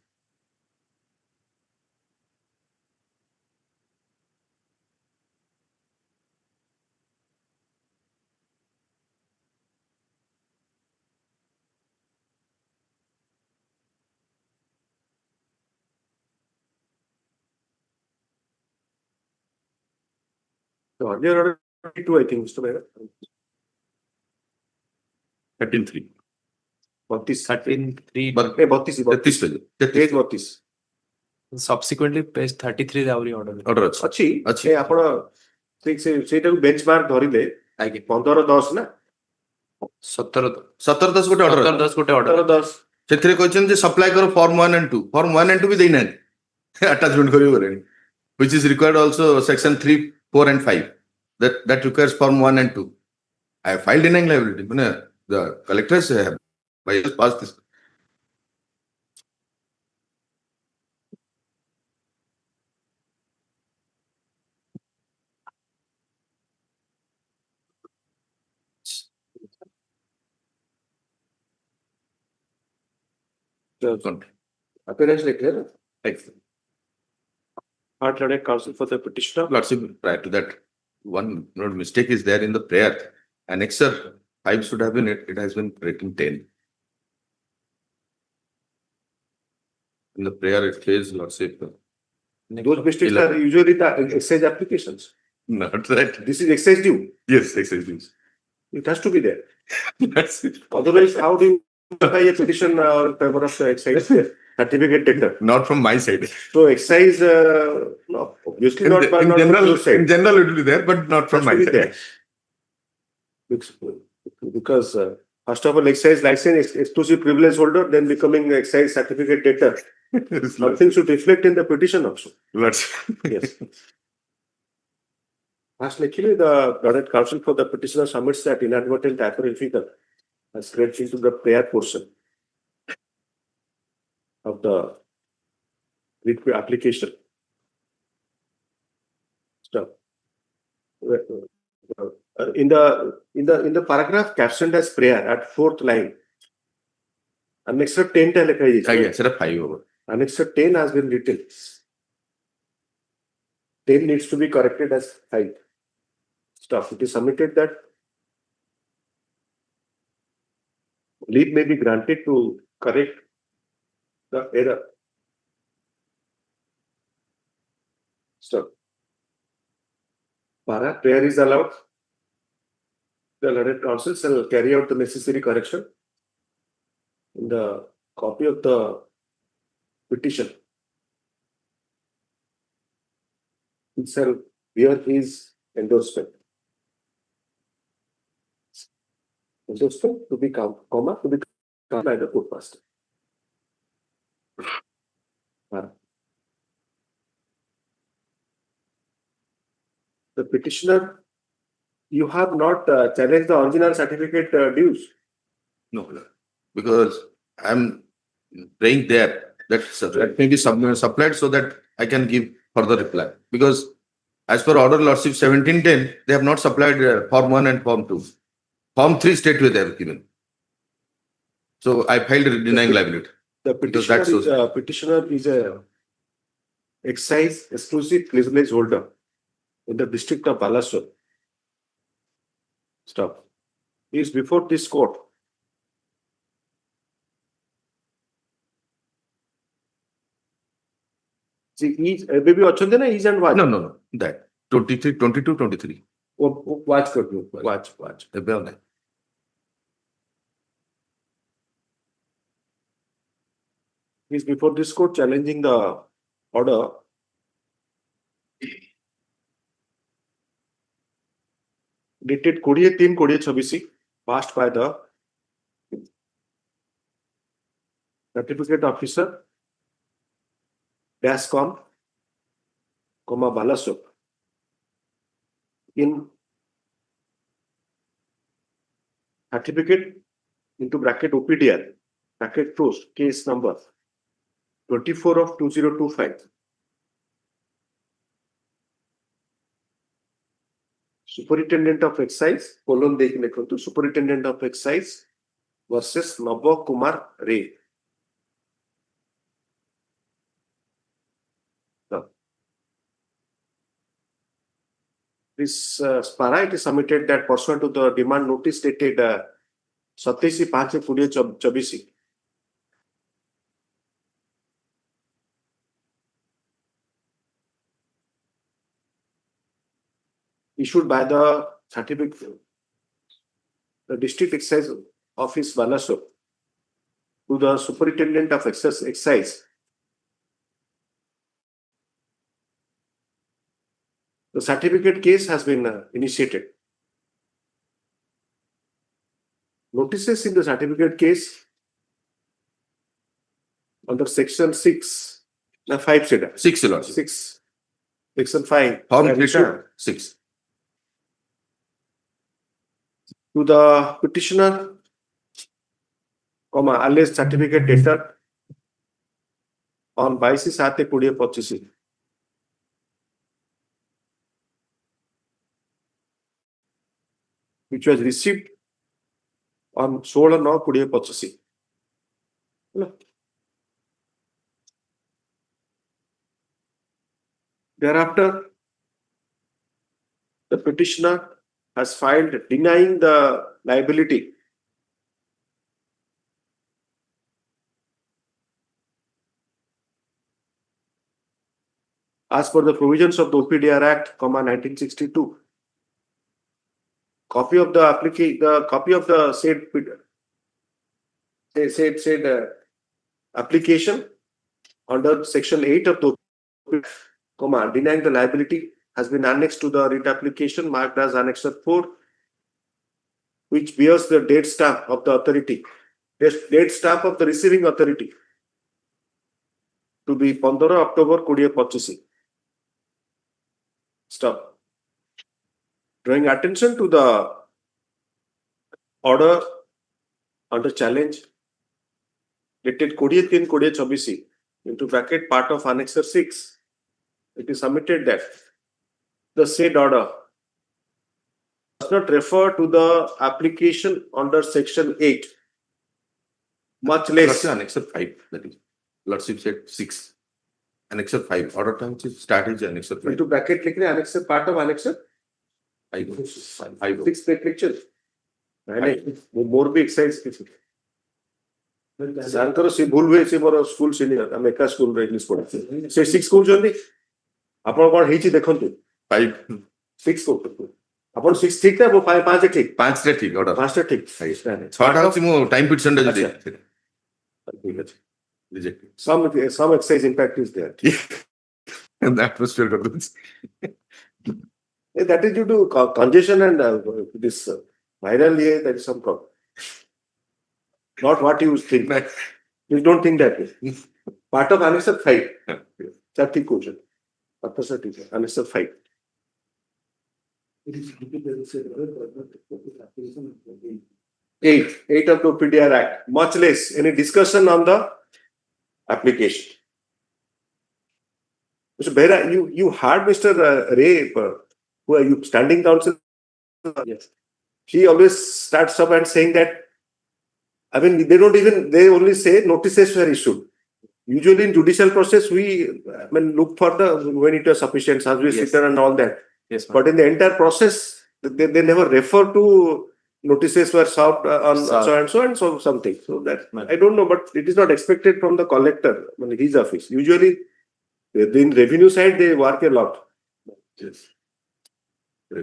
The earlier order 22, I think, Mr. Behra. 13-3. 13-3. But 32 page 32. Subsequently, page 33 ରେ ଆହୁରି order. Order ଅଛି. ଅଛି ଏ ଆପଣ ସେଇଟାକୁ benchmark ଧରିଲେ 15-10 ନା 17-10 ଗୋଟେ order ଅଛି। 17-10 ଗୋଟେ order। 10 ସେଥିରେ କହିଛନ୍ତି ଯେ ସପ୍ଲାଏ କର form 1 and 2. Form 1 and 2 ବି ଦେଇନାହାନ୍ତି attachment କରିବ ବୋଲେଣି, which is required also section 3, 4 and 5. That requires form 1 and 2. I have filed denying liability. The collectors have passed this. appearance declare. Excellent. Part learned counsel for the petitioner. Lordship, prior to that, one mistake is there in the prayer. Annexer 5 should have been it has been written 10. In the prayer it says, Lordship. Those mistakes are usually the excise applications. Not that. This is excise due. Yes, excise dues. It has to be there. That's it. Otherwise, how do you apply a petition in favor of the excise certificate debtor? Not from my side. So excise, no, obviously not. In not general, from your side. in general, it will be there, but not from Has my to be side. there. Because first of all, excise license exclusive privilege holder, then becoming excise certificate debtor. Something should reflect in the petition also. Yes. Actually, the Learned Counsel for the petitioner submits that inadvertent apocryphal as read into the prayer portion of the writ application. Stuff. In the paragraph captioned as prayer at 4th line, Annexure 10 Annexure 10 has been written. 10 needs to be corrected as 5. Stuff. It is submitted that leave may be granted to correct the error. Stuff. Prayer is allowed. The Learned Counsel shall carry out the necessary correction in the copy of the petition. It shall bear his endorsement. Endorsement to be comma to be by the court master. The petitioner, you have not challenged the original certificate dues. No, because I'm praying there that may be supplied so that I can give further reply. Because as per order Lordship 1710, they have not supplied form 1 and form 2. Form 3 state where they have given. So I filed denying liability. The petitioner is a excise exclusive privilege holder in the district of Balasore. Stop. He is before this court. See, maybe Achande na is and what? No, that. 23, 22, 23. Watch karo, watch. ଏବେ ଆଉ ନାହିଁ। He's before this court challenging the order. Dated 23-2026, passed by the certificate officer, Dascom, Balasuk, in certificate into bracket OPDR, bracket closed, case number 24 of 2025. Superintendent of Excise, colon dekhi lekhantu, Superintendent of Excise versus Nava Kumar Ray. This spara, it is submitted that pursuant to the demand notice dated 27/5/2024. Issued by the certificate, the District Excise Office Balasur to the Superintendent of Excise. The certificate case has been initiated. Notices in the certificate case under section 6, 5 6 Lord. 6, section 5. Form are issued 6. To the petitioner, alleged certificate dated on 22/7/2025, which was received on 16/9/2025. Thereafter, the petitioner has filed denying the liability as per the provisions of the OPDR Act, 1962. Copy of the said application under section 8 of the OPDR, denying the liability has been annexed to the writ application marked as Annexure 4, which bears the date stamp of the authority, date stamp of the receiving authority, to be 15 October 2025. Stop. Drawing attention to the order under challenge dated 23/2024 into bracket part of Annexure 6, it is submitted that the said order does not refer to the application under section 8, much less Annexure 5. That is, Lordship said 6. Annexure 5. Order time is started Annexure 5. into bracket लिख रहे Annexure, part of Annexure 5. 6 lecture. नहीं, वो more भी exercise की थी. जानकर सी भूल हुए सी मोर स्कूल सीनियर हम एका स्कूल रे इंग्लिश पढ़ते से 6 स्कूल जंदी आपण कोन हेची देखंतु 5 6 को आपण 6 ठीक था वो 5 ठीक 5 रे ठीक ऑर्डर 5 ठीक 6 टा मु टाइम पिटिशन रे जे ठीक है rejected. Some exercise impact is there. And that was still good. That is due to congestion and this viral year, there is some problem. Not what you think. You don't think that way. Part of Annexure 5. That's the question. Annexure 5. 8 of the PDR Act. Much less any discussion on the application. Mr. Behra, you heard Mr. Ray, who are you standing counsel? Yes. He always starts up and saying that, I mean, they only say notices were issued. Usually in judicial process, we look for when it was sufficient, as we sit there and all that. Yes, but in the entire process, they never refer to notices were served on so and so something. So that I don't know, but it is not expected from the collector, his office. Usually, in revenue side, they work a lot. Yes. Under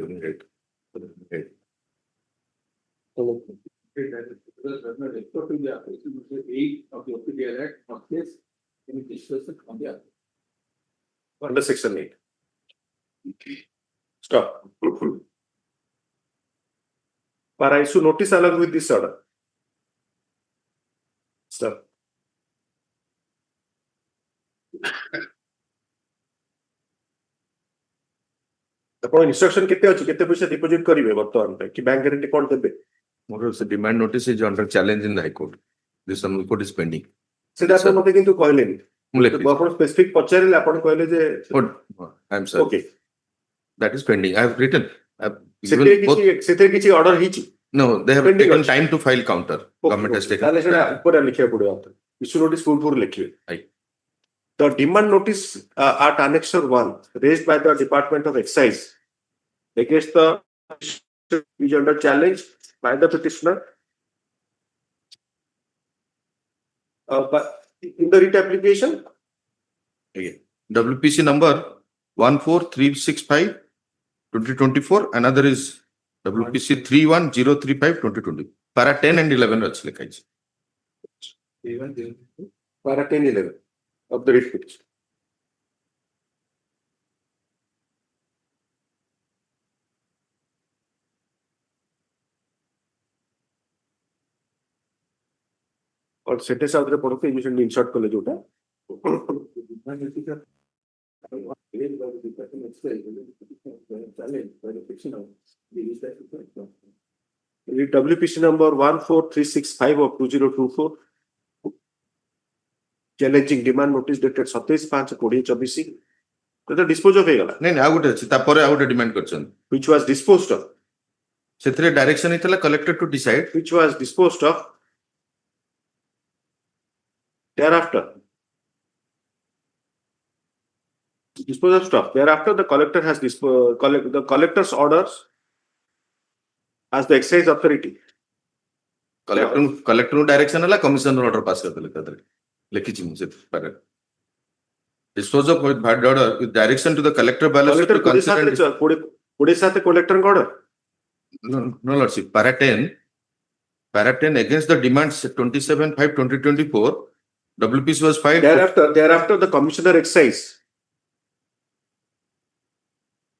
section 8. Stop. Para issue notice along with this order. Stop. ଆପଣ instruction କେତେ ଅଛି କେତେ ପଇସା deposit କରିବେ ବର୍ତ୍ତମାନ ପାଇଁ କି bank guarantee କଣ ଦେବେ? More of the demand notice is under challenge in the High Court. This one court is pending. ସେଟା ଆପଣ ମତେ କିନ୍ତୁ କହିଲେନି ମୁଁ ଲେଖିଛି। ଆପଣ specific ପଚାରିଲେ ଆପଣ କହିଲେ ଯେ I'm sorry. Okay. That is pending. I have written. I've ସେଥିରେ given both. ସେଥିରେ କିଛି order ହେଇଛି? No, they have Pending taken ଅଛି। time to file counter. Government has taken. ତାହେଲେ ସେଟା ଉପରେ ଲେଖିବାକୁ ପଡିବ ଆପଣ issue notice ପୂର୍ବରୁ ଲେଖିବେ। Aye. The demand notice at Annexure 1 raised by the Department of Excise against the is under challenge by the petitioner. But in the writ application, Again, WPC number 14365 2024. Another is WPC 31035 2020. Para 10 and 11 ଅଛି ଲେଖା ହେଇଛି। para 10-11 of the writ petition. और sentence out रे पढ़ते emission insert कले जोटा WPC number 14365 of 2024 challenging demand notice dated 27/5/2024 तो dispose of ହେଇଗଲା नहीं नहीं, ଆଉ ଗୋଟେ ଅଛି ତାପରେ ଆଉ ଗୋଟେ demand କରିଛନ୍ତି। which was disposed of ସେଥିରେ direction ହେଇଥିଲା collector to decide which was disposed of thereafter. Dispose of stuff. Thereafter, the collector has the collector's orders as the excise authority. collector direction ହେଲା commissioner order pass କରିଦେଲେ ତାପରେ ଲେଖିଛି ମୁଁ ସେଥିରେ dispose of with bad order with direction to the collector balance to consider कोड़े साथ collector order. no lordship para 10 against the demands 27/5/2024 WPC was filed. Thereafter, the commissioner excise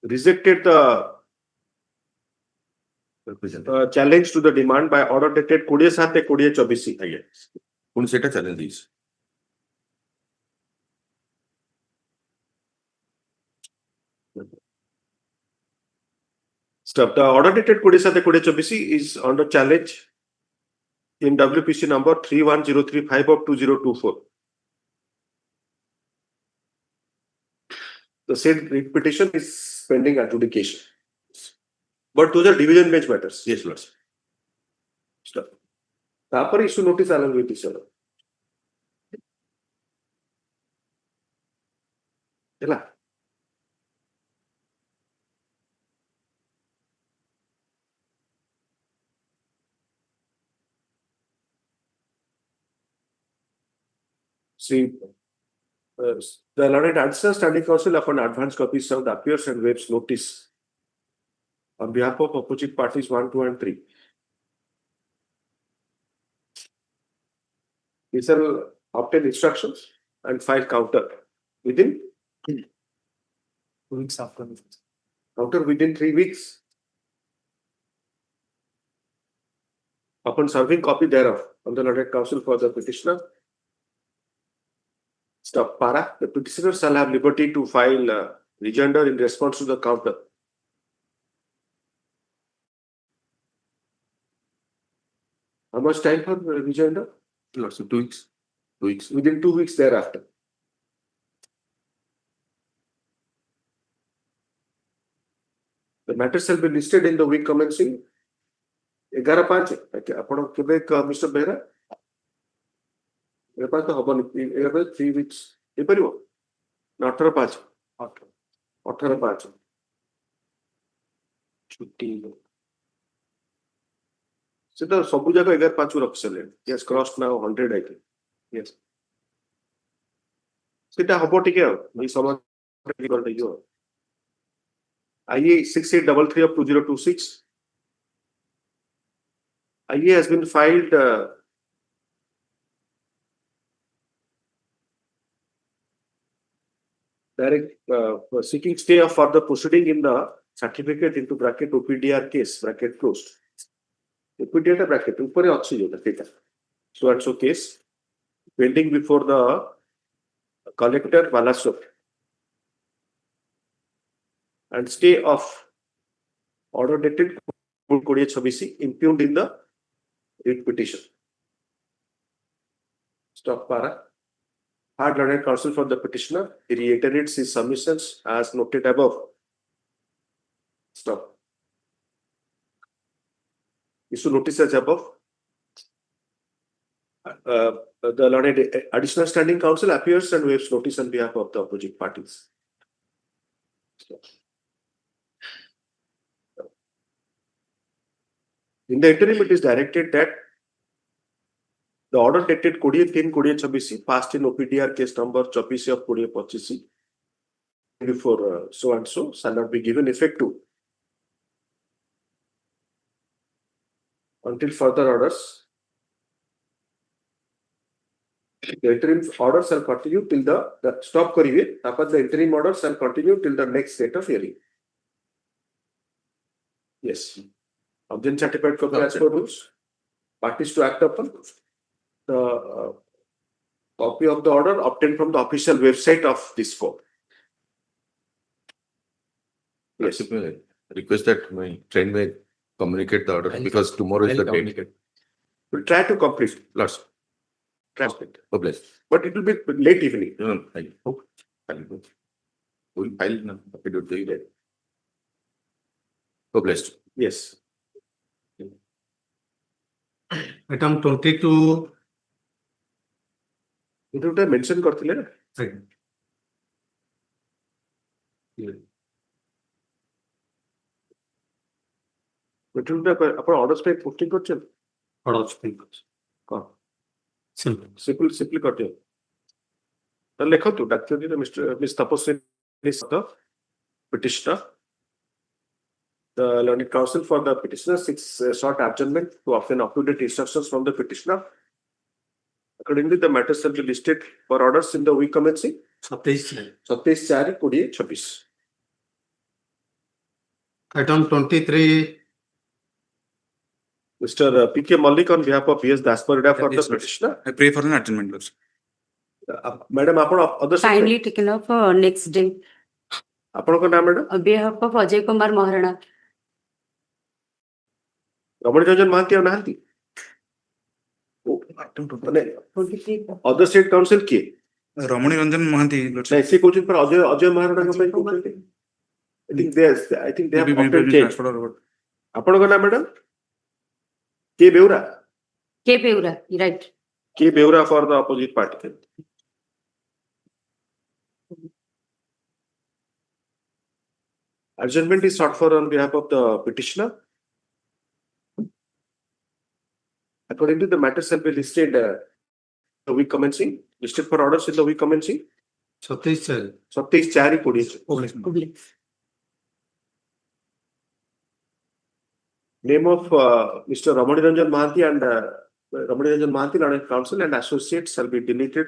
rejected the challenge to the demand by order dated 20/7/2024. पुन सेटा challenge is. Stuff. The order dated 20/7/2024 is under challenge in WPC number 31035 of 2024. The said petition is pending adjudication. But those are division bench matters. Yes, Lord. Stuff. Tapar issue notice along with this order. Ela. See, the learned Additional Standing Council upon advance copies of the appears and waives notice on behalf of opposite parties 1, 2, and 3. We shall obtain instructions and file counter within 2 weeks after. Counter within 3 weeks. Upon serving copy thereof on the learned counsel for the petitioner. Stop para. The petitioner shall have liberty to file rejoinder in response to the counter. How much time for rejoinder? Lots of 2 weeks. 2 weeks. Within 2 weeks thereafter. The matter shall be listed in the week commencing 11/5. ଆପଣ କେବେ Mr. Behra? 11/5 ତ ହବନି 3 weeks ହେଇପାରିବ ନା 18/5? 18/5 ଛୁଟି ସେଟା ସବୁ ଜାଗା 11/5 ରଖି ସାରିଲେଣି. Yes, crossed now 100 I think. Yes. ସେଟା ହବ ଟିକେ ଆଉ ଏଇ ସମୟ ହେଇଯିବ. IA 6833 of 2026. IA has been filed seeking stay of further proceeding in the certificate into bracket OPDR case bracket closed. OPDR bracket upare achi jota theta. So and so case pending before the collector Balasore and stay of order dated 2026 impugned in the writ petition. Stop para. Hard learned counsel for the petitioner. He reiterates his submissions as noted above. Stop. Issue notice as above. The learned additional standing counsel appears and waives notice on behalf of the opposite parties. Stop. In the interim, it is directed that the order dated 20-3-2026 passed in OPDR case number 24 of 2025 before so and so shall not be given effect to until further orders. The interim order shall continue till the stop kariye. After the interim order shall continue till the next date of hearing. Yes. Obtain certified copy as per rules. Parties to act upon. The copy of the order obtained from the official website of this court. Yes. Request that my friend may communicate the order because tomorrow is the date. We'll try to complete. Lots. Translate. Oh, bless. But it will be late evening. No, I hope. We'll file now. Oh, blessed. Yes. Item 22. It would have mentioned करथिले ना. It would have upon orders पे posting करचल. Orders पे कौन? Simple. Simply करते हो. तो लिखो तो डॉक्टर जी ने Miss Tapaswini the petitioner. The learned counsel for the petitioner seeks short adjournment to obtain up-to-date instructions from the petitioner. Accordingly, the matter shall be listed for orders in the week commencing 27/4/2026. Item 23. Mr. P.K. Malik on behalf of V.S. Dasparida for the petitioner. I pray for an adjournment. Madam, upon other Kindly taken up for next day. Upon name, madam? On behalf of Ajay Kumar Maharana. Ramani Ranjan Mahanti or Nahanti? Other state council ki? Ramani Ranjan Mahanti. Naisi coaching for Ajay Maharana ka I think they have obtained change. Upon name, madam? K. Beura. K. Beura, right. K. Beura for the opposite party. Adjournment is sought for on behalf of the petitioner. According to the matter shall be listed the week commencing, listed for orders in the week commencing. 27/4/20. Name of Mr. Ramani Ranjan Mahanti and Ramani Ranjan Mahanti, Learned Counsel and Associates shall be deleted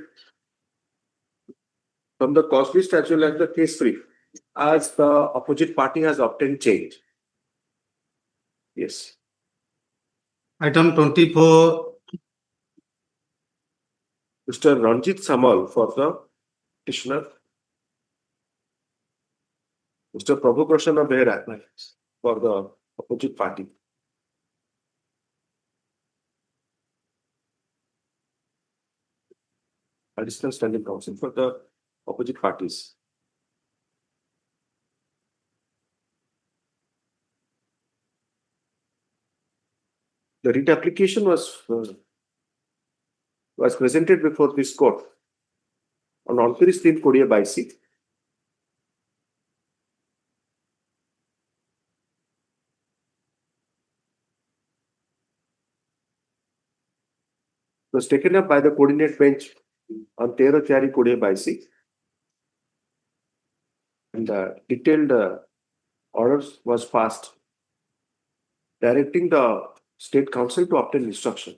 from the cause list as well as the case brief, as the opposite party has obtained change. Yes. Item 24. Mr. Ranjit Samal for the petitioner. Mr. Prabhu Krishna Behra for the opposite party. Additional standing counsel for the opposite parties. The writ application was presented before this court on 29/3/2022. It was taken up by the coordinate bench on 13/4/2022 and detailed orders was passed directing the State Council to obtain instruction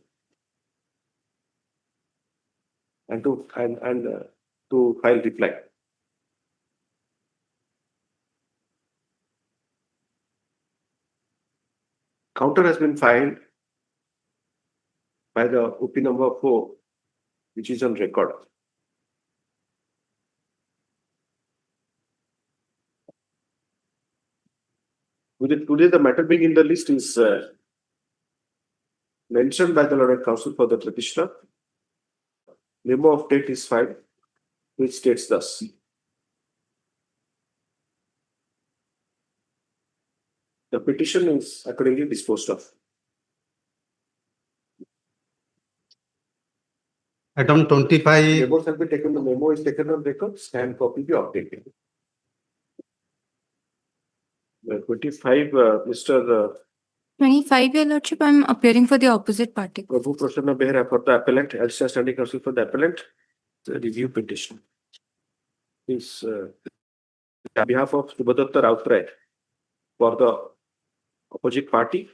and to file reply. Counter has been filed by the OP number 4, which is on record. Today, the matter being in the list is mentioned by the learned counsel for the petitioner. Memo of date is filed, which states thus. The petition is accordingly disposed of. Item 25. Memo shall be taken. The memo is taken on record. Scanned copy be updated. 25, Mr. 25, Your Lordship, I'm appearing for the opposite party. Prabhu Prasanna Behra for the appellant, additional standing counsel for the appellant, the review petition. Is on behalf of Subhadatta Rautray for the opposite party.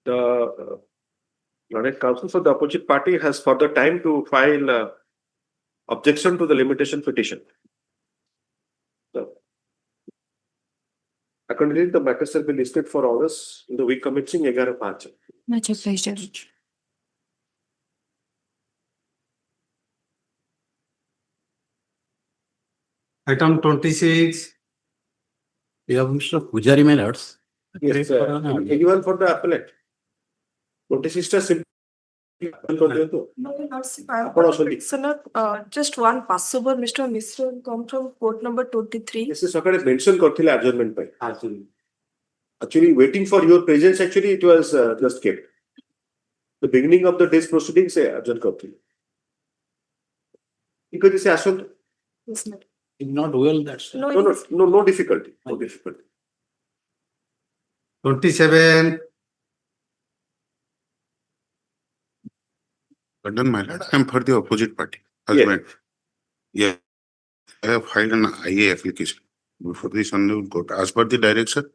The learned counsel for the opposite party has further time to file objection to the limitation petition. So, accordingly, the matter shall be listed for orders in the week commencing 11/5. Much obliged, Your Lordship. Item 26. We have Mr. Pujari, my lords. Yes, anyone for the appellant? Notice is simply. No, Lordship, I Upon also petitioner, just one possible, Mr. Mishra come from court number 23. Yes, sir, mention korthile adjournment by. Actually, waiting for your presence, actually, it was just kept. The beginning of the day's proceedings, adjourn korthile. Because this is Yes, madam. Not well, that's. no difficulty. No difficulty. 27. Pardon, my lord, I'm for the opposite party. Husband. Yeah. I have filed an IA application before this honorable court. As per the direction,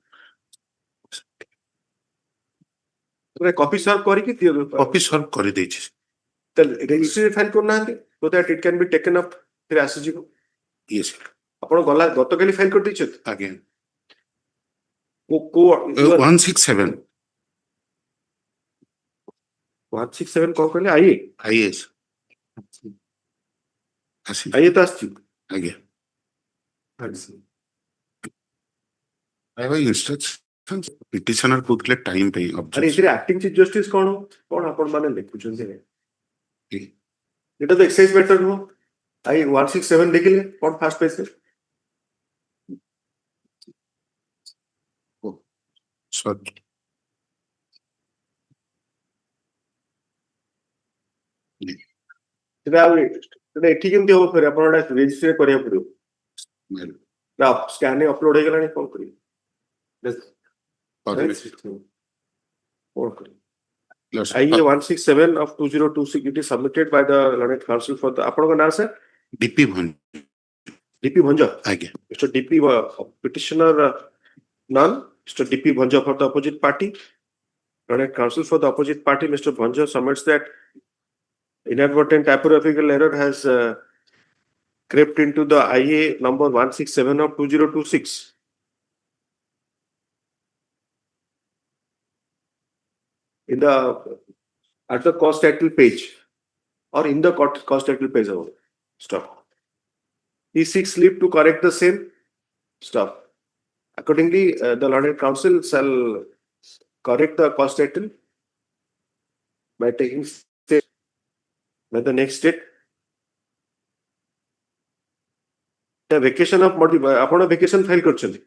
copy serve kori copy serve kori dechi. The registry file korna so that it can be taken up. फिर आसीजी को. Yes. आपण गला गतकाली file कर दिछत. Again. को 167. 167 कौन कहले आइए. IAS. आइए तो आसी. Again. I have instructions. Petitioner booklet time pay अरे इधर एक्टिंग चीफ जस्टिस कौन आपण माने लिखुछन से. एटा तो एक्सरसाइज मैटर नो. आई 167 देखिले कौन फास्ट पेज से. Sorry. ସେଟା ଏଠି କେମିତି ହବ ଫେର ଆପଣ ଏଟା ରେଜିଷ୍ଟର କରିବାକୁ ପଡିବ. ନା ସ୍କାନିଂ ଅପଲୋଡ ହେଇଗଲାଣି କଣ କରିବେ? IA 167 of 2026 it is submitted by the learned counsel for the ଆପଣଙ୍କ ନାଁ sir? DP Bhanj. DP Bhanja. Again. Mr. DP petitioner none. Mr. DP Bhanja for the opposite party. Learned counsel for the opposite party, Mr. Bhanja submits that inadvertent typographical error has crept into the IA number 167 of 2026. In the at the cost title page or in the cost title page of stuff. He seeks leave to correct the same stuff. Accordingly, the learned counsel shall correct the cost title by taking steps by the next date. The vacation of आपण vacation file करछन.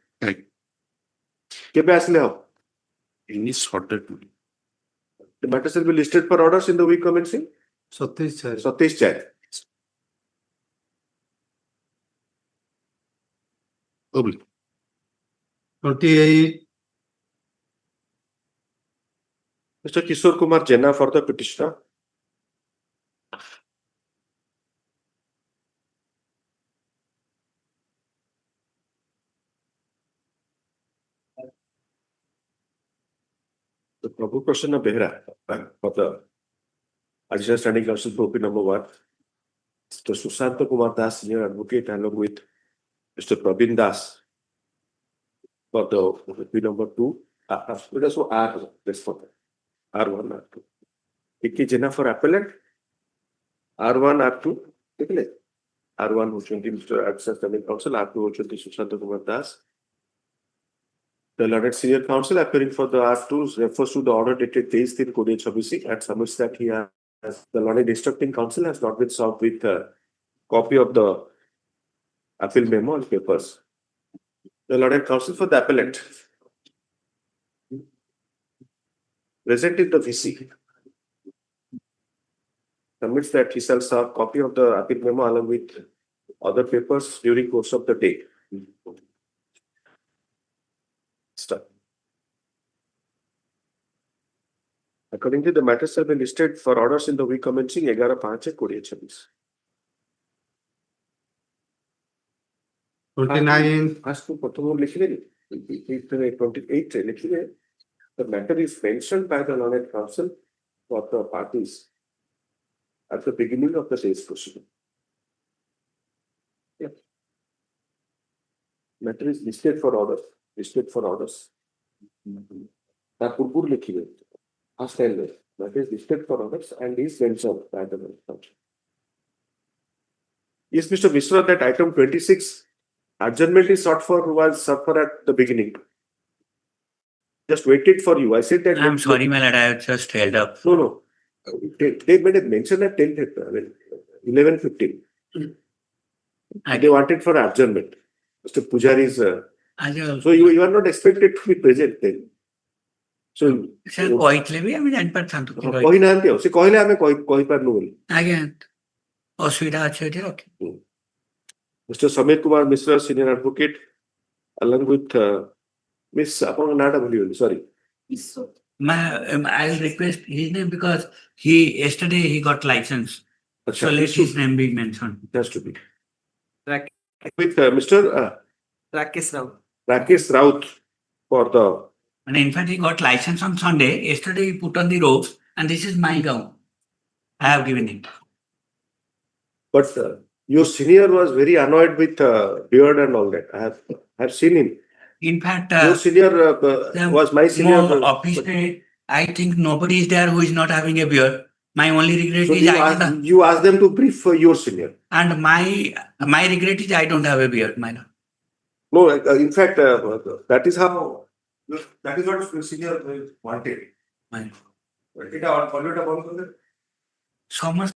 केबे आसले हो? Any sorted. The matter shall be listed for orders in the week commencing 27/4. Oblique. 28. Mr. Kishore Kumar Jena for the petitioner. The Prabhu Prasanna Behra for the Additional Standing Counsel for OP number 1. Mr. Sushanta Kumar Das, Senior Advocate, along with Mr. Prabin Das for the OP number 2. Let us go R, this for R1, R2. Ikki Jena for appellant. R1, R2. Take it. R1 Huchanti, Mr. Additional Standing Counsel, R2 Huchanti Sushanta Kumar Das. The learned senior counsel appearing for the R2 refers to the order dated 23 Code HBC and submits that he has the learned instructing counsel has not been served with a copy of the appeal memo and papers. The learned counsel for the appellant presented the VC submits that he shall serve copy of the appeal memo along with other papers during course of the day. Start. Accordingly, the matters shall be listed for orders in the week commencing 11/5/2026. 29. As to Pottomur Likhile, 28, Likhile, the matter is mentioned by the learned counsel for the parties at the beginning of the day's proceeding. Yeah. Matter is listed for orders. Purpur Likhile. That is listed for orders and is mentioned by the learned counsel. Yes, Mr. Mishra, that item 26. Adjournment is sought for at the beginning. Just waited for you. I said that. I'm sorry, my lord, I have just held up. No. They made a mention at 10, 11:15. They wanted for adjournment. Mr. Pujari's. So you are not expected to be present then. So. Sir, କହିଥିଲେ ବି ଆମେ ଜାଣିପାରିଥାନ୍ତୁ କି ରହିବେ। କହିନାହାନ୍ତି ଆଉ ସେ କହିଲେ ଆମେ କହିପାରିନୁ ବୋଲି। ଆଜ୍ଞା ଅସୁବିଧା ଅଛି ଏଠି ରଖି। Mr. Samir Kumar Mishra, Senior Advocate, along with Miss sorry. I'll request his name because yesterday he got license. So let his name be mentioned. Has to be. With Mr. Rakesh Raut for the. And in fact, he got license on Sunday. Yesterday he put on the ropes, and this is my gown. I have given him. But your senior was very annoyed with beard and all that. I have seen him. In fact, your senior was my senior. I think nobody is there who is not having a beard. My only regret So is you asked them to brief your senior. And my regret is I don't have a beard, my lord. No, in fact, that is how. That is what your senior wanted. So much.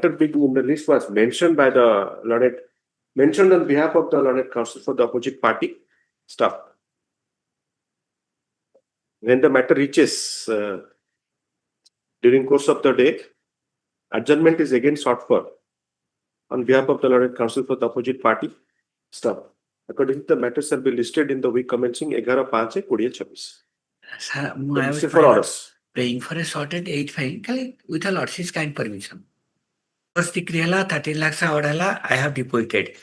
Being in the list was mentioned by the learned, mentioned on behalf of the learned counsel for the opposite party staff. When the matter reaches during course of the day, adjournment is again sought for on behalf of the learned counsel for the opposite party staff. Accordingly, the matter shall be listed in the week commencing 11/5/2026. Sir, I was for orders. Praying for a sorted 8 fine with a lordship's kind permission. First decree hela 13 lakhs order I have deposited.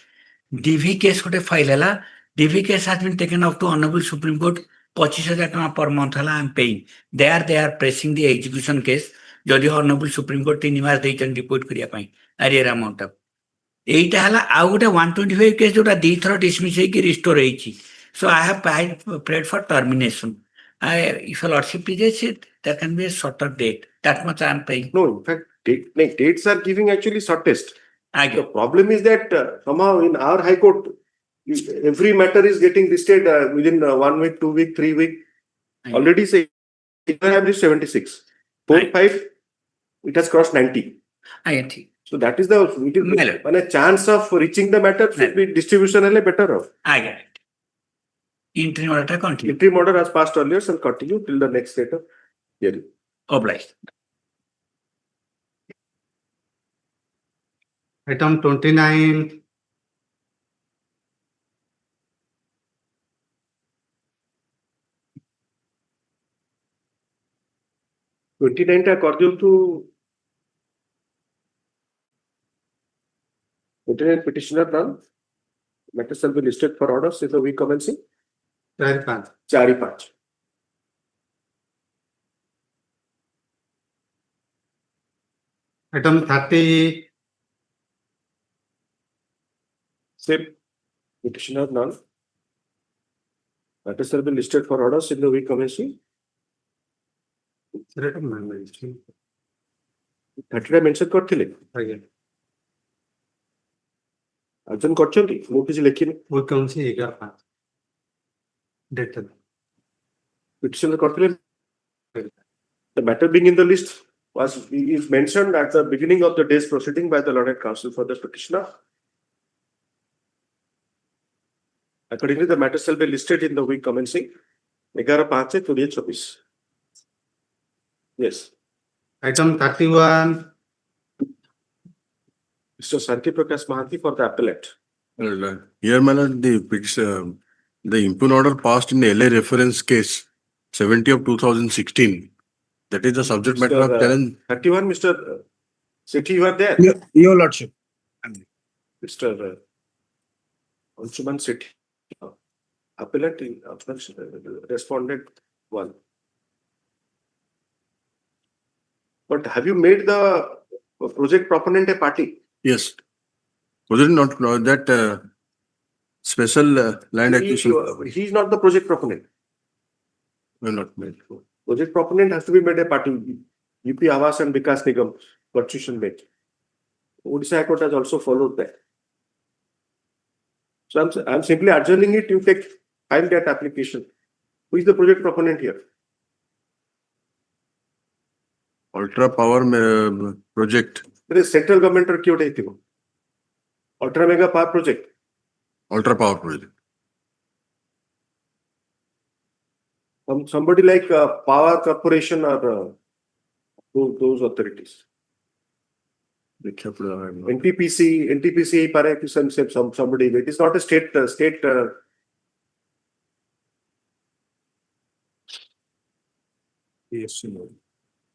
DV case gote file hela. DV case has been taken up to Hon'Ble Supreme Court. 25,000 टका per month hela I am paying. There they are pressing the execution case. जदि Hon'Ble Supreme Court 3 मास देइछन deposit करिया पई arrear amount of. एइटा हला आउ गोटे 125 case जोटा दी thorough dismiss हे कि restore हेछि. So I have prayed for termination. If a lordship rejects it, there can be a shorter date. That much I am paying. No, in fact, dates are giving actually shortest. The problem is that somehow in our High Court, every matter is getting listed within 1 week, 2 week, 3 week. Already say I have reached 76. 4, 5, it has crossed 90. So that is the when a chance of reaching the matter should be distribution better of. I get it. Interim order continue. Interim order has passed earlier, shall continue till the next date of hearing. Obliged. Item 29. 29 टा कर दियंतु 29 petitioner none matter shall be listed for orders in the week commencing 4-5 4-5 item 30 same petitioner none matter shall be listed for orders in the week commencing 30 टा mention करथिले आगे अर्जुन करछंती मु किछि लेखिनि वो कौन सी 11-5 date petitioner करथिले the matter being in the list is mentioned at the beginning of the day's proceeding by the learned counsel for the petitioner. Accordingly, the matter shall be listed in the week commencing 11/5/2024. Yes. item 31 Mr. Santi Prakash Mahanti for the appellate. Here, my lord, the impugn order passed in LA reference case 70 of 2016. That is the subject matter of challenge. 31, Mr. Sethi, you are there? Your lordship. Mr. Anshuman Sethi. Appellate respondent 1. But have you made the project proponent a party? Yes. Was it not that special land acquisition? He is not the project proponent. Well, not made. Project proponent has to be made a party. UP Awas and Vikas Nigam constitution made. Odisha High Court has also followed that. So I'm simply adjourning it. You file that application. Who is the project proponent here? Ultra power project. There is central government or kyoto. Ultra mega power project. Ultra power project. Somebody like Power Corporation or those authorities. NTPC pare somebody. It is not a state. Yes.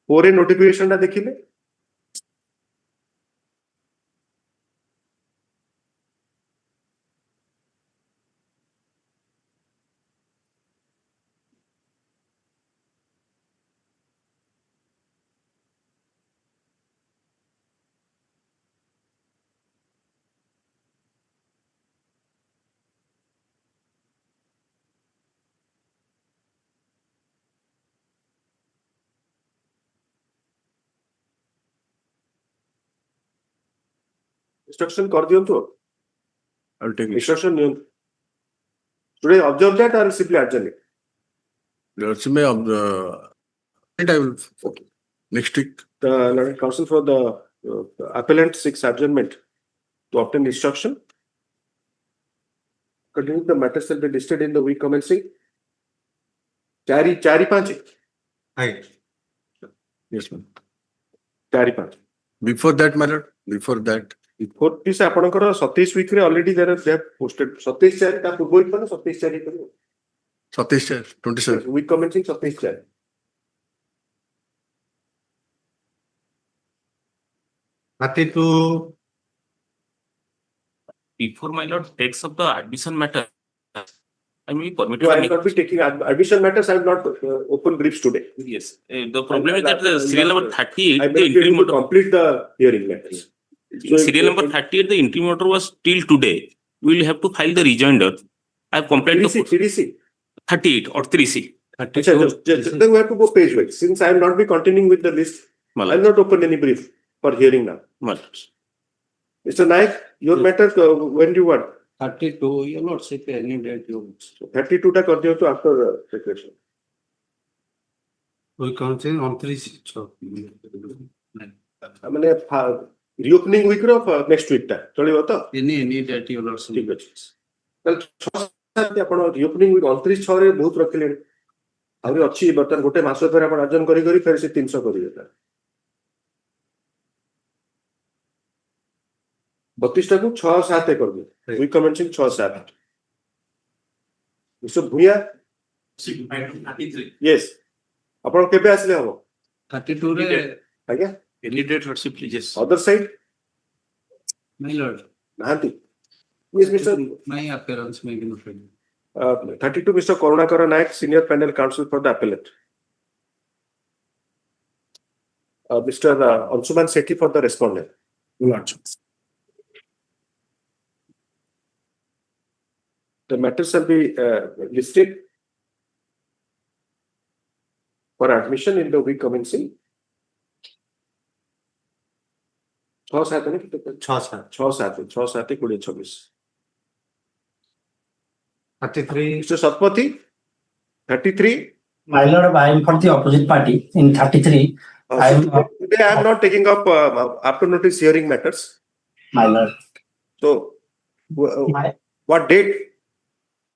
4A notification टा देखिले. Instruction कर दियो तो. I'll take it. Instruction neo. Today observe that or simply adjourn it? Lordship, I will next week. The learned counsel for the appellant seeks adjournment to obtain instruction. Continue, the matter shall be listed in the week commencing 4-5. Yes, ma'am. 4-5. Before that matter, before that. Before this, आपनकर 27 week रे already they have posted 27 ता पूर्व ही पन 27 करियो. 27. Week commencing 27. Before my lord takes up the admission matter, I may be permitted. No, I will not be taking admission matters. I have not open briefs today. Yes. The problem is that the serial number 38, I the may be interim able to order, complete the hearing matters. So serial number 38, the interim order was till today. We will have to file the rejoinder. I have complained to 3C. 38 or 3C. Then we have to go page wise. Since I will not be continuing with the list, I will not open any brief for hearing now. Mr. Naik, your matter, when do you want? 32, you not say any date you want. 32 टा कर दियो तो after declaration. we can't say on 3 मैंने reopening week रो next week टा चलियो तो? Any date you not say. ठीक है. कल 6 आपण reopening week 29/6 रे बहुत रखिले. आउरी अछि बर्तन गोटे मास फेर आपण अर्जन करी करी फेर से 300 करिए ता. 32 टा को 6-7 कर दियो. Week commencing 6-7. Mr. Bhuya? Yes. आपण केबे आसले हबो? 32 रे Again, any date lordship pleases. other side, My lord, Nahanti. Yes, Mr. my appearance may be noted. 32, Mr. Karunakara Naik, Senior Panel Counsel for the Appellate. Mr. Ansuman Sethi for the Respondent. The matter shall be listed for admission in the week commencing. 6/7/2026. 33. Mr. Satpathy, 33. My lord, I am for the opposite party in 33. Today I am not taking up after notice hearing matters. My lord. So, what date?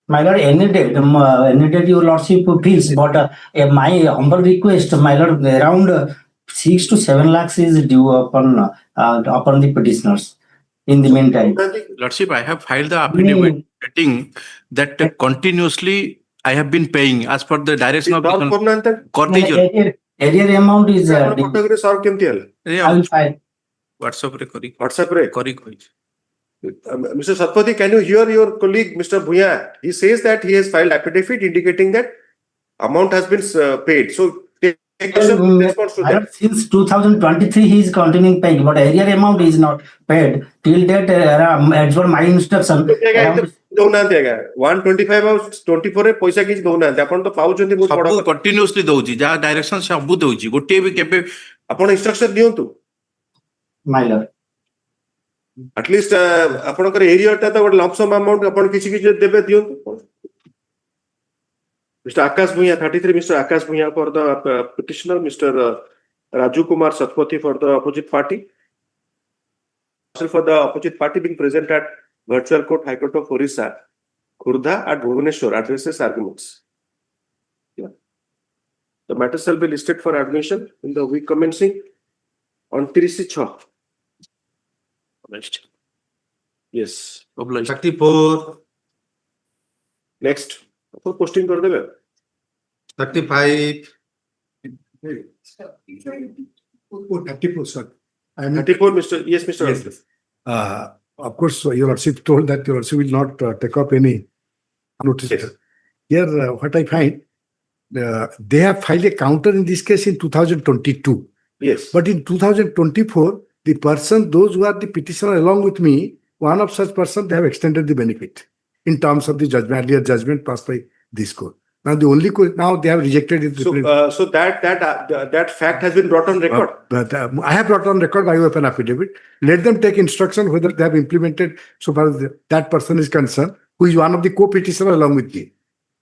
My lord, any date your lordship feels, but my humble request, my lord, around 6 to 7 lakhs is due upon the petitioners. In the meantime, Lordship, I have filed the affidavit stating that continuously I have been paying as per the direction of the court. Area amount is WhatsApp re Mr. Satpathy, can you hear your colleague, Mr. Bhuya? He says that he has filed affidavit indicating that amount has been paid. So, take response to that. Since 2023, he is continuing paying, but area amount is not paid till date. As per my instruction, 125 ଆଉ 24 ରେ ପଇସା କିଛି ଦଉନାହାନ୍ତି ଆପଣ ତ ପାଉଛନ୍ତି ବହୁତ ବଡ ସବୁ continuously ଦଉଛି ଯାହା direction ସବୁ ଦଉଛି ଗୋଟିଏ ବି କେବେ ଆପଣ instruction ଦିଅନ୍ତୁ my lord. At least ଆପଣଙ୍କର ଏରିଆଟା ତ ଗୋଟେ lump sum amount ଆପଣ କିଛି କିଛି ଦେବେ ଦିଅନ୍ତୁ Mr. Akash Bhuya, 33, Mr. Akash Bhuya for the petitioner, Mr. Raju Kumar Satpathy for the opposite party. For the opposite party being present at Virtual Court, High Court of Orissa, Khurda at Bhubaneswar addresses arguments. Yeah. The matter shall be listed for admission in the week commencing on 36. Yes. 34. Next. For posting kar debe. 35. 34, sir. I am 34, Mr. Yes, Mr. Yes. Of course, your lordship told that your lordship will not take up any notice. Yes. Here, what I find, they have filed a counter in this case in 2022. Yes. But in 2024, the person, those who are the petitioner along with me, one of such person, they have extended the benefit in terms of the judgment, earlier judgment passed by this court. Now the only now they have rejected it. So that fact has been brought on record. But I have brought on record by way of an affidavit. Let them take instruction whether they have implemented so far as that person is concerned, who is one of the co-petitioner along with me.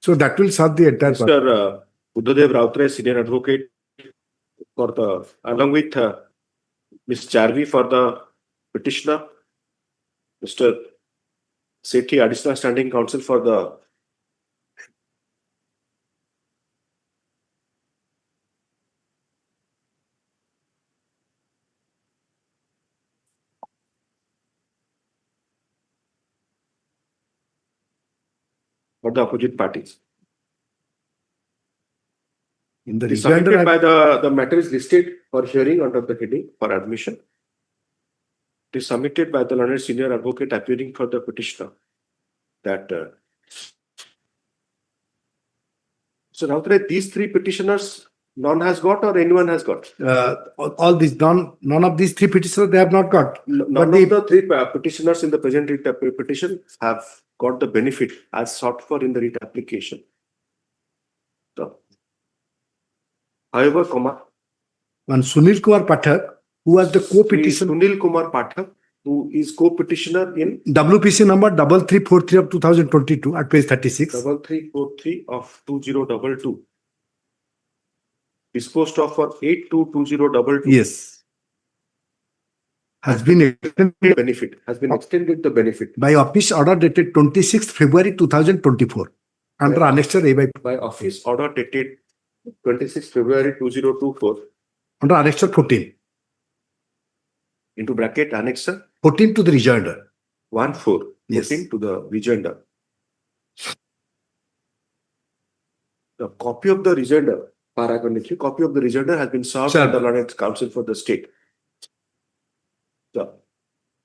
So that will solve the entire. Mr. Buddhadev Rautre, senior advocate, for the along with Ms. Jarvi for the petitioner, Mr. Sethi, additional standing counsel for the opposite parties. In the submitted by the matter is listed for hearing under the heading for admission. It is submitted by the learned senior advocate appearing for the petitioner. That so now these three petitioners, none has got or anyone has got. All these none of these three petitioners they have not got. None of the three petitioners in the present writ petition have got the benefit as sought for in the writ application. So, however, one Sunil Kumar Pathak, who was the co-petitioner. Sunil Kumar Pathak, who is co-petitioner in WPC number 3343 of 2022 at page 36. 3343 of 2022. Disposed of for 8/2/2022. Yes. Has been extended benefit. Has been extended the benefit. By office order dated 26th February 2024. Under annexure A by office order dated 26th February 2024. Under annexure 14. Into bracket annexure 14 to the rejoinder. 1/4. Yes. 14 to the rejoinder. The copy of the rejoinder Paragon lecture. Copy of the rejoinder has been served Sir. by the learned counsel for the state. The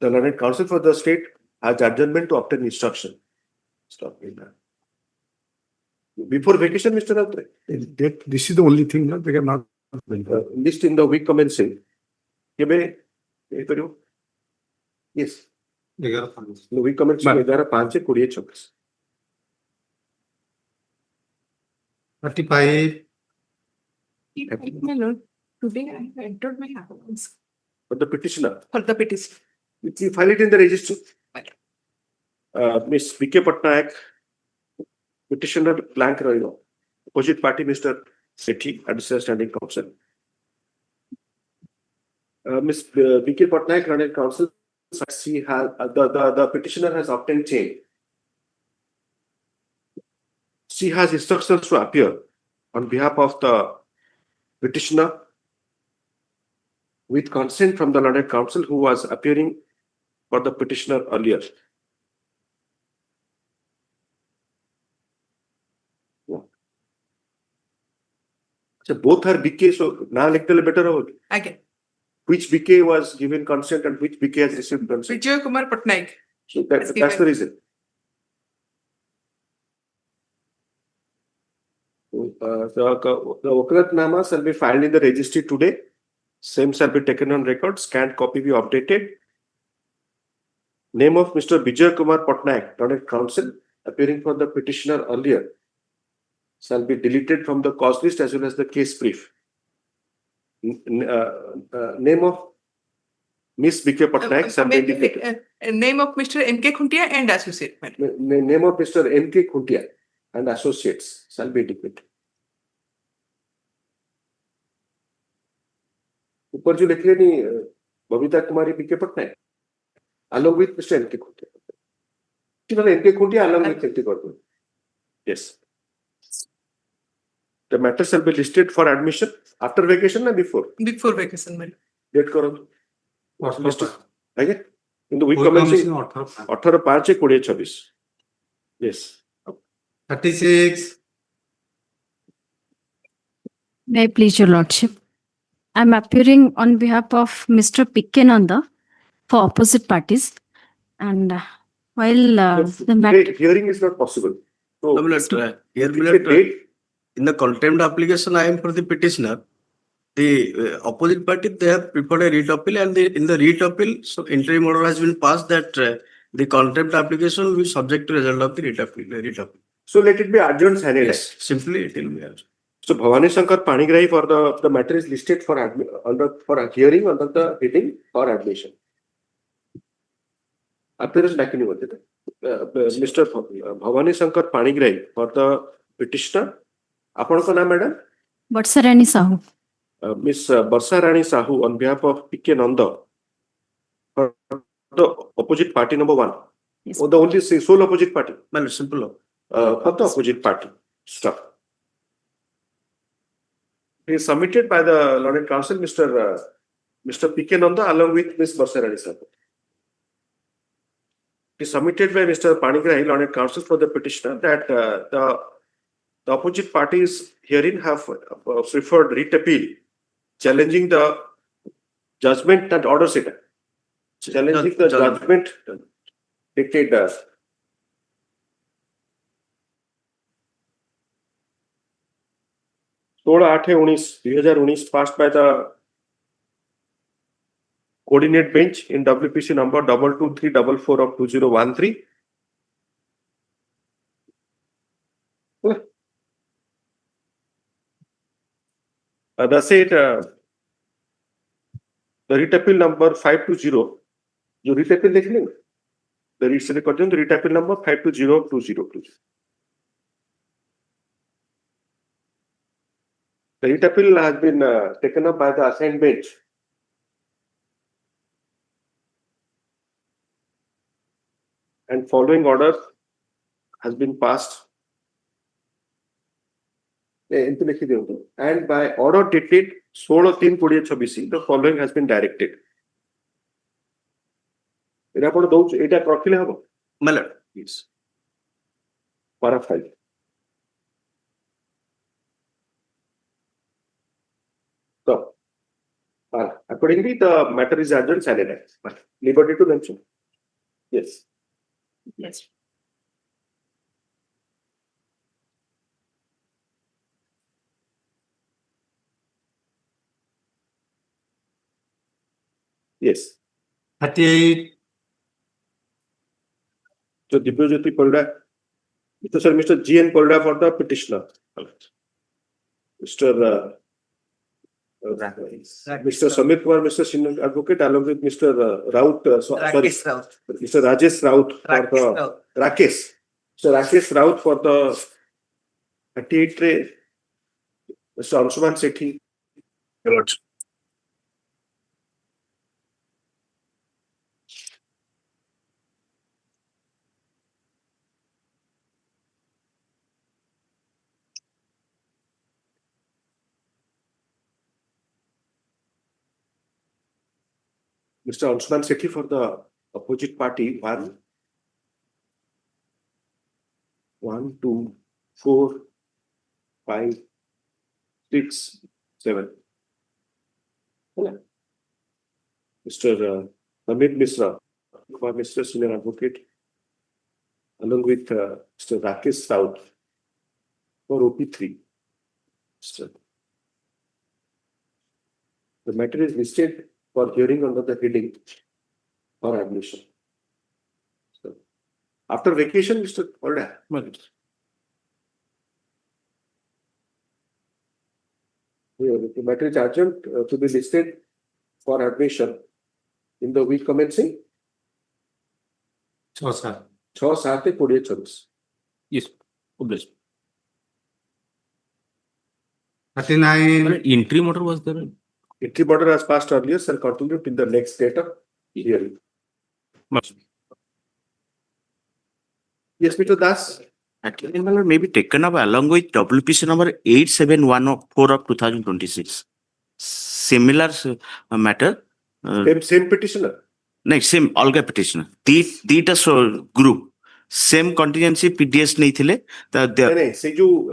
learned counsel for the state has adjournment to obtain instruction. Stop in that. Before vacation, Mr. Atre, This is the only thing, no? They are not. list in the week commencing. Yes. The week commencing 11/5/2026. 35. My lord, today I have entered my accounts For the petitioner, for the petition. you file it in the registry. Miss V.K. Patnaik, petitioner blank Royo, opposite party Mr. Sethi, additional standing counsel. Miss V.K. Patnaik, running counsel, she has the petitioner has obtained change. She has instructions to appear on behalf of the petitioner with consent from the learned counsel who was appearing for the petitioner earlier. So both are BK, so now little better over. Again, Which BK was given consent and which BK has received consent. Vijay Kumar Patnaik. So that's the reason. The Okaratnama shall be filed in the registry today. Same shall be taken on record. Scanned copy be updated. Name of Mr. Vijay Kumar Patnaik, learned counsel, appearing for the petitioner earlier, shall be deleted from the cause list as well as the case brief. Name of Miss V.K. Patnaik shall be indicated. Name of Mr. M.K. Khuntia and associate. Name of Mr. M.K. Khuntia and associates shall be indicated. ऊपर जो लिख लेनी बबीता कुमारी V.K. Patnaik along with Mr. M.K. Khuntia. M.K. Khuntia along with M.K. Khuntia. Yes. The matter shall be listed for admission after vacation or before? Before vacation, madam. Date करो. Again? In the week commencing 18/5/2026. Yes. 36. May I please your lordship? I am appearing on behalf of Mr. Pikkenanda for opposite parties, and while the matter Hearing is not possible. So, No, my lord, in the contempt application, I am for the petitioner. The opposite party, they have preferred a writ appeal, and in the writ appeal, so interim order has been passed that the contempt application will be subject to result of the writ appeal. So let it be adjourned Sunday. Yes, simply it will be adjourned. So Bhavani Shankar Panigrahi for the matter is listed for a hearing under the heading for admission. Appearance back in Mr. Bhavani Shankar Panigrahi for the petitioner. Apanko naam madam? Vatsarani Sahoo. Miss Barsa Rani Sahoo on behalf of P.K. Nanda for the opposite party number 1. Yes. Or the only sole opposite party? Well, simple. For the opposite party. Stuff. It is submitted by the learned counsel, Mr. P.K. Nanda, along with Ms. Barsa Rani Sahoo. It is submitted by Mr. Panigrahi, learned counsel for the petitioner, that the opposite parties herein have preferred writ appeal, challenging the judgment and order set. Challenging the judgment dictated 16/8/2019 passed by the coordinate bench in WPC number 22344 of 2013. That's it. The writ appeal number 520. जो writ appeal देख लेंगे. The writ appeal number 5202020. The writ appeal has been taken up by the assigned bench. And following order has been passed. And by order dated 16/3/2026, the following has been directed. Yes. Para file. So, accordingly, the matter is adjourned sine die. Liberty to mention. Yes. Yes. Yes. 38. So Divyajyoti Polda, Mr. G.N. Polda for the petitioner. Mr. Mr. Samir Kumar, Mr. Senior Advocate, along with Mr. Raut, Rakesh Raut. Mr. Rajesh Raut for the Rakesh. Mr. Rakesh Raut for the 38 tray. Mr. Anshuman Sethi. Mr. Anshuman Sethi for the opposite party. 1, 2, 4, 5, 6, 7. Mr. Amit Misra for Mr. Senior Advocate, along with Mr. Rakesh Raut for OP3. The matter is listed for hearing under the heading for admission. So, after vacation, Mr. Polda. The matter is urgent to be listed for admission in the week commencing 6/7/2024. Yes, obviously. 39. Entry order was there. Entry order has passed earlier, shall continue till the next date of hearing. Yes, Mr. Das. Actually, may be taken up along with WPC number 8714 of 2026. Similar matter. Same petitioner. Next, same alga petitioner. Dita group. Same contingency PDS नहीं थिले. नहीं, से जो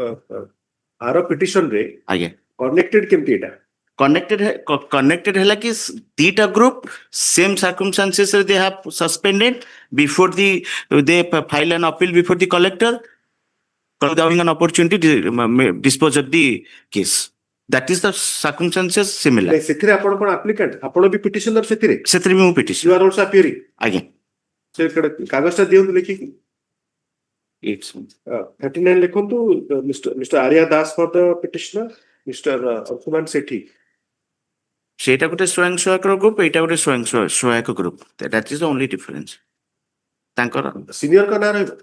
आरो petition रे. आगे. Connected केमती इटा. Connected है कि dita group same circumstances they have suspended before they file an appeal before the collector, allowing an opportunity to dispose of the case. That is the circumstances similar. नहीं, सेथिरे आपण कोण applicant, आपण भी petitioner सेथिरे. सेथिरे भी petition. You are also appearing. Again. So कागजटा दियंतु Lekhi. 39 लिखंतु Mr. Arya Das for the petitioner, Mr. Anshuman Sethi. Sheta gote swayang sohayaka group, eta gote swayang sohayaka group. That is the only difference. Tankara senior ka na rahibo.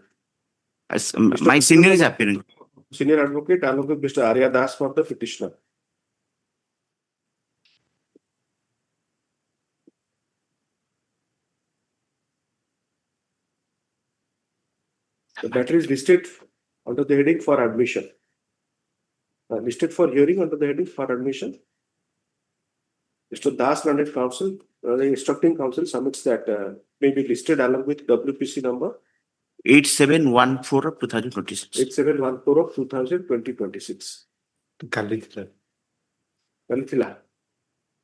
My senior is appearing. Senior advocate along with Mr. Arya Das for the petitioner. The matter is listed under the heading for admission. Listed for hearing under the heading for admission. Mr. Das Landed Council, the instructing council submits that may be listed along with WPC number 8714 of 2026. 8714 of 2026. Kalitila. Kalitila.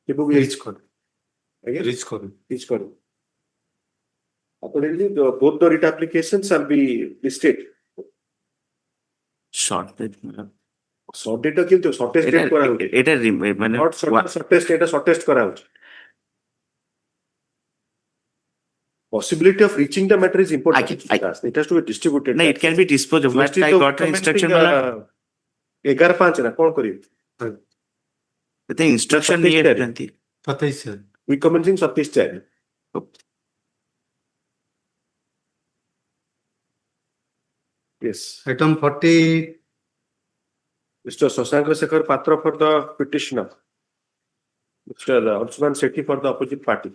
Reach code. Reach code. Accordingly, both the writ applications shall be listed. Short date. Short date किंतु shortest date करा होगी. Eta माने not shortest date shortest करा होगी. Possibility of reaching the matter is important. It has to be distributed. No, it can be disposed of. What I got an instruction. 11/5 ना कौन करिए? The instruction नहीं है जानती. 27. We commencing 27. Yes. Item 40. Mr. Sasanka Sekhar Patra for the petitioner. Mr. Anshuman Sethi for the opposite party.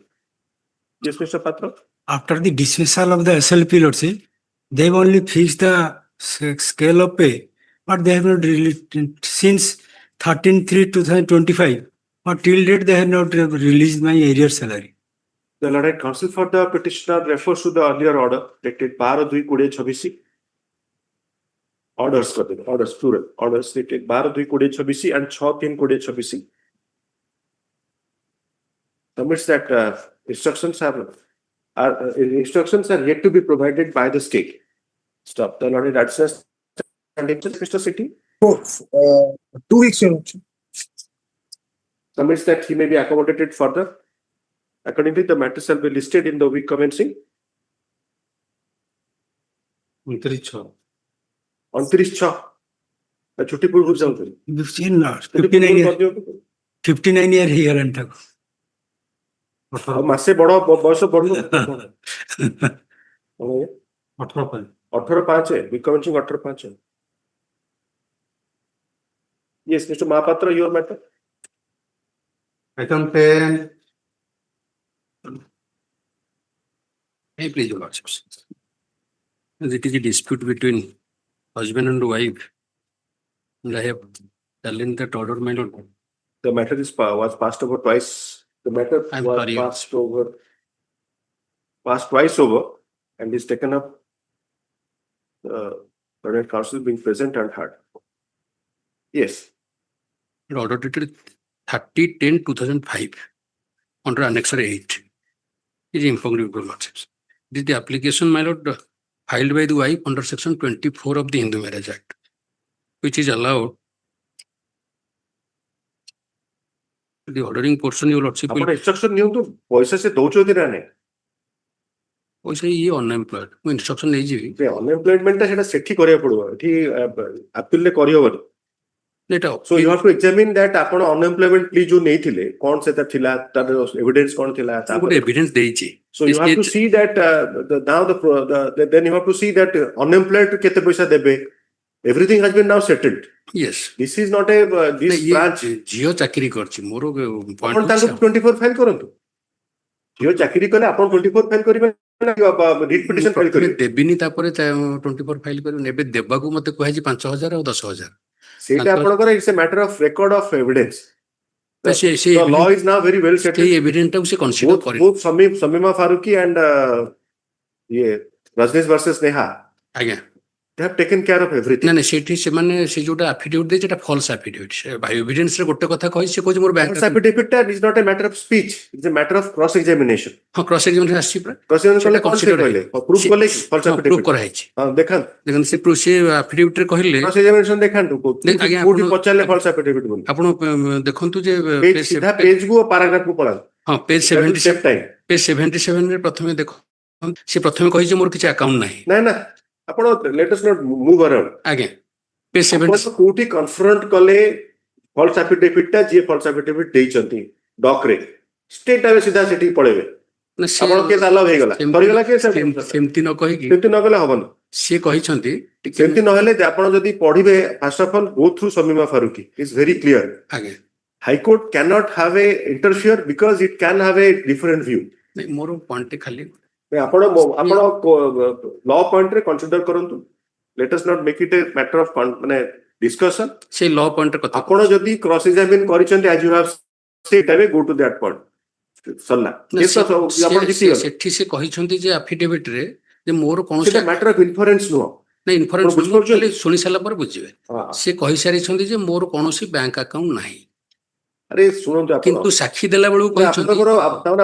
Yes, Mr. Patra. After the dismissal of the SLP lordship, they've only fixed the scale of pay, but they have not released since 13/3/2025. But till date, they have not released my area salary. The Allied Council for the petitioner refers to the earlier order dated 12/2/2026. Orders plural. Orders dated 12/2/2026 and 6/3/2026. submits that instructions are yet to be provided by the state. Stop. The Lord additional Mr. City 2 weeks, Your Lordship. submits that he may be accommodated further. Accordingly, the matter shall be listed in the week commencing 29/6. छुट्टी पूर्व जाऊँ 59 year here and tago. मासे बड़ा बयस बढ़ 18/5 है week commencing 18/5 है. Yes, Mr. Mahapatra, your matter. Item 10. Hey, please, Your Lordships. As it is a dispute between husband and wife, and I have challenged that order, my lord. The matter was passed over twice. The matter was passed twice over and is taken up. Current counsel being present and heard. Yes. The order dated 30/10/2005 under Annexure 8 is informed, Your Lordships. This is the application, my lord, filed by the wife under Section 24 of the Hindu Marriage Act, which is allowed. The ordering portion, Your Lordship, will. ଆପଣ instruction ନିଅନ୍ତୁ ପଇସା ସେ ଦଉଛନ୍ତି ନା ନାହିଁ ପଇସା ଇଏ unemployed. ମୁଁ instruction ନେଇଯିବି. ସେ unemployment ଟା ସେଟା ସେଠି କରିବାକୁ ପଡିବ ଏଠି appeal ରେ କରିହବନି. So you have to examine that ଆପଣ unemployment plea ଯୋଉ ନେଇଥିଲେ କଣ ସେଟା ଥିଲା ତାର evidence କଣ ଥିଲା ଗୋଟେ evidence ଦେଇଛି. So you have to see that then you have to see that unemployed କେତେ ପଇସା ଦେବେ. Everything has been now settled. Yes. This is not a this branch. ଝିଅ ଚାକିରି କରିଛି ମୋର ଆପଣ ତାଙ୍କୁ 24 ଫାଇଲ କରନ୍ତୁ. ଝିଅ ଚାକିରି କଲେ ଆପଣ 24 ଫାଇଲ କରିବେ ନା ରିଟ୍ ପିଟିସନ ଫାଇଲ କରିବେ. ଦେବିନି ତାପରେ 24 ଫାଇଲ କରିବେ. ଏବେ ଦେବାକୁ ମତେ କୁହାଯାଇଛି 5,000 ଆଉ 10,000. ସେଇଟା ଆପଣଙ୍କର it's a matter of record of evidence. The law is now very well settled. ସେଇ evidence ଟାକୁ ସେ consider କରିବେ. Both Samima Faruqi and Rajneesh versus Neha. ଆଜ୍ଞା. They have taken care of everything. ନା ନା ସେଠି ସେମାନେ ସେ ଯୋଉଟା affidavit ଦେଇଛି ସେଟା false affidavit. Evidence ରେ ଗୋଟେ କଥା କହିଛି ସେ କହୁଛି ମୋର bank False affidavit is not a matter of speech. It's a matter of cross examination. ହଁ cross examination ଆସିଛି ପୁରା. Cross examination କଲେ କଣ ସେ କହିଲେ? Proof କଲେ false affidavit. proof କରାଯାଇଛି. ହଁ ଦେଖନ୍ତୁ. ଦେଖନ୍ତୁ ସେ ସେ affidavit ରେ କହିଲେ cross examination ଦେଖନ୍ତୁ. କୋଉଠି ପଚାରିଲେ false affidavit ବୋଲି. ଆପଣ ଦେଖନ୍ତୁ ଯେ ସିଧା page କୁ paragraph କୁ ପଳାନ୍ତୁ. ହଁ page 77 ରେ ପ୍ରଥମେ ଦେଖ ସେ ପ୍ରଥମେ କହିଛି ମୋର କିଛି ଆକାଉଣ୍ଟ ନାହିଁ. ନା ନା ଆପଣ let us not move around. ଆଜ୍ଞା page 70 କୋଉଠି confront କଲେ false affidavit ଟା ଯିଏ false affidavit ଦେଇଛନ୍ତି doc ରେ straight away ସିଧା ସେଠି ପଳେଇବେ. ଆପଣ କେସ୍ ଆଲାଉ ହେଇଗଲା ସରିଗଲା କେସ୍ ସେମିତି ନ କହିକି ସେମିତି ନ କଲେ ହବନି. ସିଏ କହିଛନ୍ତି ସେମିତି ନହେଲେ ଆପଣ ଯଦି ପଢିବେ first of all go through Samima Faruqi. It's very clear. ଆଜ୍ଞା High Court cannot have a interfere because it can have a different view. ନାଇଁ ମୋର ପଏଣ୍ଟ ଖାଲି ଆପଣ law point ରେ consider କରନ୍ତୁ. Let us not make it a matter of ମାନେ discussion. ସେଇ law point ରେ କଥା ଆପଣ ଯଦି cross examine କରିଛନ୍ତି as you have said go to that point. ସରିଲା ସେଠି ସେ କହିଛନ୍ତି ଯେ affidavit ରେ ଯେ ମୋର କୌଣସି matter of inference ନୁହଁ. ନାଇଁ ଇନଫରେନ୍ସ ଶୁଣି ସାରିଲା ପରେ ବୁଝିବେ. ସେ କହିସାରିଛନ୍ତି ଯେ ମୋର କୌଣସି ବ୍ୟାଙ୍କ ଆକାଉଣ୍ଟ ନାହିଁ. ଆରେ ଶୁଣନ୍ତୁ କିନ୍ତୁ ସାକ୍ଷୀ ଦେଲା ବେଳକୁ କହିଛନ୍ତି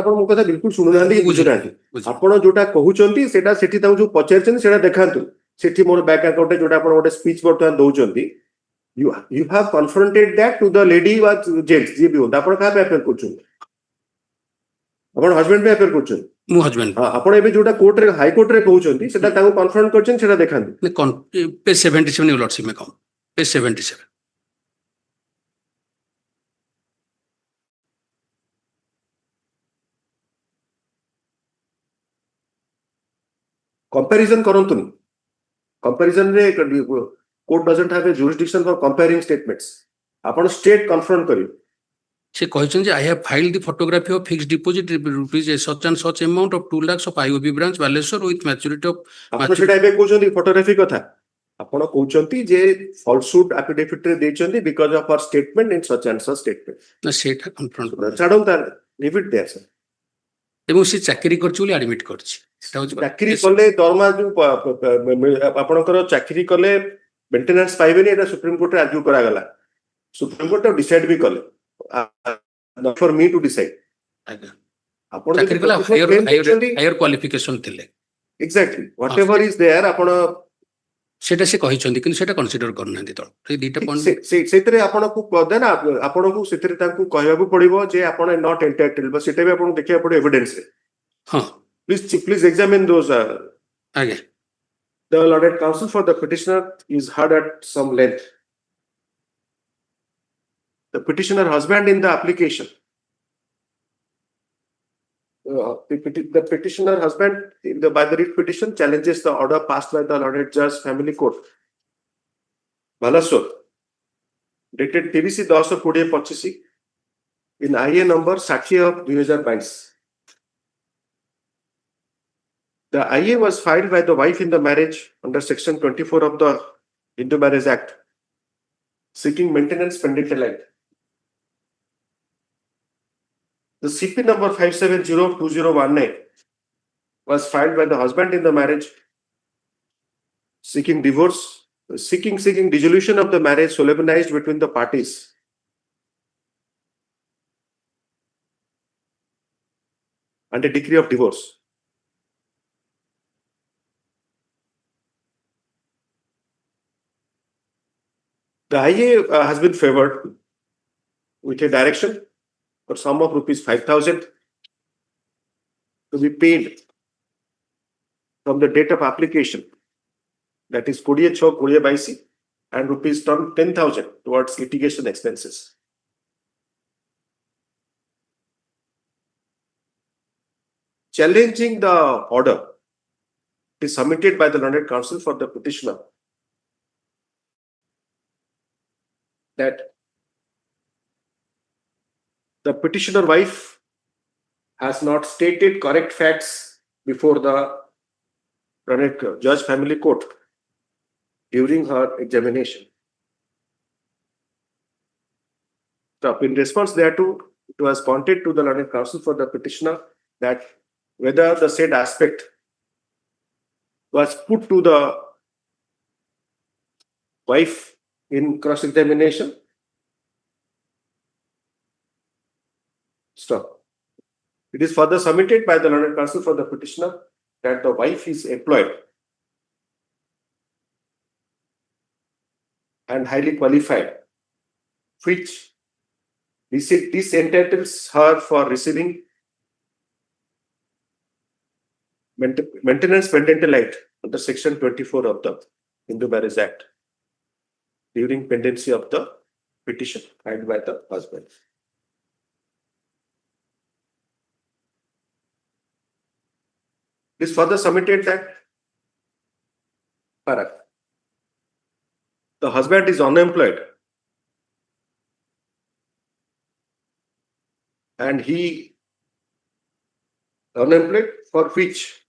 ଆପଣ ମୋ କଥା ବିଲକୁଲ ଶୁଣୁନାହାନ୍ତି ବୁଝୁନାହାନ୍ତି. ଆପଣ ଯୋଉଟା କହୁଛନ୍ତି ସେଟା ସେଠି ତାଙ୍କୁ ଯୋଉ ପଚାରିଛନ୍ତି ସେଟା ଦେଖାନ୍ତୁ. ସେଠି ମୋର ବ୍ୟାଙ୍କ ଆକାଉଣ୍ଟ ଯୋଉଟା ଆପଣ ଗୋଟେ ସ୍ପିଚ ବର୍ତ୍ତମାନ ଦଉଛନ୍ତି you have confronted that to the lady or gent ଯିଏ ବି ହୁଅନ୍ତୁ. ଆପଣ କାହା ପାଇଁ ଆଫେୟାର କରୁଛନ୍ତି? ଆପଣ ହଜବେଣ୍ଡ ପାଇଁ ଆଫେୟାର କରୁଛନ୍ତି? ମୁଁ ହଜବେଣ୍ଡ. ଆପଣ ଏବେ ଯୋଉଟା କୋର୍ଟରେ ହାଇ କୋର୍ଟରେ କହୁଛନ୍ତି ସେଟା ତାଙ୍କୁ କନଫ୍ରଣ୍ଟ କରିଛନ୍ତି ସେଟା ଦେଖାନ୍ତୁ. page 77 your lordship may come. page 77. Comparison କରନ୍ତୁନି. Comparison ରେ court doesn't have a jurisdiction for comparing statements. ଆପଣ straight confront କରିବେ. ସେ କହିଛନ୍ତି I have filed the photography of fixed deposit rupees such and such amount of 2 lakhs of IOB branch Baleshwar with maturity of ଆପଣ ସେଟା ଏବେ କହୁଛନ୍ତି photography କଥା. ଆପଣ କହୁଛନ୍ତି ଯେ falsehood affidavit ରେ ଦେଇଛନ୍ତି because of our statement in such and such statement. ନା ସେଇଟା କନଫ୍ରଣ୍ଟ ଛାଡ଼ନ୍ତୁ ତାହେଲେ leave it there sir. ଏବଂ ସେ ଚାକିରି କରିଛି ବୋଲି ଆଡମିଟ କରିଛି. ଚାକିରି କଲେ ଦରମା ଯୋଉ ଆପଣଙ୍କର ଚାକିରି କଲେ ମେଣ୍ଟେନାନ୍ସ ପାଇବେନି ଏଟା ସୁପ୍ରିମ କୋର୍ଟରେ ଆର୍ଗ୍ୟୁ କରାଗଲା. ସୁପ୍ରିମ କୋର୍ଟ ଡିସାଇଡ୍ ବି କଲେ. Not for me to decide. ଆଜ୍ଞା ଆପଣ ଚାକିରି ଯଦି କଲେ 24 claim କରୁଛନ୍ତି, ହାୟର କ୍ୱାଲିଫିକେସନ ଥିଲେ exactly whatever is there ଆପଣ ସେଟା ସେ କହିଛନ୍ତି କିନ୍ତୁ ସେଟା କନସିଡର କରୁନାହାନ୍ତି ତଳ ସେଇ ଦିଟା ପଏଣ୍ଟ ସେଥିରେ ଆପଣଙ୍କୁ ଦେନ ଆପଣଙ୍କୁ ସେଥିରେ ତାଙ୍କୁ କହିବାକୁ ପଡିବ ଯେ ଆପଣ ନଟ ଏଣ୍ଟାଇଟେଲ୍ ବା ସେଟା ବି ଆପଣଙ୍କୁ ଦେଖିବାକୁ ପଡିବ ଏଭିଡେନ୍ସ ରେ ହଁ please examine those ଆଜ୍ଞା the learned counsel for the petitioner is heard at some length. The petitioner husband in the application the petitioner husband by the writ petition challenges the order passed by the learned judge family court Balasore dated 30/10/2025 in IA number 60/2022. The IA was filed by the wife in the marriage under section 24 of the Hindu Marriage Act seeking maintenance pendente lite. The CP number 5702019 was filed by the husband in the marriage seeking divorce, seeking dissolution of the marriage solemnized between the parties. And a decree of divorce. The IA has been favored with a direction for sum of ₹5,000 to be paid from the date of application, that is 20/6/2022, and ₹10,000 towards litigation expenses. Challenging the order is submitted by the learned counsel for the petitioner that the petitioner wife has not stated correct facts before the judge family court during her examination. So in response thereto, it was pointed to the learned counsel for the petitioner that whether the said aspect was put to the wife in cross-examination. Stop. It is further submitted by the learned counsel for the petitioner that the wife is employed and highly qualified, which this entitles her for receiving maintenance pendente lite under section 24 of the Hindu Marriage Act during pendency of the petition filed by the husband. It is further submitted that the husband is unemployed and he unemployed for which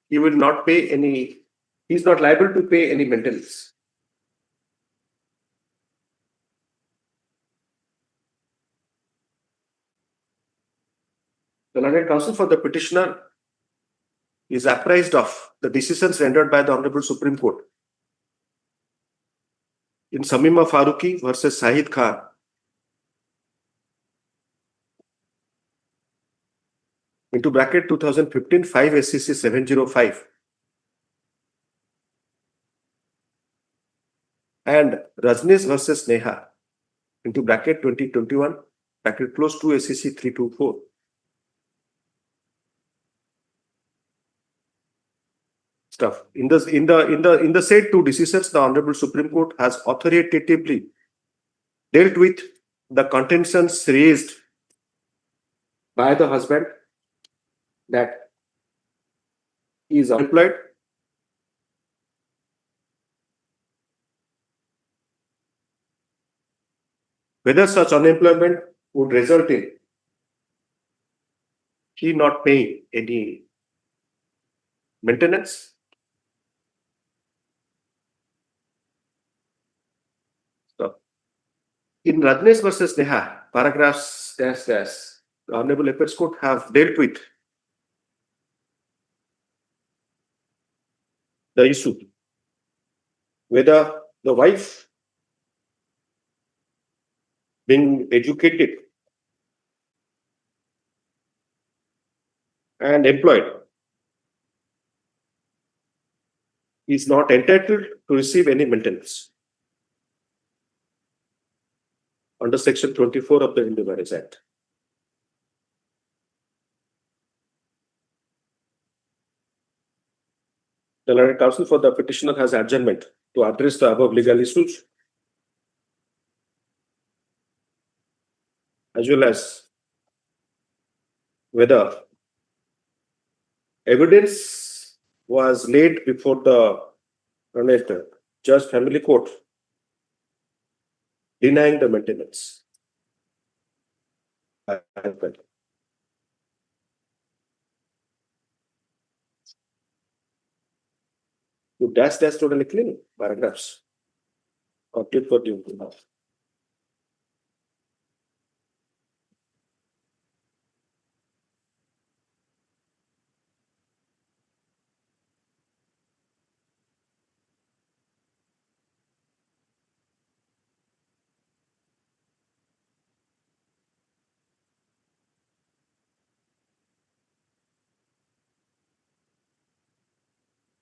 he will not pay any, he is not liable to pay any maintenance. The learned counsel for the petitioner is apprised of the decisions rendered by the Honorable Supreme Court in Samima Faruqi versus Sahid Khan, into bracket 2015 5 SCC 705, and Rajneesh versus Neha into bracket 2021 bracket close to SCC 324. Stuff. In the said two decisions, the Honorable Supreme Court has authoritatively dealt with the contentions raised by the husband that he is unemployed whether such unemployment would result in he not paying any maintenance. So, in Rajneesh versus Neha, paragraphs the Honorable Appeals Court have dealt with the issue whether the wife being educated and employed is not entitled to receive any maintenance under section 24 of the Hindu Marriage Act. The learned counsel for the petitioner has adjournment to address the above legal issues as well as whether evidence was laid before the Judge Family Court denying the maintenance. You dash totally clean paragraphs. Complete for you now.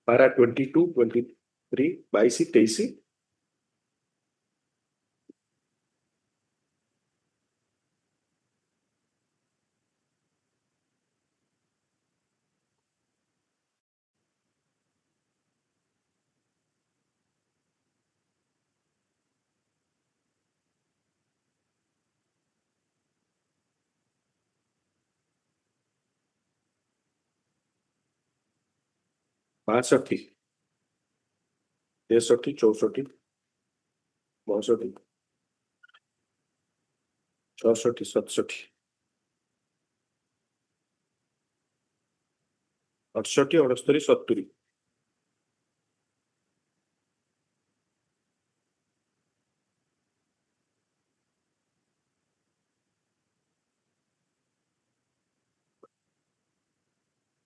Para 22, 23, 22, 23. Pasati, Desoti, Chosoti, Mosoti, Chosoti, Satsoti, Atsoti, Orastari, Saturi.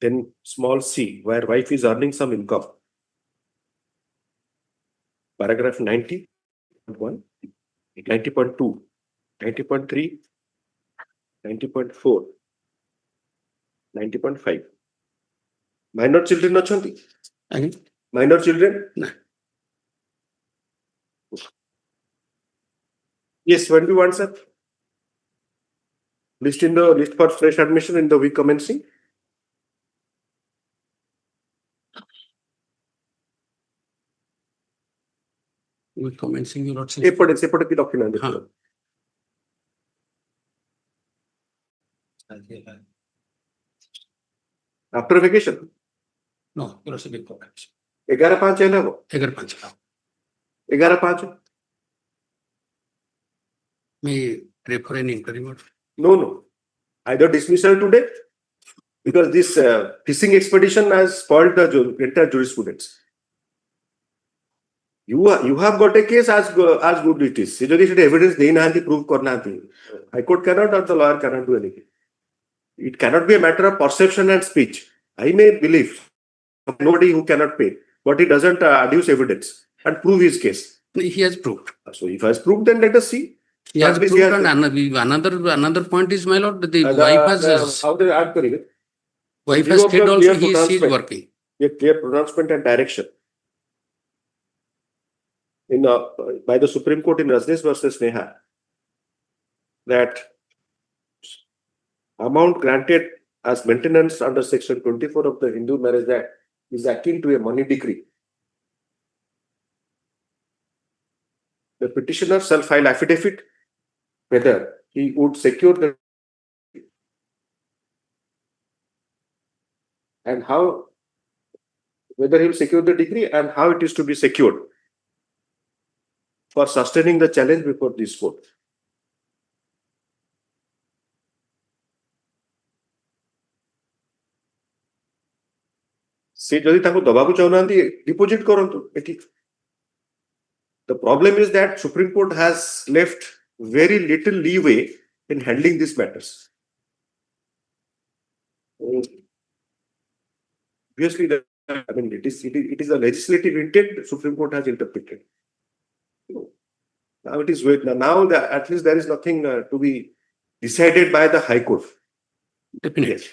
Then small c, where wife is earning some income. Paragraph 90.1, 90.2, 90.3, 90.4, 90.5. Minor children achanti? Minor children? No. Yes, when do you want, sir? List for fresh admission in the week commencing. With commencing your lordship. Separate the document. After vacation? No, your lordship before vacation. 11/5 है ना वो? 11/5. 11/5. May refer an interim. No. Either dismissal today, because this fishing expedition has spoiled the entire jurisprudence. You have got a case as good it is. Evidence they nahanti prove karna. High Court cannot or the lawyer cannot do anything. It cannot be a matter of perception and speech. I may believe nobody who cannot pay, but he doesn't adduce evidence and prove his case. He has proved. So if he has proved, then let us see. He has proved, and another point is, my lord, the wife has. How they add kariye? Wife has said also he is working. A clear pronouncement and direction in by the Supreme Court in Rajneesh versus Neha that amount granted as maintenance under section 24 of the Hindu Marriage Act is akin to a money decree. The petitioner shall file affidavit whether he would secure the and how, whether he will secure the degree and how it is to be secured for sustaining the challenge before this court. See, jodi taku dabaku chaunandi deposit korantu eti. The problem is that Supreme Court has left very little leeway in handling these matters. Obviously, it is a legislative intent Supreme Court has interpreted. Now it is now that at least there is nothing to be decided by the High Court. Definitely. Yes.